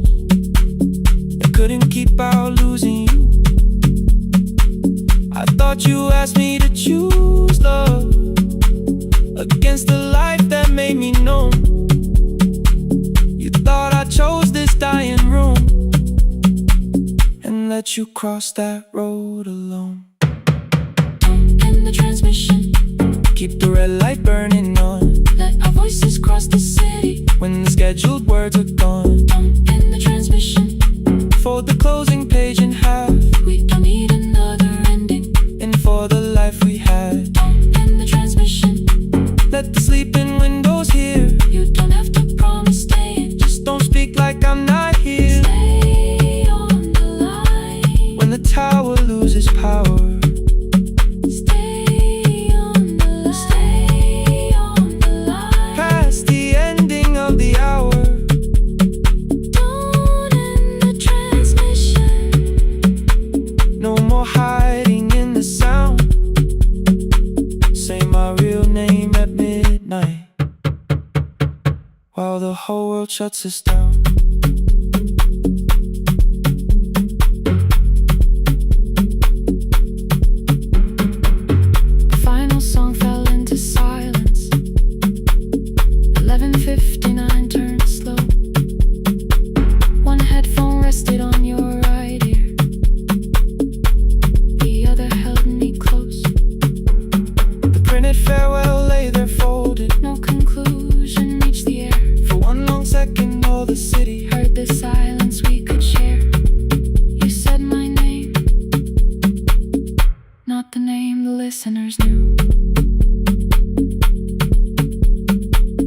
and couldn't keep out losing you. I thought you asked me to choose love against the life that made me numb. You thought I chose this dying room and let you cross that road alone. Don't end the transmission, keep the red light burning on. let our voices cross the city when the scheduled words are gone. Don't end the transmission, fold the closing page in half. we don't need another ending. And for the life we had, Don't end the transmission, let the sleeping windows hear. you don't have to promise staying. Just don't speak like I'm not here. Stay on the line When the tower loses power, stay on the line, stay on the line. past the ending of the hour. Don't end the transmission, No more hiding in the sound. Say my real name at midnight while the whole world shuts us down. the final song fell into silence. 11:59 turned slow. One headphone rested on your right ear, the other held me close. The printed farewell lay there folded. No conclusion reached the air. For one long second all the city Heard the silence we could share. You said my name, not the name the listeners knew.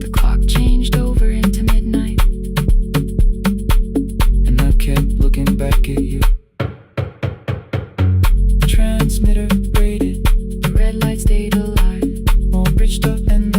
The clock changed over into midnight, and I kept looking back at you. The transmitter braided, the red light stayed alive. more bridged up and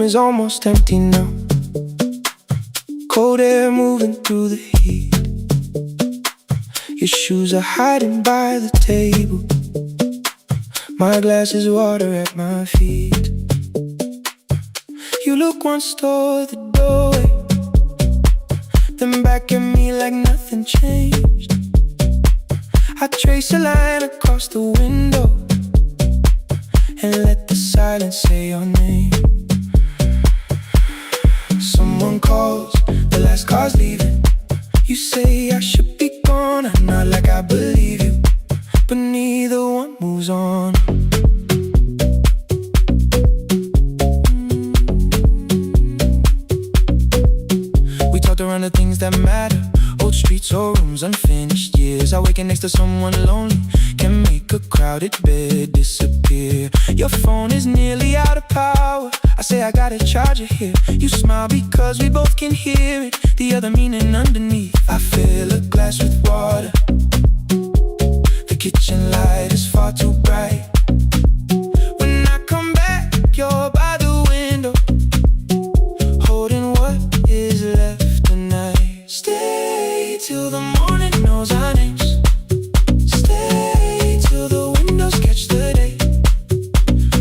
is almost empty now. Cold air moving through the heat. Your shoes are hiding by the table. My glass is water at my feet. You look once toward the doorway, then back at me like nothing changed. I trace a line across the window and let the silence say your name. Someone calls, the last car's leaving. You say I should be gone, I nod like I believe you, but neither one moves on. We talked around the things that matter, old streets or rooms, unfinished years. I waking next to someone lonely can make a crowded bed disappear. Your phone is nearly out of power. I say I got a charger here. You smile because we both can hear it, the other meaning underneath. I fill a glass with water. The kitchen light is far too bright. When I come back, you're by the window, holding what is left tonight. Stay till the morning knows our names. Stay till the windows catch the day.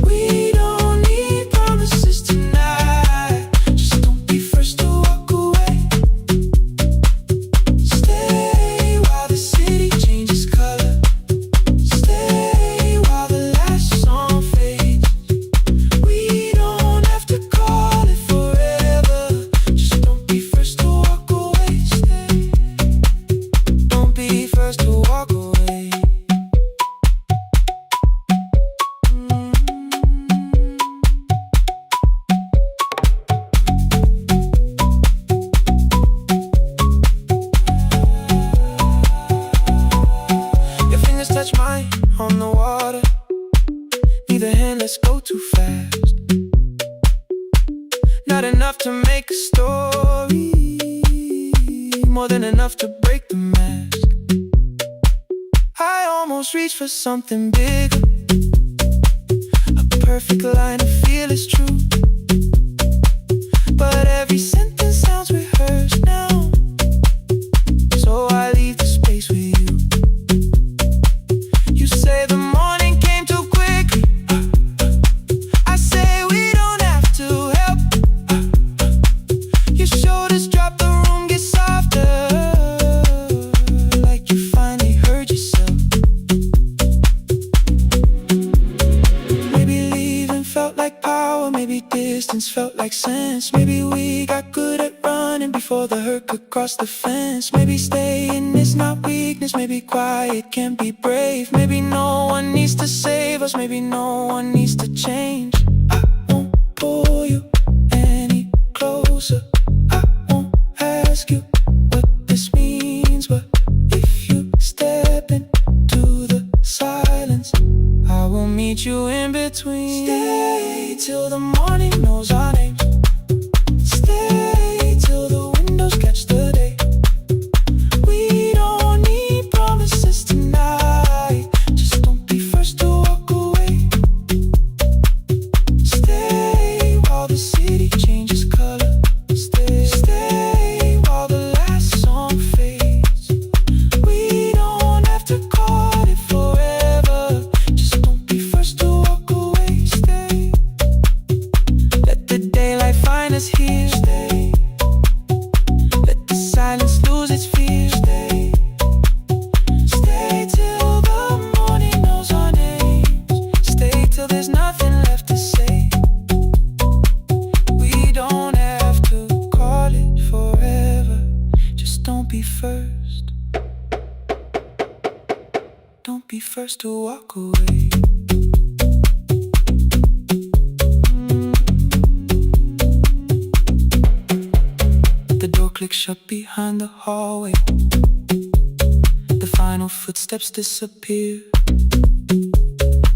We don't need promises tonight. Just don't be first to walk away. Stay while the city changes color. Stay while the last song fades. We don't have to call it forever. Just don't be first to walk away. Stay. Don't be first to walk away. Your fingers touch mine on the water. Neither hand, let's go too fast. Not enough to make a story, more than enough to break the mask. I almost reach for something bigger, a perfect line to feel is true. But every sentence sounds rehearsed now, so I leave the space with you. You say the morning came too quickly. I say we don't have to help. Your shoulders drop, the room gets softer, like you finally heard yourself. Maybe leaving felt like power, maybe distance felt like sense. Maybe we got good at running before the hurt could cross the fence. Maybe staying is not weakness, maybe quiet can be brave. Maybe no one needs to save us, maybe no one needs to change. I won't pull you any closer. I won't ask you what this means, but if you step into the silence, I will meet you in between. Stay till the morning knows our names. Stay till the windows catch the day. We don't need promises tonight. Just don't be first to walk away. Stay while the city changes color. Stay while the last song fades. We don't have to call it forever. Just don't be first to walk away. Stay. Let the daylight find us here. Stay. Let the silence lose its fear. Stay. Stay till the morning knows our names. Stay till there's nothing left to say. We don't have to call it forever. Just don't be first. Don't be first to walk away. The door clicks shut behind the hallway. The final footsteps disappear.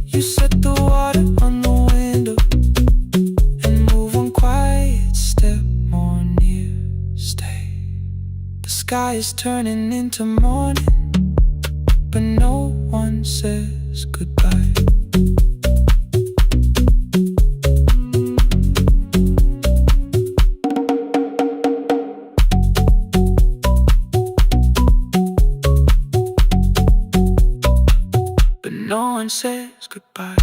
You set the water on the window and move one quiet step more near. Stay. The sky is turning into morning, but no one says goodbye. no one says goodbye.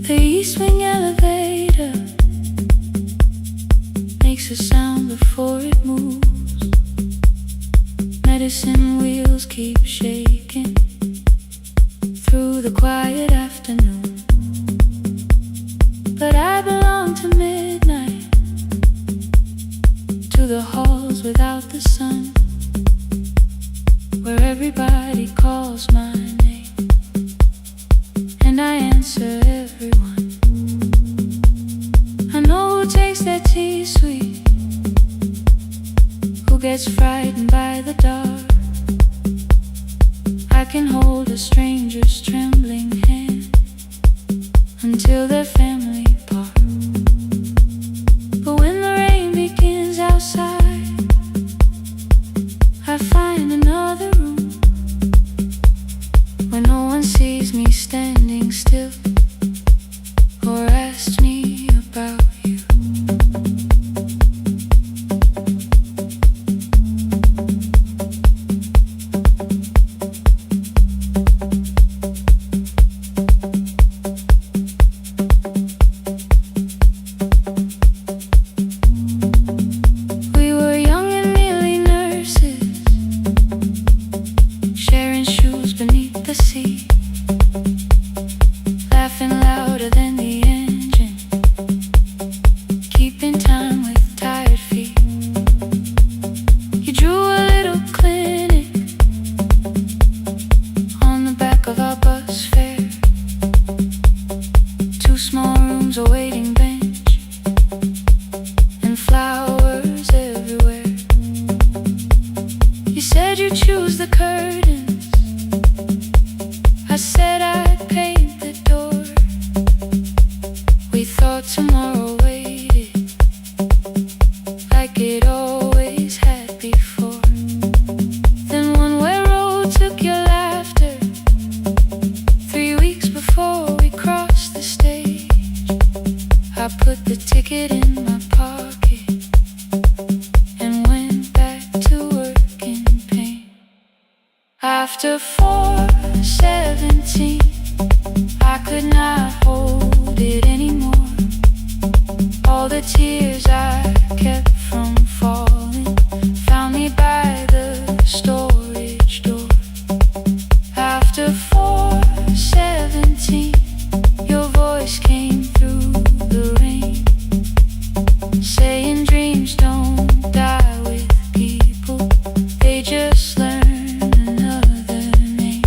The east wing elevator makes a sound before it moves. Medicine wheels keep shaking through the quiet afternoon. But I belong to midnight, to the halls without the sun, where everybody calls my name and I answer everyone. I know who takes their tea sweet, who gets frightened by the dark. I can hold a stranger's trembling hand until their family part. But when the rain begins outside, I find another room where no one sees me standing still or asks me about you. We were young and nearly nurses, sharing shoes beneath the sea, laughing louder than the engine, keeping time with tired feet. You drew a little clinic on the back of our bus fare, 2 small rooms, a waiting bench, and flowers everywhere. You said you'd choose the curtains, I said I'd paint the door. We thought tomorrow waited like it always had before. Then one-way road took your laughter 3 weeks before we crossed the stage. I put the ticket in my pocket and went back to work in pain. After 4:17, I could not hold it anymore. All the tears I kept from falling found me by the storage door. After 4:17, your voice came through the rain, saying dreams don't die with people, they just learn another name.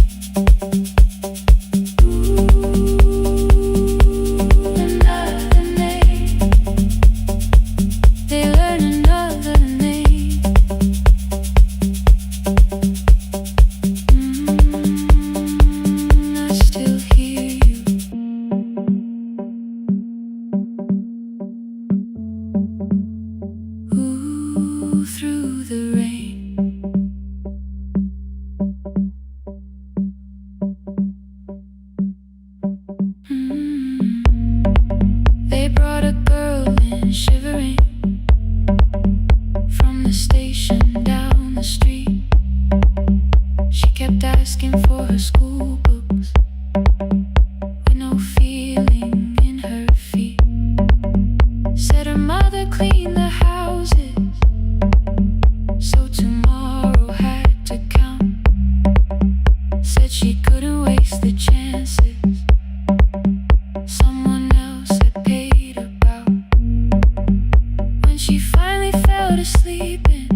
Another name. They learn another name. I still hear you. Ooh, through the rain. They brought a girl in shivering from the station down the street. She kept asking for her school books with no feeling in her feet. Said her mother cleaned the houses, so tomorrow had to count. Said she couldn't waste the chances someone else had paid about. When she finally fell to sleeping,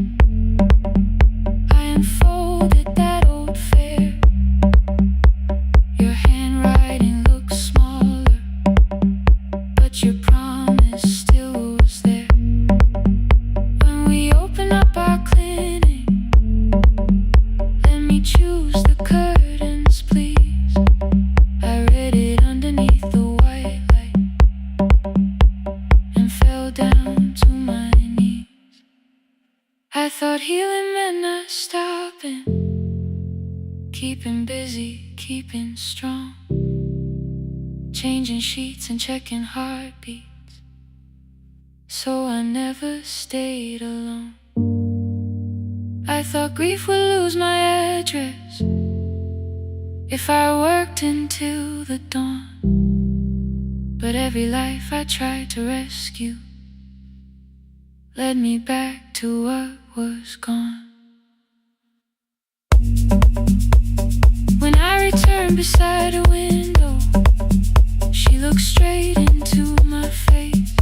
I unfolded that old fare. Your handwriting looks smaller, but your promise still was there. down to my knees. I thought healing meant not stopping, keeping busy, keeping strong, changing sheets and checking heartbeats, so I never stayed alone. I thought grief would lose my address if I worked until the dawn, but every life I tried to rescue led me back to what was gone. When I returned beside a window, she looked straight into my face,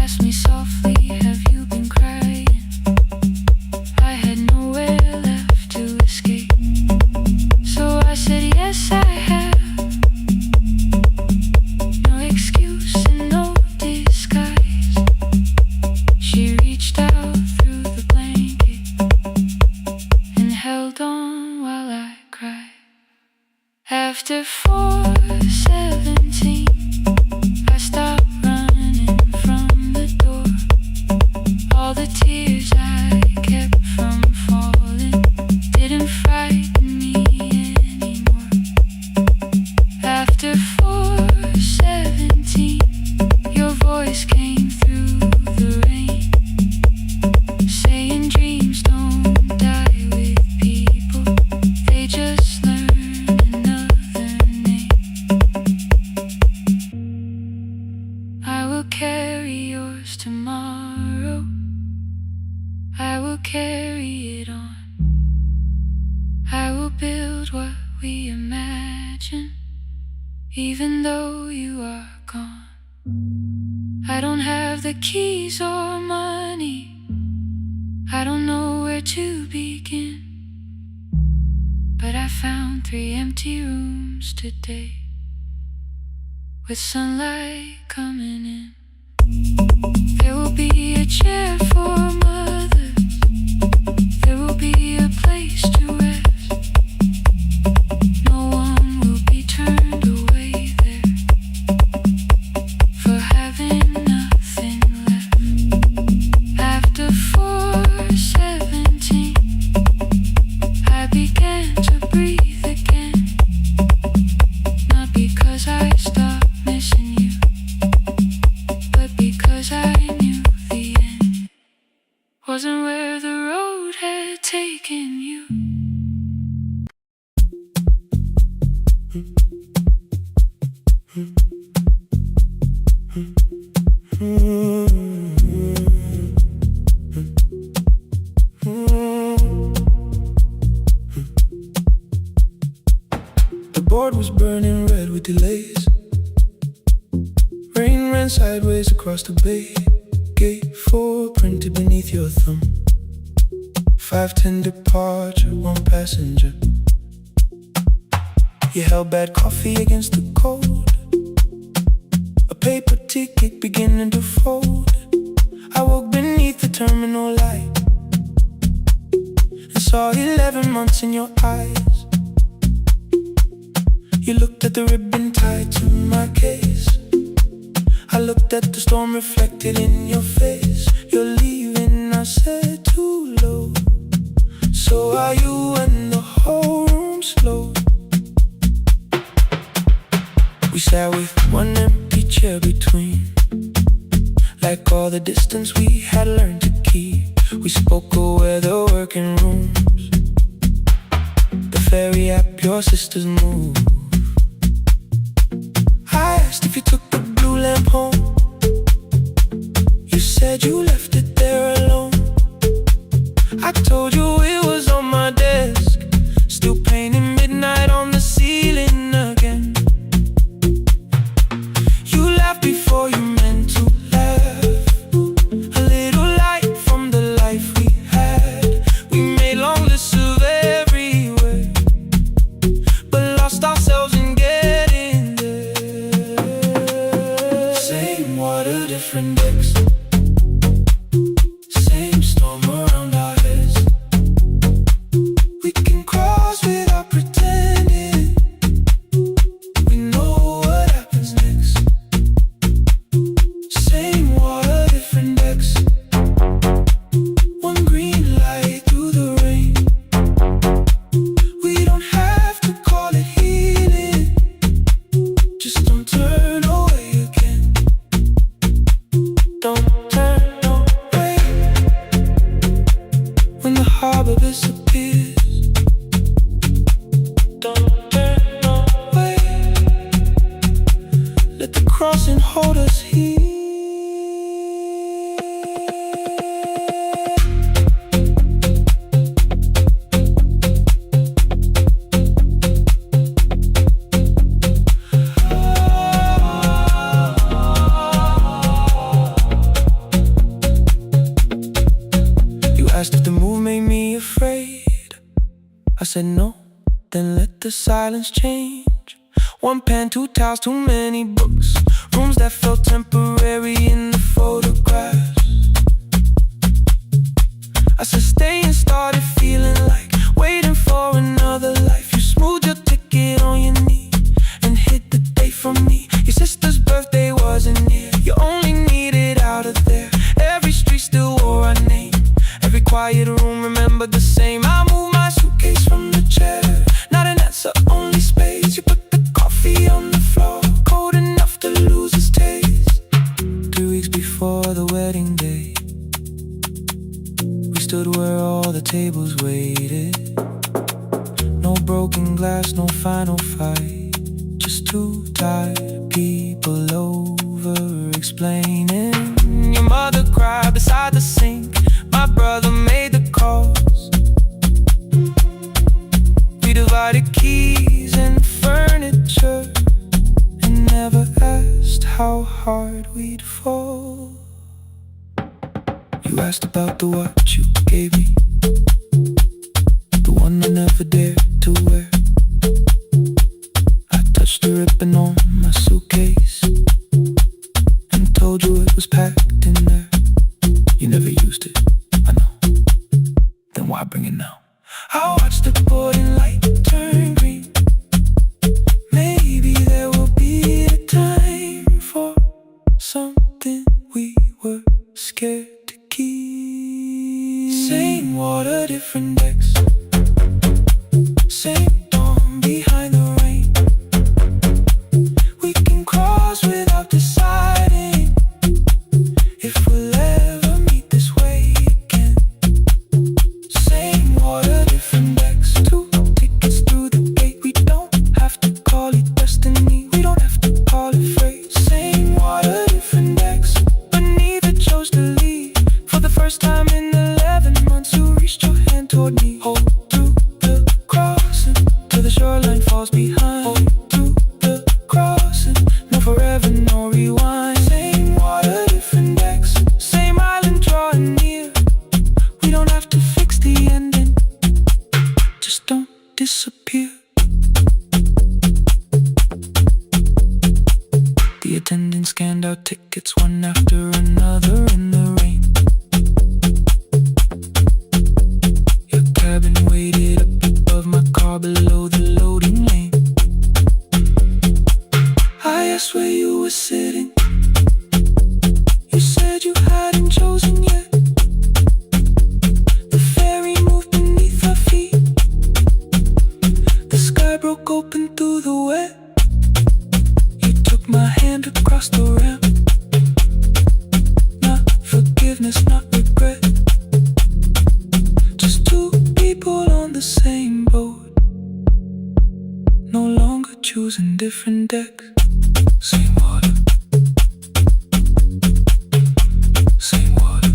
asked me softly, have you been crying? I had nowhere left to escape, so I said yes I have. No excuse and no disguise. She reached out through the blanket and held on while I cried. After 4:17, I stopped running from the door. All the tears I kept from falling didn't frighten me anymore. After 4:17, your voice came through the rain, saying dreams don't die with people, they just learn another name. I will carry yours tomorrow, I will carry it on. I will build what we imagine, even though you are gone. I don't have the keys or money, I don't know where to begin, but I found 3 empty rooms today, with sunlight coming in. There will be a chair for mothers, there will be a place to rest. No one will be turned away there for having nothing left. After 4:17, I began to breathe again, not because I stopped missing you, but because I knew the end wasn't where the road had taken you. The board was burning red with delays. Rain ran sideways across the bay. Gate 4 printed beneath your thumb. 5:10 departure, 1 passenger. You held bad coffee against the cold, a paper ticket beginning to fold. I woke beneath the terminal light and saw 11 months in your eyes. You looked at the ribbon tied to my case, I looked at the storm reflected in your face. You're leaving, I said, too low. So are you, when the whole room slowed. We sat with 1 empty chair between, like all the distance we had learned to keep. We spoke of weather, working rooms, the ferry app your sisters move. I asked if you took the blue lamp home, you said you left it there alone. I told you it was on my desk, still painting midnight on the ceiling again. You laughed before you meant to laugh, a little light from the life we had. We made long lists of everywhere, but lost ourselves in getting there. Same water, different decks, same storm around our heads. We can cross without pretending we know what happens next. Same water, said no, then let the silence change. One pen, two towels, too many books. Rooms that felt temporary in the photographs. I said stay and started feeling like waiting for another life. You smoothed your ticket on your knee and hit the date from me. Your sister's birthday wasn't near. You only needed out of there. Every street still wore our name. Every quiet room remembered the same. I moved my suitcase from the chair. Not an answer, only space. You put the coffee on the floor, cold enough to lose its taste. 3 weeks before the wedding day, we stood where all the tables waited. No broken glass, no final fight. Just two tired people over-explaining. Your mother cried beside the sink. My brother made the calls. We divided keys and furniture and never asked how hard we'd fall. You asked about the watch you gave me, the one I never dared to wear. I touched the ribbon on my suitcase and told you it was packed in there. You never used it, I know. Then why bring it now? I watched the boarding light turn green. Maybe there will be a time for something we were scared to keep. Same water, different decks. Same dawn behind the rain. We can cross without deciding if we'll ever meet this way again. Same water, different decks. 2 tickets through the gate. We don't have to call it destiny. We don't have to call it fate. Same water, different decks. But neither chose to leave. For the first time in 11 months, you reached your hand toward me. Hold through the crossing till the shoreline falls behind. Hold through the crossing, no forever, no rewind. Same water, different decks. Same island drawing near. We don't have to fix the ending. Just don't disappear. The attendant scanned our tickets one after another in the rain. Your cabin waited up above my car below the loading lane. I asked where you were sitting. You said you hadn't chosen yet. The ferry moved beneath our feet. The sky broke open through the wet. You took my hand across the ramp. Not forgiveness, not regret. Just two people on the same boat, no longer choosing different decks. Same water, same water.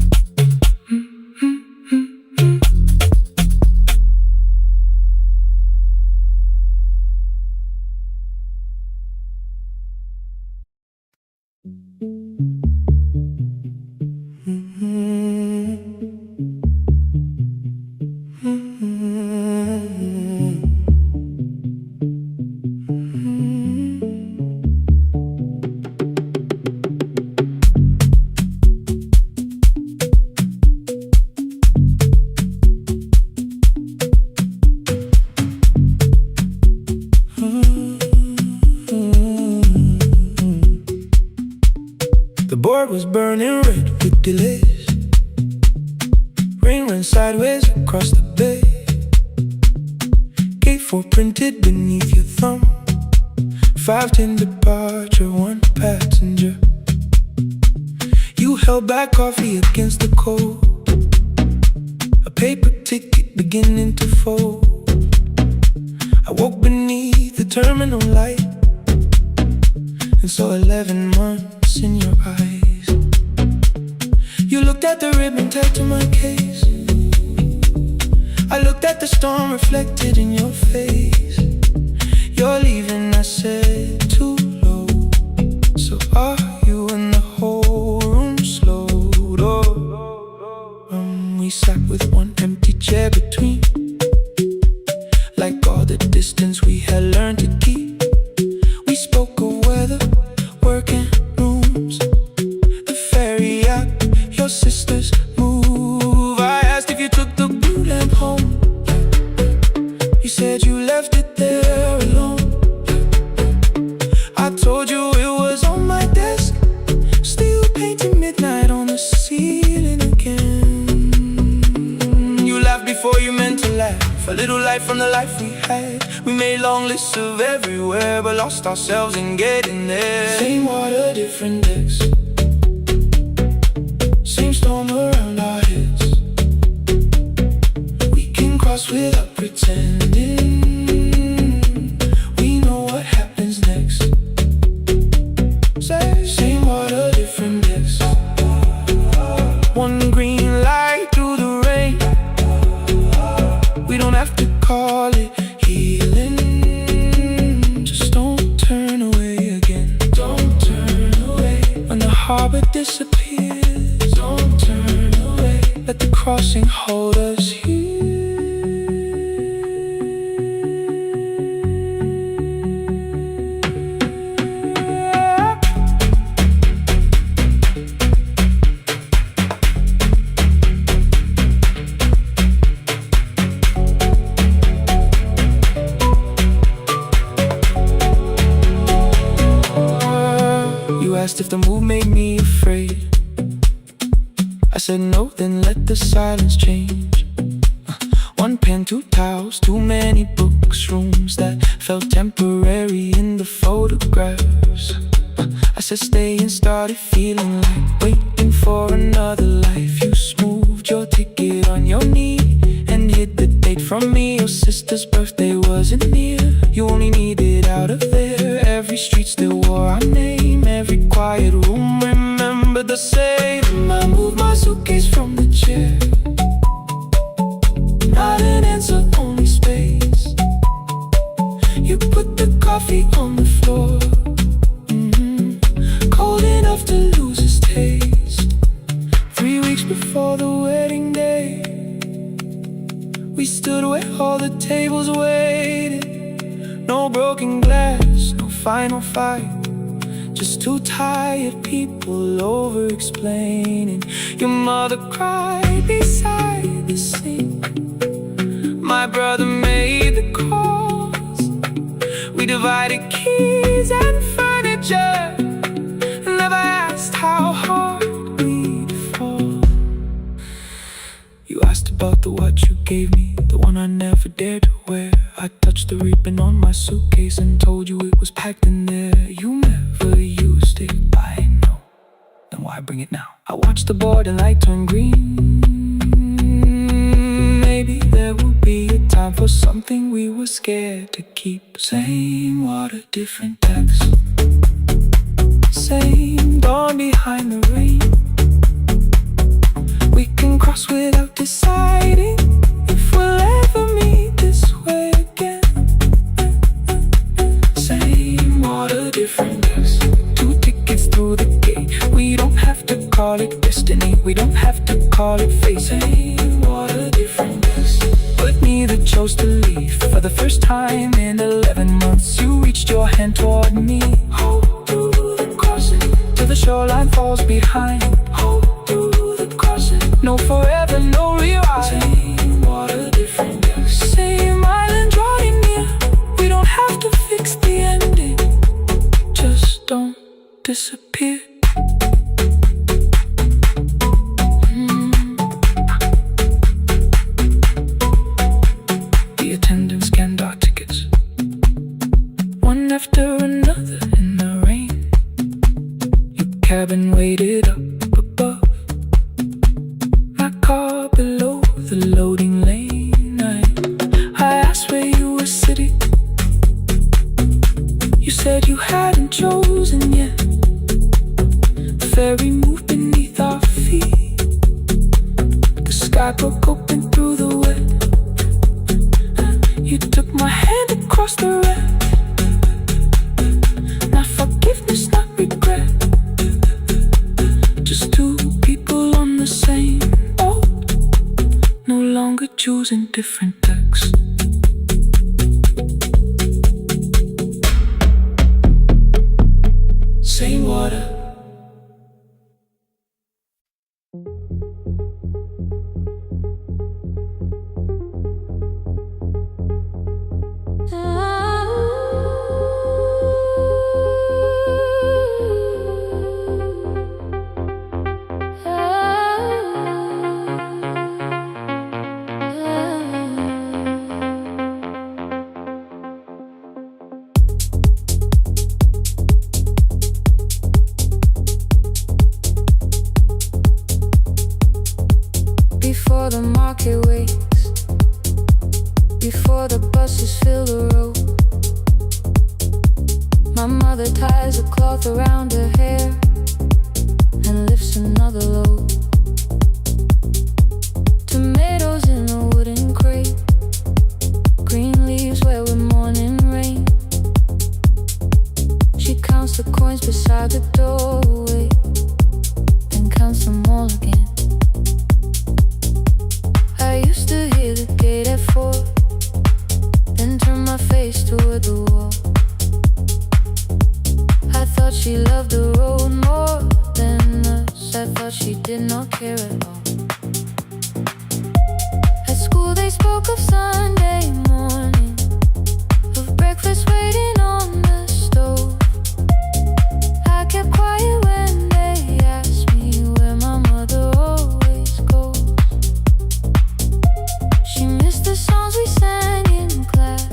The board was burning red with delays. Rain ran sideways across the bay. Gate 4 printed beneath your thumb. 5:10 departure, 1 passenger. You held back coffee against the cold. A paper ticket beginning to fold. I woke beneath the terminal light and saw 11 months in your eyes. You looked at the ribbon tagged to my case. I looked at the storm reflected in your face. You're leaving, I said, too low. So are you, and the whole room slowed up. We sat with one empty chair between. your sister's move. I asked if you took the blue lamp home. You said you left it there alone. I told you it was on my desk, still painting midnight on the ceiling again. You laughed before you meant to laugh, a little light from the life we had. We made long lists of everywhere, but lost ourselves in getting there. Same water, different decks, same storm around our heads. We can cross without pretending. We know what happens next. Same water, different decks. One green light through the rain. We don't have to call it healing. Just don't turn away again. Don't turn away. When the harbor disappears, don't turn away. Let the crossing hold us here. You asked if the move made me afraid. I said no, then let the silence change. One pen, two towels, too many books, rooms that felt temporary in the photographs. I said stay and started feeling like waiting for another life. You smoothed your ticket on your knee and hid the date from me. Your sister's birthday wasn't near. You only needed out of there. Every street still wore our name. Every quiet room remembered the same. I moved my suitcase from the chair. Not an answer, only space. You put the coffee on the floor, cold enough to lose its taste. 3 weeks before the wedding day, we stood where all the tables waited. No broken glass, no final fight, just two tired people over-explaining. Your mother cried beside the sink. My brother made the calls. We divided keys and furniture, never asked how hard we'd fall. You asked about the watch you gave me, the one I never dared to wear. I touched the ribbon on my suitcase and told you it was packed in there. You never used it, I know. Then why bring it now? I watched the border light turn green. Maybe there will be a time for something we were scared to keep. Same water, different decks. Same dawn behind the rain. We can cross without deciding if we'll ever meet this way again. Same water, different decks. 2 tickets through the gate. We don't have to call it destiny. We don't have to call it fate. Same water, different decks. But neither chose to leave. For the first time in 11 months, you reached your hand toward me. Hold through the crossing till the shoreline falls behind. Hold through the crossing. No forever, no rewrite. Same water, different decks. Same island drawing near. We don't have to fix the ending. Just don't disappear. The attendant scanned our tickets, one after another in the rain. Your cabin waited up above, my car below the loading lane. I asked where you were sitting. You said you hadn't chosen yet. The ferry moved beneath our feet. The sky broke open through the wet. You took my hand across the red. Not forgiveness, not regret. Just 2 people on the same boat, no longer choosing different decks. Same water, Before the market wakes, before the buses fill the road, my mother ties a cloth around her hair and lifts another load. Tomatoes in a wooden crate, green leaves where we're mourning rain. She counts the coins beside the doorway, then counts them all again. I used to hear the gate at 4, then turn my face toward the wall. I thought she loved the road more than us. I thought she did not care at all. At school they spoke of Sunday morning, of breakfast waiting on the stove. I kept quiet when they asked me where my mother always goes. She missed the songs we sang in class,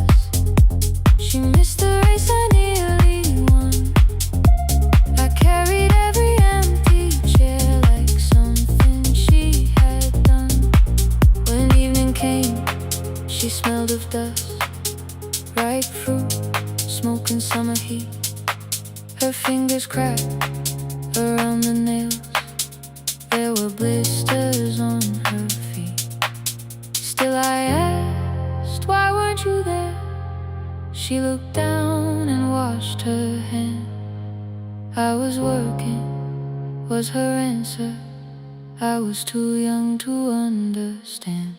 she missed the race I nearly won. I carried every empty chair like something she had done. When evening came, she smelled of dust, ripe fruit, smoke and summer heat. Her fingers cracked around the nails, there were blisters on her feet. Still I asked, why weren't you there? She looked down and washed her hand. I was working, was her answer. I was too young to understand.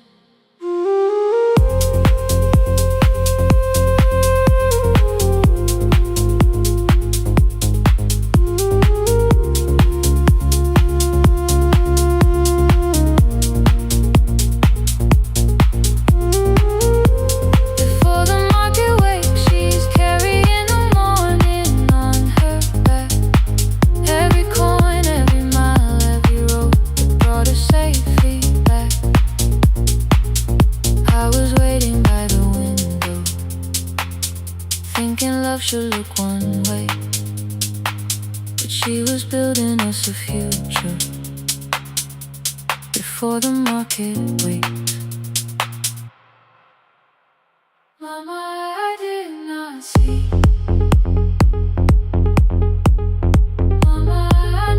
Before the market wakes, she's carrying the morning on her back. Every coin, every mile, every road that brought her safely back. I was waiting by the window, thinking love should look one way, but she was building us a future. Before the market wakes, Mama, I did not see. Mama,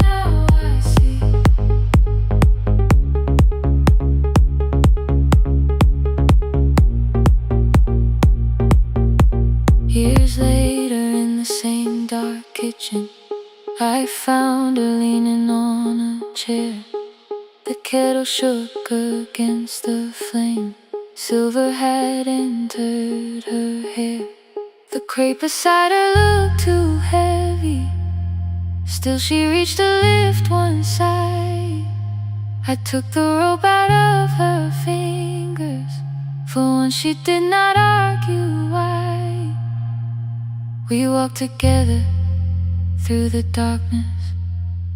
now I see. Years later in the same dark kitchen, I found her leaning on a chair. The kettle shook against the flame, silver had entered her hair. The crepe beside her looked too heavy, still she reached to lift one side. I took the rope out of her fingers, for once she did not argue why. We walked together through the darkness,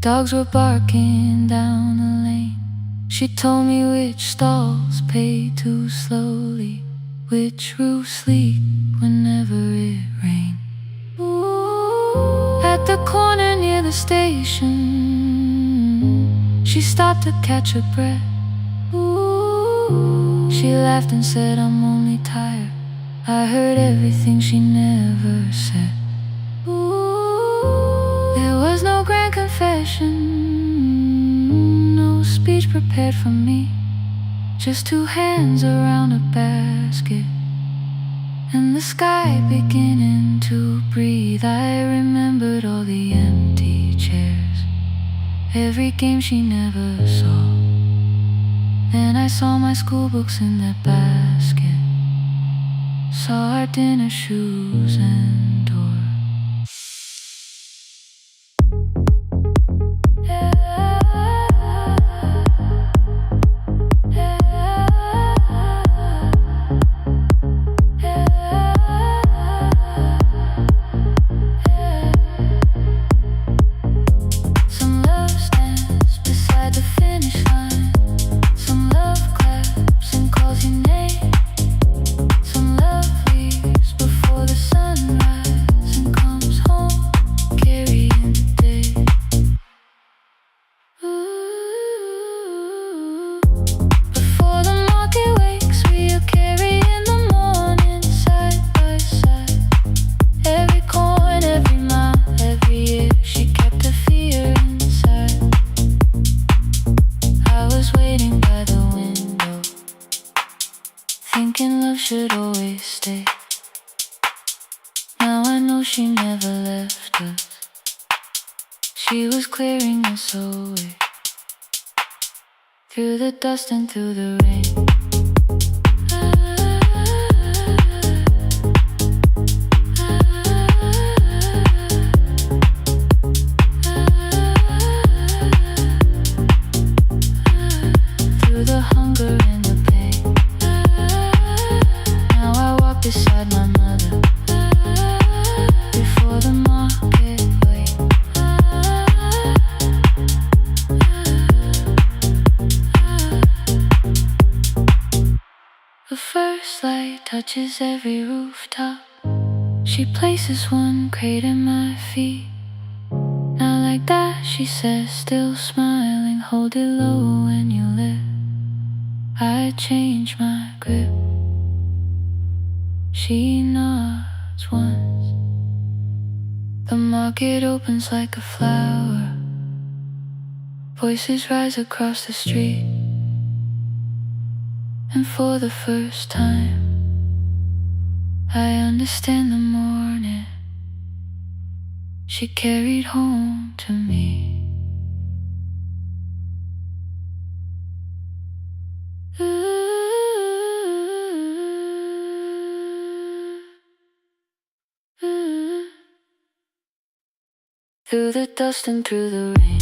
dogs were barking down the lane. She told me which stalls pay too slowly, which roofs leak whenever it rains. At the corner near the station, she stopped to catch her breath. She laughed and said, I'm only tired. I heard everything she never said. There was no grand confession, no speech prepared for me, just two hands around a basket and the sky beginning to breathe. I remembered all the empty chairs, every game she never saw. Then I saw my school books in that basket, saw our dinner shoes and door. should always stay. Now I know she never left us. She was clearing us away, through the dust and through the rain. Through the hunger and the pain. Now I walk beside my mother, before the market wait. The first light touches every rooftop. She places one crate at my feet. Now like that, she says, still smiling, hold it low when you live. I change my grip. She nods once. The market opens like a flower. Voices rise across the street. And for the first time, I understand the morning she carried home to me. Through the dust and through the rain.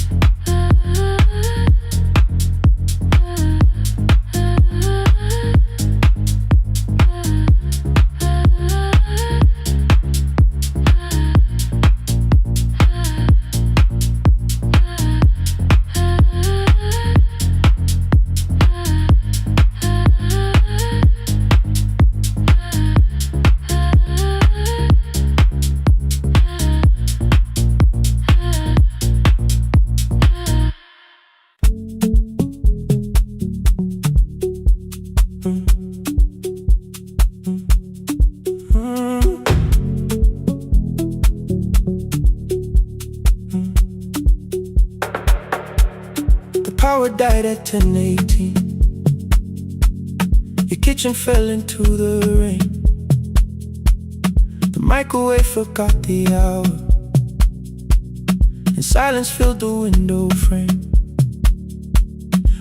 Power died at 10:18. Your kitchen fell into the rain. The microwave forgot the hour, and silence filled the window frame.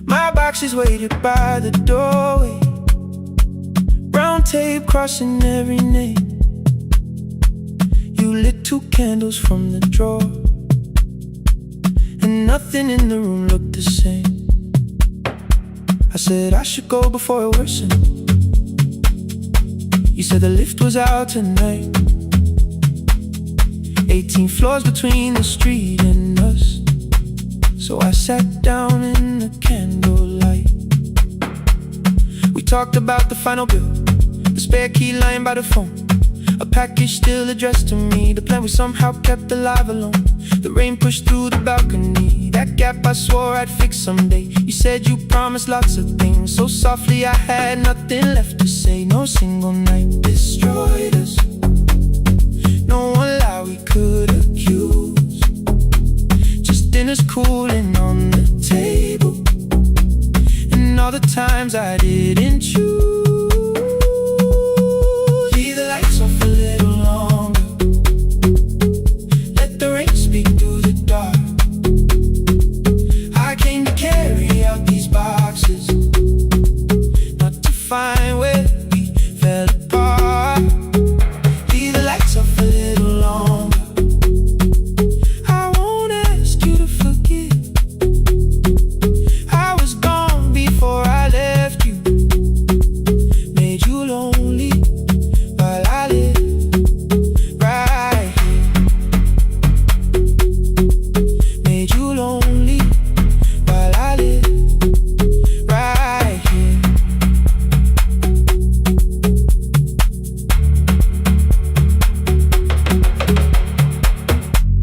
My boxes waited by the doorway, brown tape crossing every name. You lit 2 candles from the drawer, and nothing in the room looked the same. I said I should go before it worsened. You said the lift was out tonight. 18 floors between the street and us. So I sat down in the candlelight. We talked about the final bill, the spare key lying by the phone, a package still addressed to me, the plan we somehow kept alive alone. The rain pushed through the balcony, that gap I swore I'd fix someday. You said you promised lots of things, so softly I had nothing left to say. No single night destroyed us, no one lie we could accuse. Just dinners cooling on the table, and all the times I didn't choose. Leave the lights off a little longer, let the rain speak through the dark. I came to carry out these boxes, not to find where we fell apart. Leave the lights off a little longer. I won't ask you to forgive. I was gone before I left you, made you lonely while I live right here. Made you lonely while I live right here.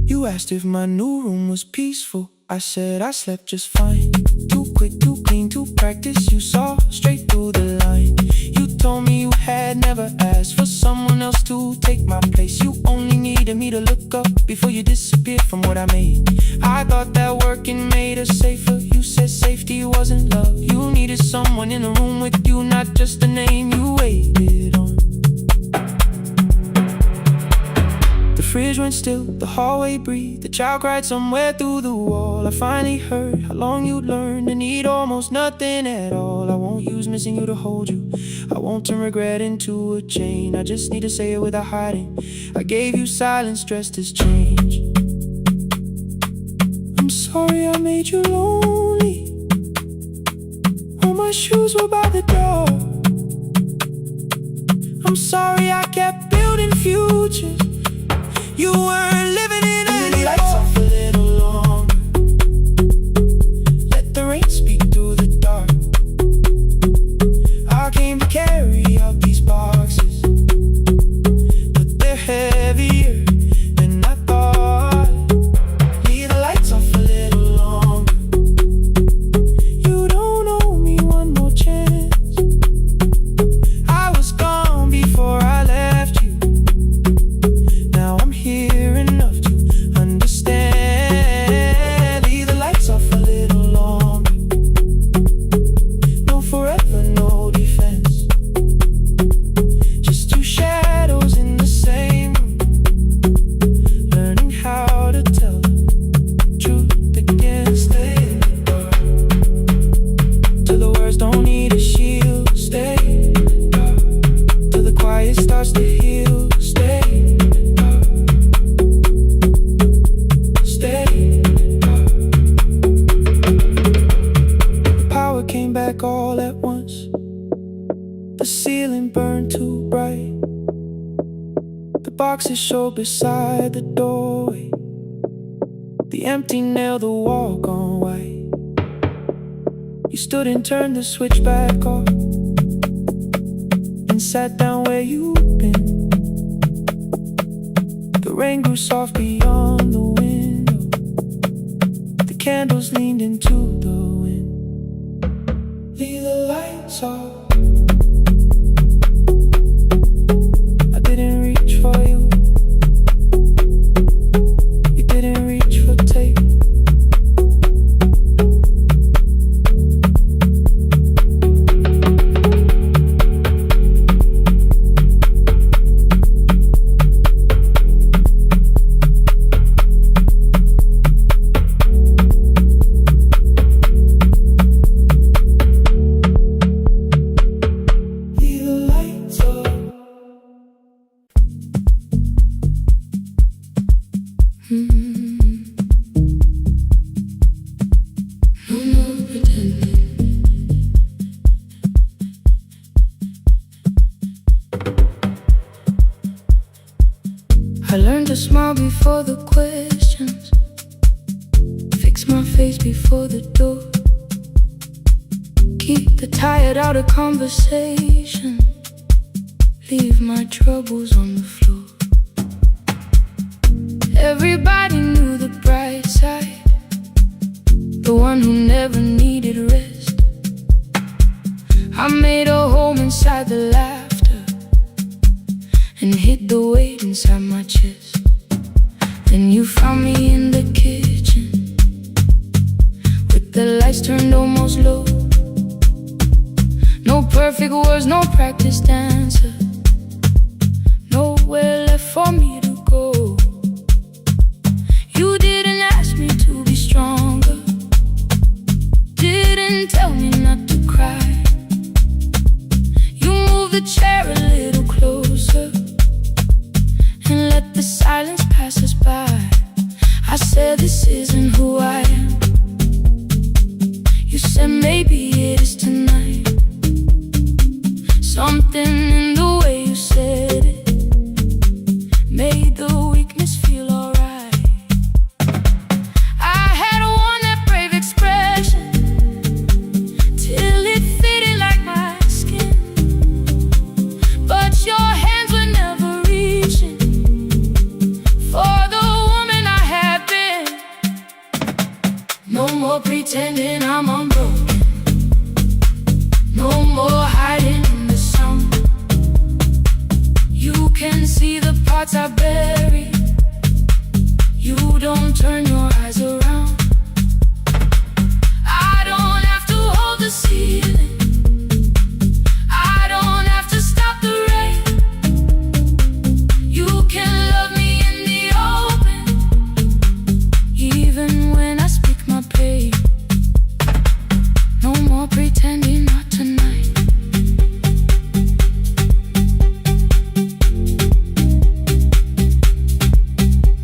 You asked if my new room was peaceful. I said I slept just fine. Too quick, too clean, too practiced. You saw straight through the line. You told me you had never asked for someone else to take my place. You only needed me to look up before you disappeared from what I made. I thought that working made us safer. You said safety wasn't love. You needed needed someone in the room with you, not just a name you waited on. The fridge went still, the hallway breathed, the child cried somewhere through the wall. I finally heard how long you'd learned to need almost nothing at all. I won't use missing you to hold you, I won't turn regret into a chain. I just need to say it without hiding. I gave you silence dressed as change. I'm sorry I made you lonely. All my shoes were by the door. I'm sorry I kept building futures you weren't living in anymore. Lights off a little longer. Let the rain speak through the dark. I came to carry out these boxes, but they're heavier than I thought. Leave the lights off a little longer. You don't owe me one more chance. I was gone before I left you. Now I'm here enough to understand. Leave the lights off a little longer. No forever, no defense. Just two shadows in the same room, learning how to tell the truth again. Stay in the dark till the words don't need a shield. Stay in the dark till the quiet starts to heal. Stay in the dark. Stay in the dark. The power came back all at once. The ceiling burned too bright. The boxes showed beside the doorway. The empty nail, the wall gone white. You stood and turned the switch back off and sat down where you'd been. The rain grew soft beyond the window. The candles leaned into the wind. Leave the lights off. I didn't reach for you. You didn't reach for tape. Leave the lights off. No more pretending. I learned to smile before the questions, fix my face before the door, keep the tired out of conversation, leave my troubles on the floor. Everybody knew the bright side, the one who never needed rest. I made a home inside the laughter and hid the weight inside my chest. Then you found me in the kitchen with the lights turned almost low. No perfect words, no practice dancer, nowhere left for me to go. You didn't ask me to be stronger, didn't tell me not to cry. You moved the chair a little closer and let the silence pass us by. I said this isn't who I am. You said maybe it is tonight. Something in the way you said it made the weakness feel alright. I had worn that brave expression till it fitted like my skin, but your hands were never reaching for the woman I had been. No more pretending I'm unbroken. pretending, not tonight.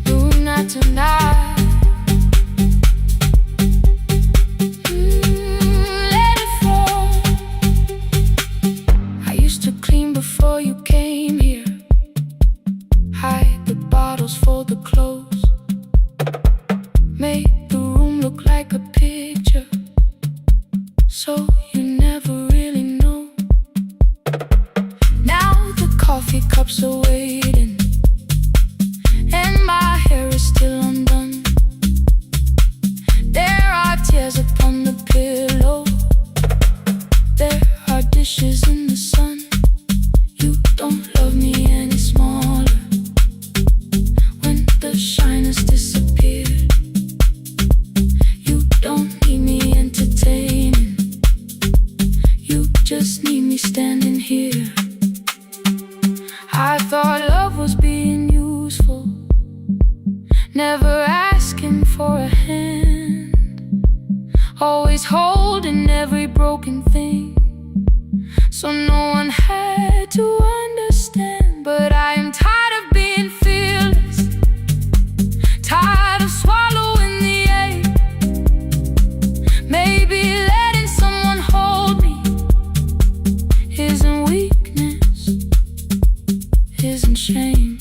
No, not tonight. Let it fall. I used to clean before you came here. Hide the bottles, fold the clothes. Make the room look like a picture, so you never really know. Now the coffee cups are waiting, and my hair is still undone. There are tears upon the pillow. There are dishes in the sun. You don't love me any smaller when the shine has disappeared. You don't need me entertaining. You just need me standing here. I thought love was being useful, never asking for a hand, always holding every broken thing, so no one had to understand. But I am tired of being fearless, tired of swallowing the ache. Maybe letting someone hold me isn't weakness, isn't shame.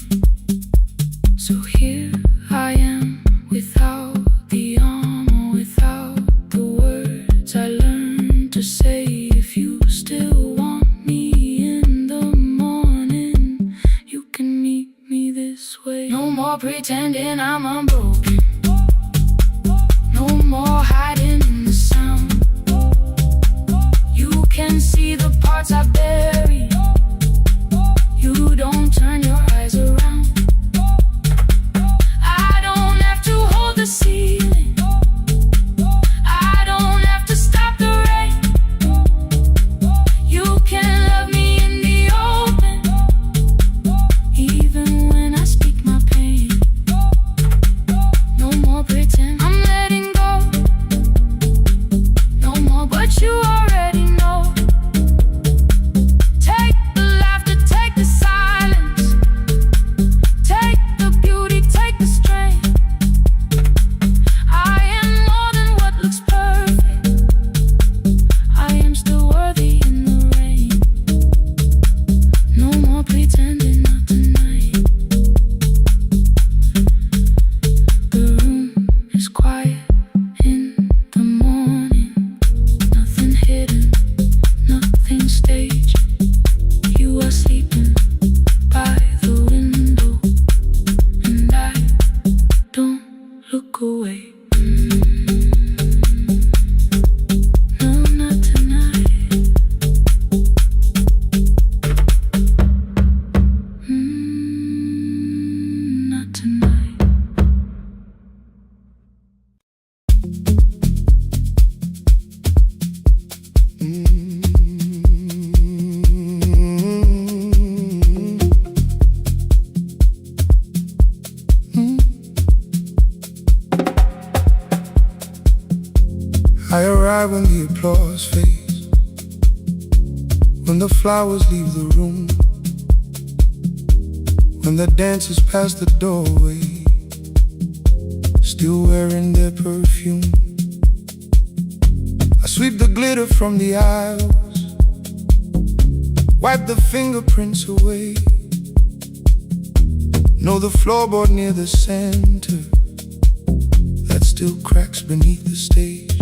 So here I am, without the armor, without the words I learned to say. If you still want me in the morning, you can meet me this way. No more pretending I'm unbroken. No more hiding in the sound. You can see the parts I bury. You don't turn your eyes around. I don't have to hold the ceiling. I don't have to stop the rain. You can love me in the open, even when I speak my pain. No more pretend, I'm letting go. No more, but you already know. Take the laughter, take the silence, take the beauty, take the strength. I am more than what looks perfect. I am still worthy in the rain. No more pretending, not tonight. The room is quiet in the morning. Nothing hidden, nothing staged. You are sleeping by the window, and I don't look away. No, not tonight. Not tonight. I arrive when the applause fades, when the flowers leave the room, when the dancers pass the doorway, still wearing their perfume. I sweep the glitter from the aisles, wipe the fingerprints away. Know the floorboard near the center that still cracks beneath the stage.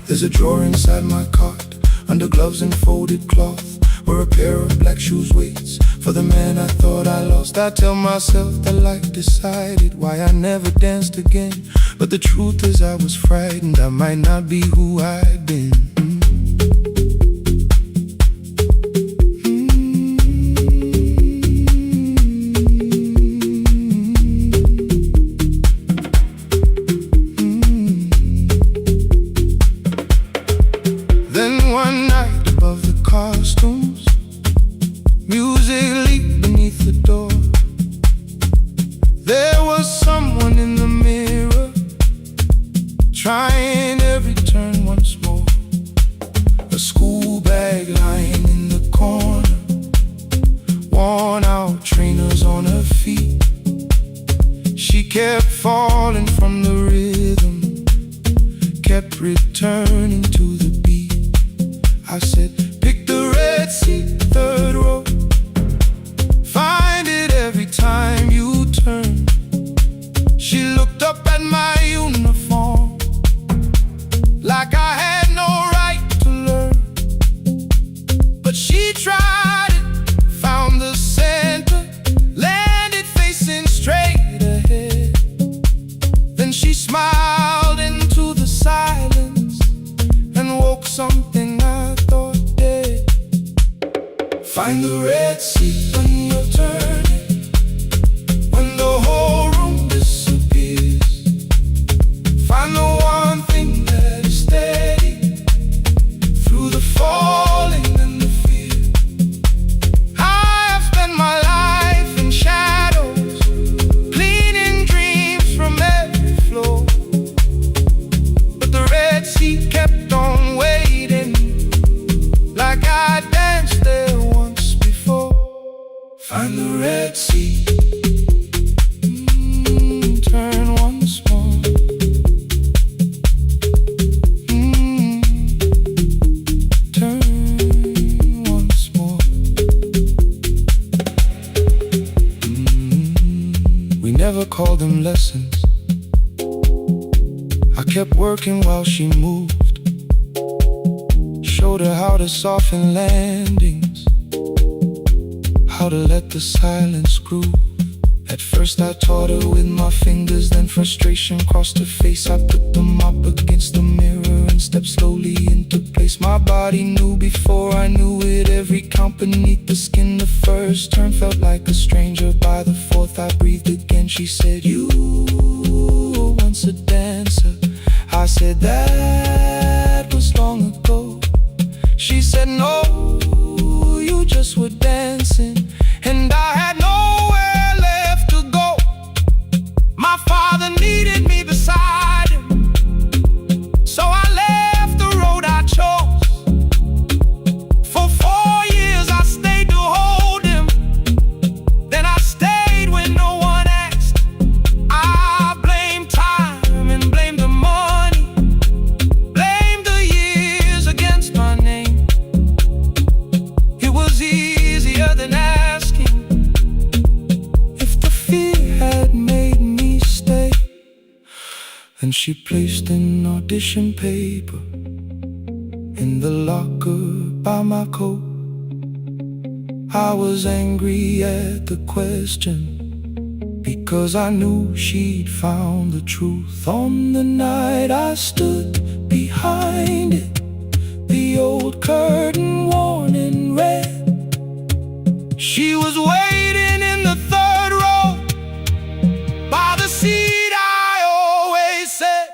There's a drawer inside my cart, under gloves and folded cloth, where a pair of black shoes waits for the man I thought I lost. I tell myself that life decided why I never danced again, but the truth is I was frightened I might not be who I'd been. trying every turn once more. something I thought dead. Find the Red Sea when you're turning, when the whole room disappears. Find the one thing that is steady through the falling and the fear. I have spent my life in shadows, cleaning dreams from every floor, but the Red Sea kept on waiting, like I danced there once before. Find the Red Sea, turn once more. Turn once more. We never called them lessons. I kept working while she moved, showed her how to soften landings, how to let the silence groove. At first I taught her with my fingers, then frustration crossed her face. I put them up against the mirror and stepped slowly into place. My body knew before I knew it, every count beneath the skin. The first turn felt like a stranger, by the fourth I breathed again. She said, "You were once a dancer." I said, "That was long ago." She said, "No, you just were dancing." And I had nowhere left to go. My father needed me beside him, so I left the road I chose. For 4 years I stayed to hold him, then I stayed when no one asked. I blamed time and blamed the money, blamed the years against my name. It was easier than asking if the fear had made me stay. Then she placed an audition paper in the locker by my coat. I was angry at the question, because I knew she'd found the truth. On the night I stood behind it, the old curtain worn in red. She was waiting in the third row, by the seat I always said.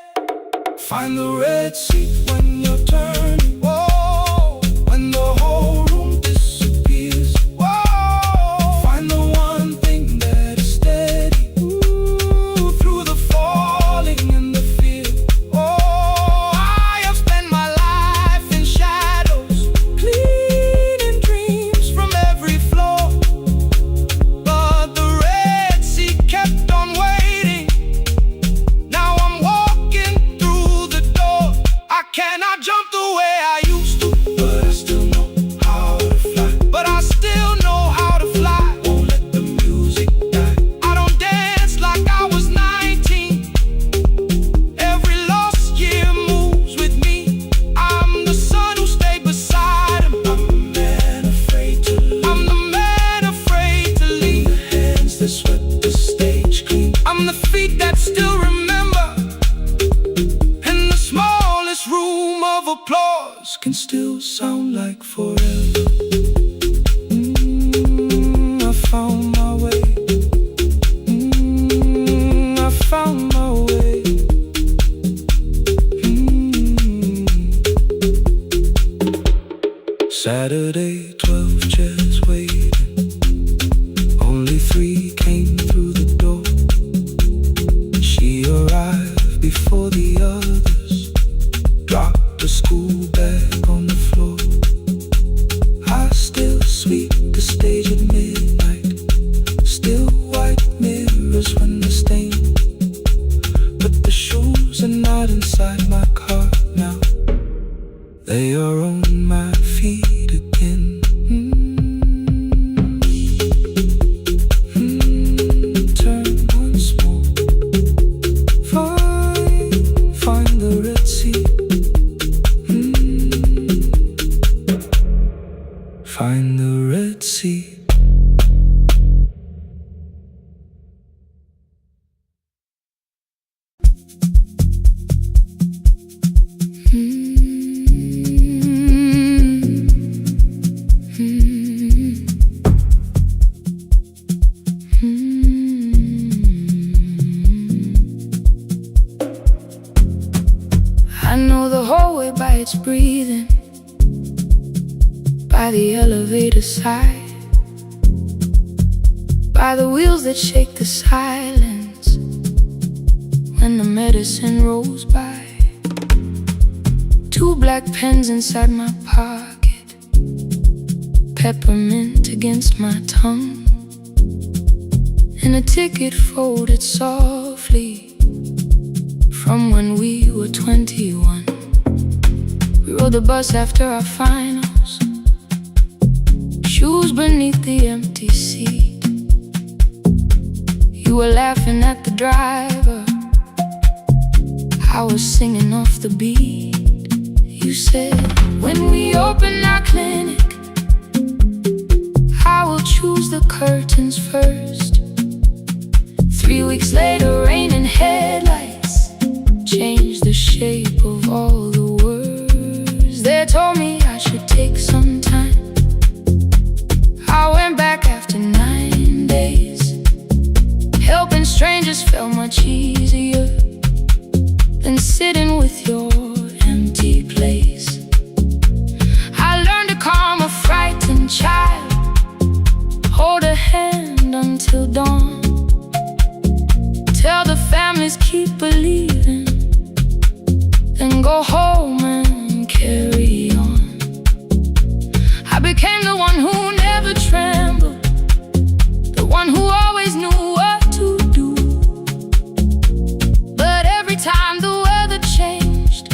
Find the Red Sea when you're turning, whoa, when the whole room disappears. Whoa, find the one thing that is steady, ooh, through the falling and the fear. Oh, I have spent my life in shadows, cleaning dreams from every floor, but the Red Sea kept on waiting. Now I'm walking through the door. I cannot jump the way I used to, but I still know how to fly. But I still know how to fly. Won't let the music die. I don't dance like I was 19. Every lost year moves with me. I'm the son who stayed beside him. I'm the man afraid to leave. I'm the man afraid to leave. The hands that swept the stage clean. I'm the feet that still remember, and the smallest room of applause can still sound like forever. I found my way. I found my way. Saturday, 12 chairs waiting. Only 3 came through the door. She arrived before the others, dropped the school bag on the floor. I still sweep the stage at midnight, still white mirrors when the stain. But the shoes are not inside my car now, they are on my feet again. Turn once more. Find the Red Sea. Find the Red Sea. by the elevator side, by the wheels that shake the silence when the medicine rolls by. 2 black pens inside my pocket, peppermint against my tongue, and a ticket folded softly from when we were 21. We rode the bus after our finals, shoes beneath the empty seat. You were laughing at the driver, I was singing off the beat. You said, when we open our clinic, I will choose the curtains first. 3 weeks later, rain and headlights changed the shape of all the words. They told me I should take some time. I went back after 9 days. Helping strangers felt much easier than sitting with your empty place. I learned to calm a frightened child, hold a hand until dawn, tell the families keep believing, then go home and carry on. I became the one who never trembled, the one who always knew what to do. But every time the weather changed,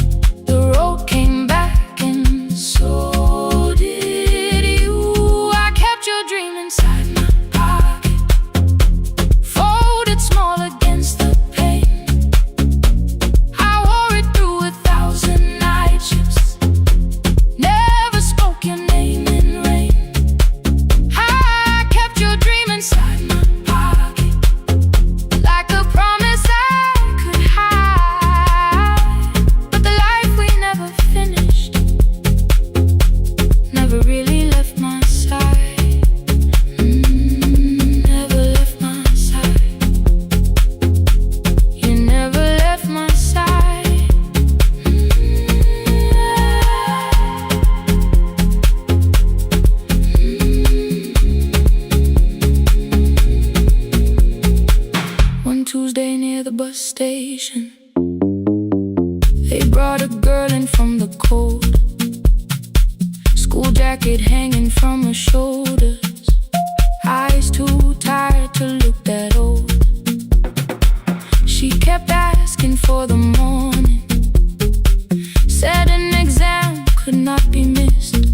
the road came back, and so did you. I kept your dream inside my pocket, folded small against the pain. I wore it through 1,000 night shifts, never spoke your name in rain. I kept your dream inside my pocket, like a promise I could hide. But the life we never finished never really left my side. Never left my side. You never left my side. One Tuesday near the bus station, they brought a girl in from the cold, school jacket hanging from her shoulders, eyes too tired to look that old. She kept asking for the morning, said an exam could not be missed,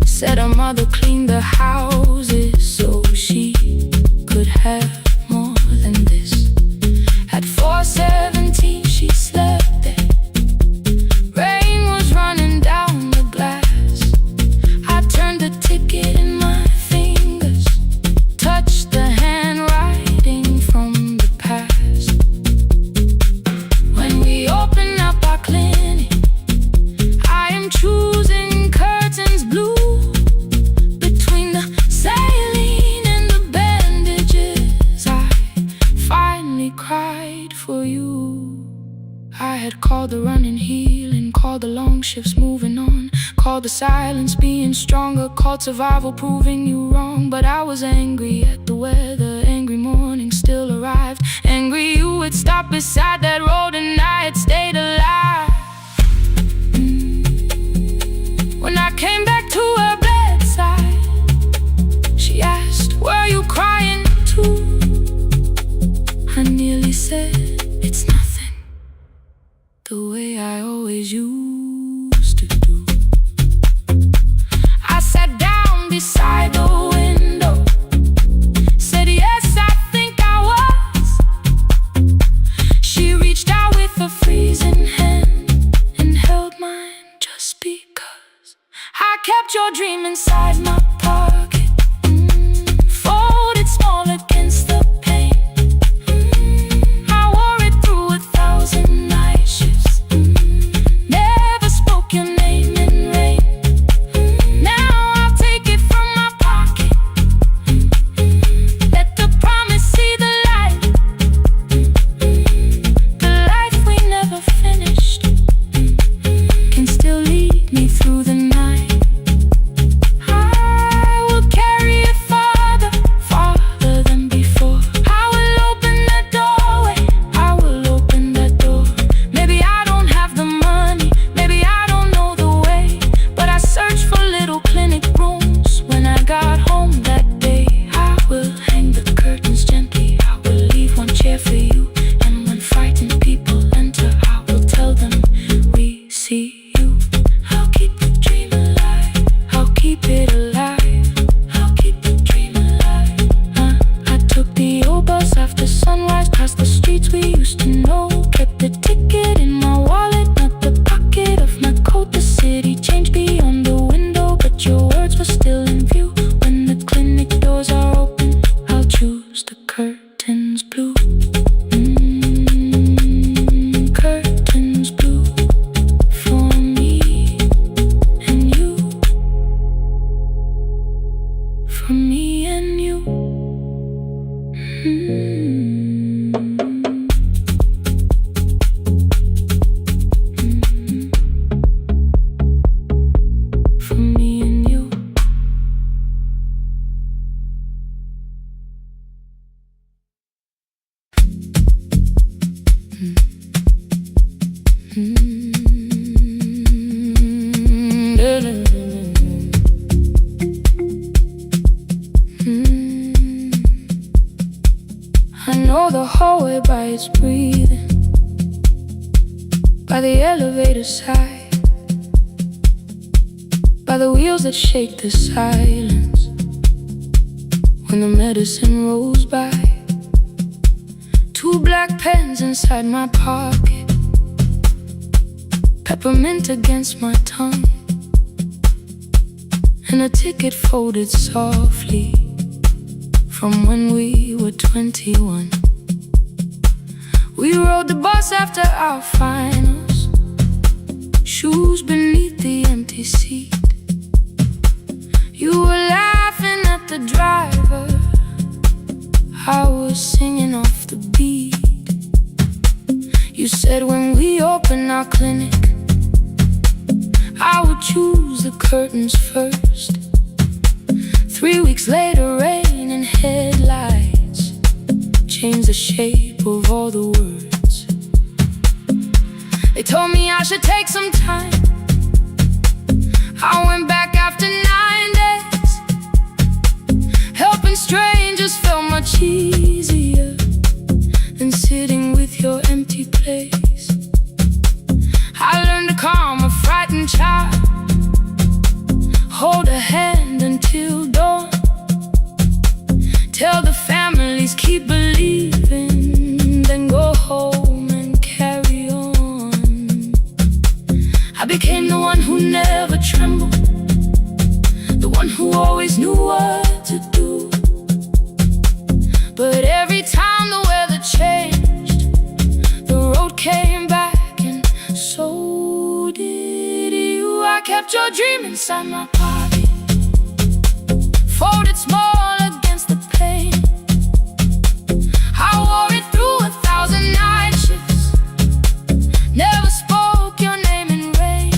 said her mother cleaned the houses so she could have more than this. At 4:17 she slept there, rain was running down the glass. I turned the ticket in my fingers, touched the handwriting from the past. When we open up our clinic, I am choosing curtains blue, between the saline and the bandages. I finally cried for you. I had called the running healing, called the long shifts moving on, called the silence being stronger, called survival proving you wrong. But I was angry at the weather, angry morning still arrived, angry you had stopped beside that road and I had stayed alive. When I came back to her bedside, she asked, were you crying too? I nearly said, it's nothing, the way I always used to do. I sat down beside the window, said yes, I think I was. She reached out with a freezing hand and held mine just because. I kept your dream inside my pocket, folded small against the pain. I wore it through 1,000 night shifts, never spoke your name in rain. Now I'll take it from my pocket, let the promise see the light. The life we never finished can still lead me through the night. I know the hallway by its breathing, by the elevator side, by the wheels that shake the silence when the medicine rolls by. 2 black pens inside my pocket, peppermint against my tongue, and a ticket folded softly from when we were 21. We rode the bus after our finals, shoes beneath the empty seat. You were laughing at the driver, I was singing off the beat. You said when we open our clinic, I would choose the curtains first. 3 weeks later, rain and headlights changed the shape of all the words. They told me I should take some time. I went back after 9 days. Helping strangers felt much easier than sitting with your empty place. I learned to calm a frightened child, hold a hand until dawn, tell the families keep believing, then go home and carry on. I became the one who never trembled, the one who always knew what to do. But every time the weather changed, the road came back, and so did you. I kept your dream inside my pocket, folded small against the pain. I wore it through 1,000 night shifts, never spoke your name in rain.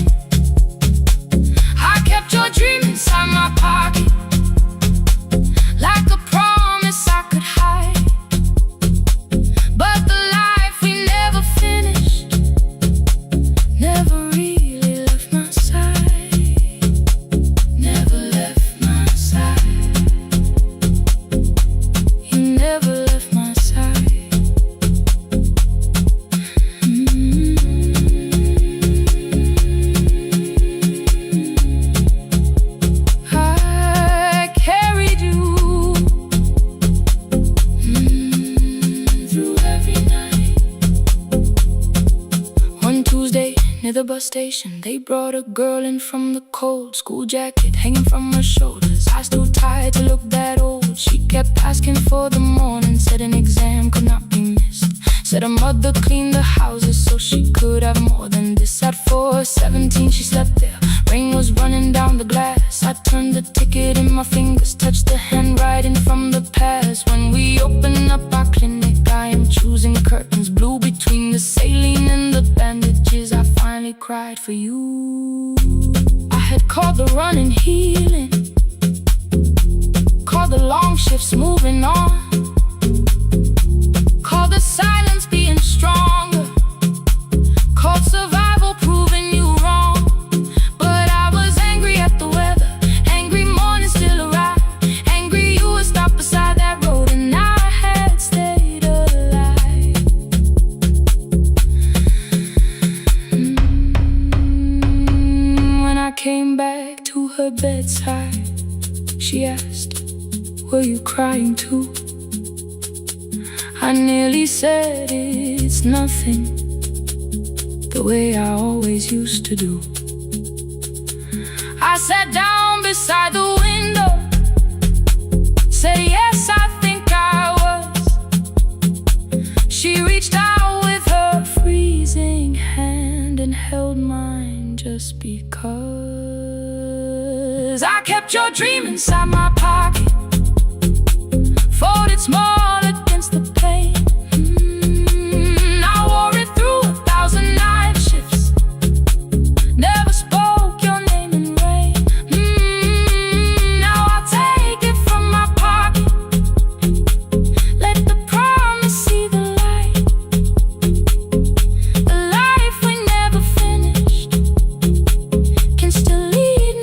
I kept your dream inside my pocket, like a promise I could hide. But the life we never finished never really left my side, never left my side. You never left my side. I carried you through every night. One Tuesday near the bus station, they brought a girl in from the cold, school jacket hanging from her shoulders, eyes too tired to look that old. She kept asking for the morning, said an exam could not be missed, said her mother cleaned the houses so she could have more than this. At 4:17 she slept there, rain was running down the glass. I turned the ticket in my fingers, touched the handwriting from the past. When we open up our clinic, I am choosing curtains blue between the saline and the bandages. I finally cried for you. I had called the running healing, called the long shifts moving on, called the silence being stronger, called survival proving you wrong. But I was angry at the weather, angry morning still arrived, angry you would stop beside that road and I had stayed alive. When I came back to her bedside, she asked, were you crying too? I nearly said it's nothing, the way I always used to do. I sat down beside the window, said yes, I think I was. She reached out with her freezing hand and held mine just because. I kept your dream inside my pocket, folded small against the pain. I wore it through 1,000 night shifts, never spoke your name in rain. Now I'll take it from my pocket, let the promise see the light. The life we never finished can still lead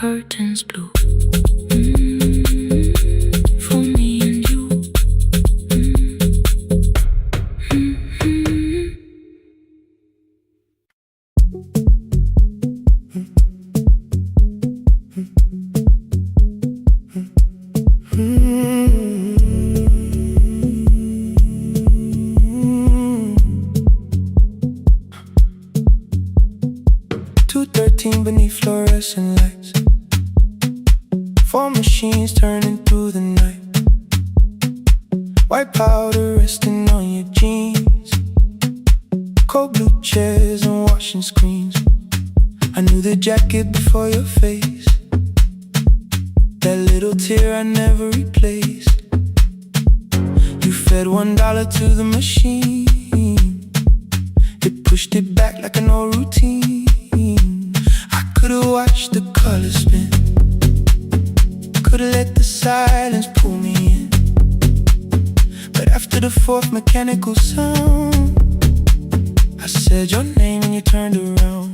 curtains blue. For me and you. 2:13 beneath fluorescent lights. 4 machines turning through the night. White powder resting on your jeans. Cold blue chairs and washing screens. I knew the jacket before your face. That little tear I never replaced. You fed $1 to the machine. It pushed it back like an old routine. I could've watched the colors spin. Could've let the silence pull me in. But after the 4th mechanical sound, I said your name and you turned around.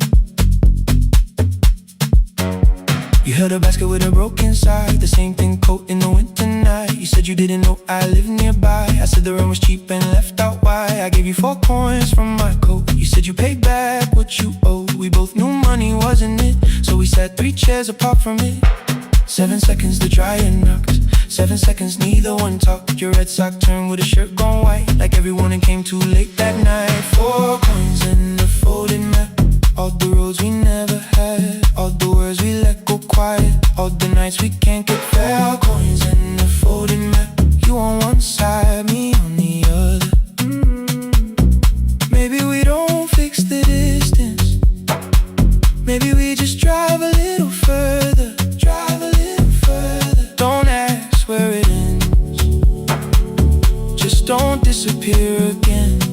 You held a basket with a broken side, the same thing coat in the winter night. You said you didn't know I lived nearby. I said the rent was cheap and left out why. I gave you 4 coins from my coat. You said you paid back what you owed. We both knew money wasn't it, so we sat 3 chairs apart from it. 7 seconds to dry your knocks. 7 seconds, neither one talked. Your red sock turned with a shirt gone white, like everyone and came too late that night. 4 coins and a folded map. All the roads we never had, all the words we let go quiet, all the nights we can't get back. 4 coins and a folded map. You on one side, me on the other. Maybe we don't fix the distance. Maybe we just drive a little further. Drive a little further. Don't ask where it ends. Just don't disappear again.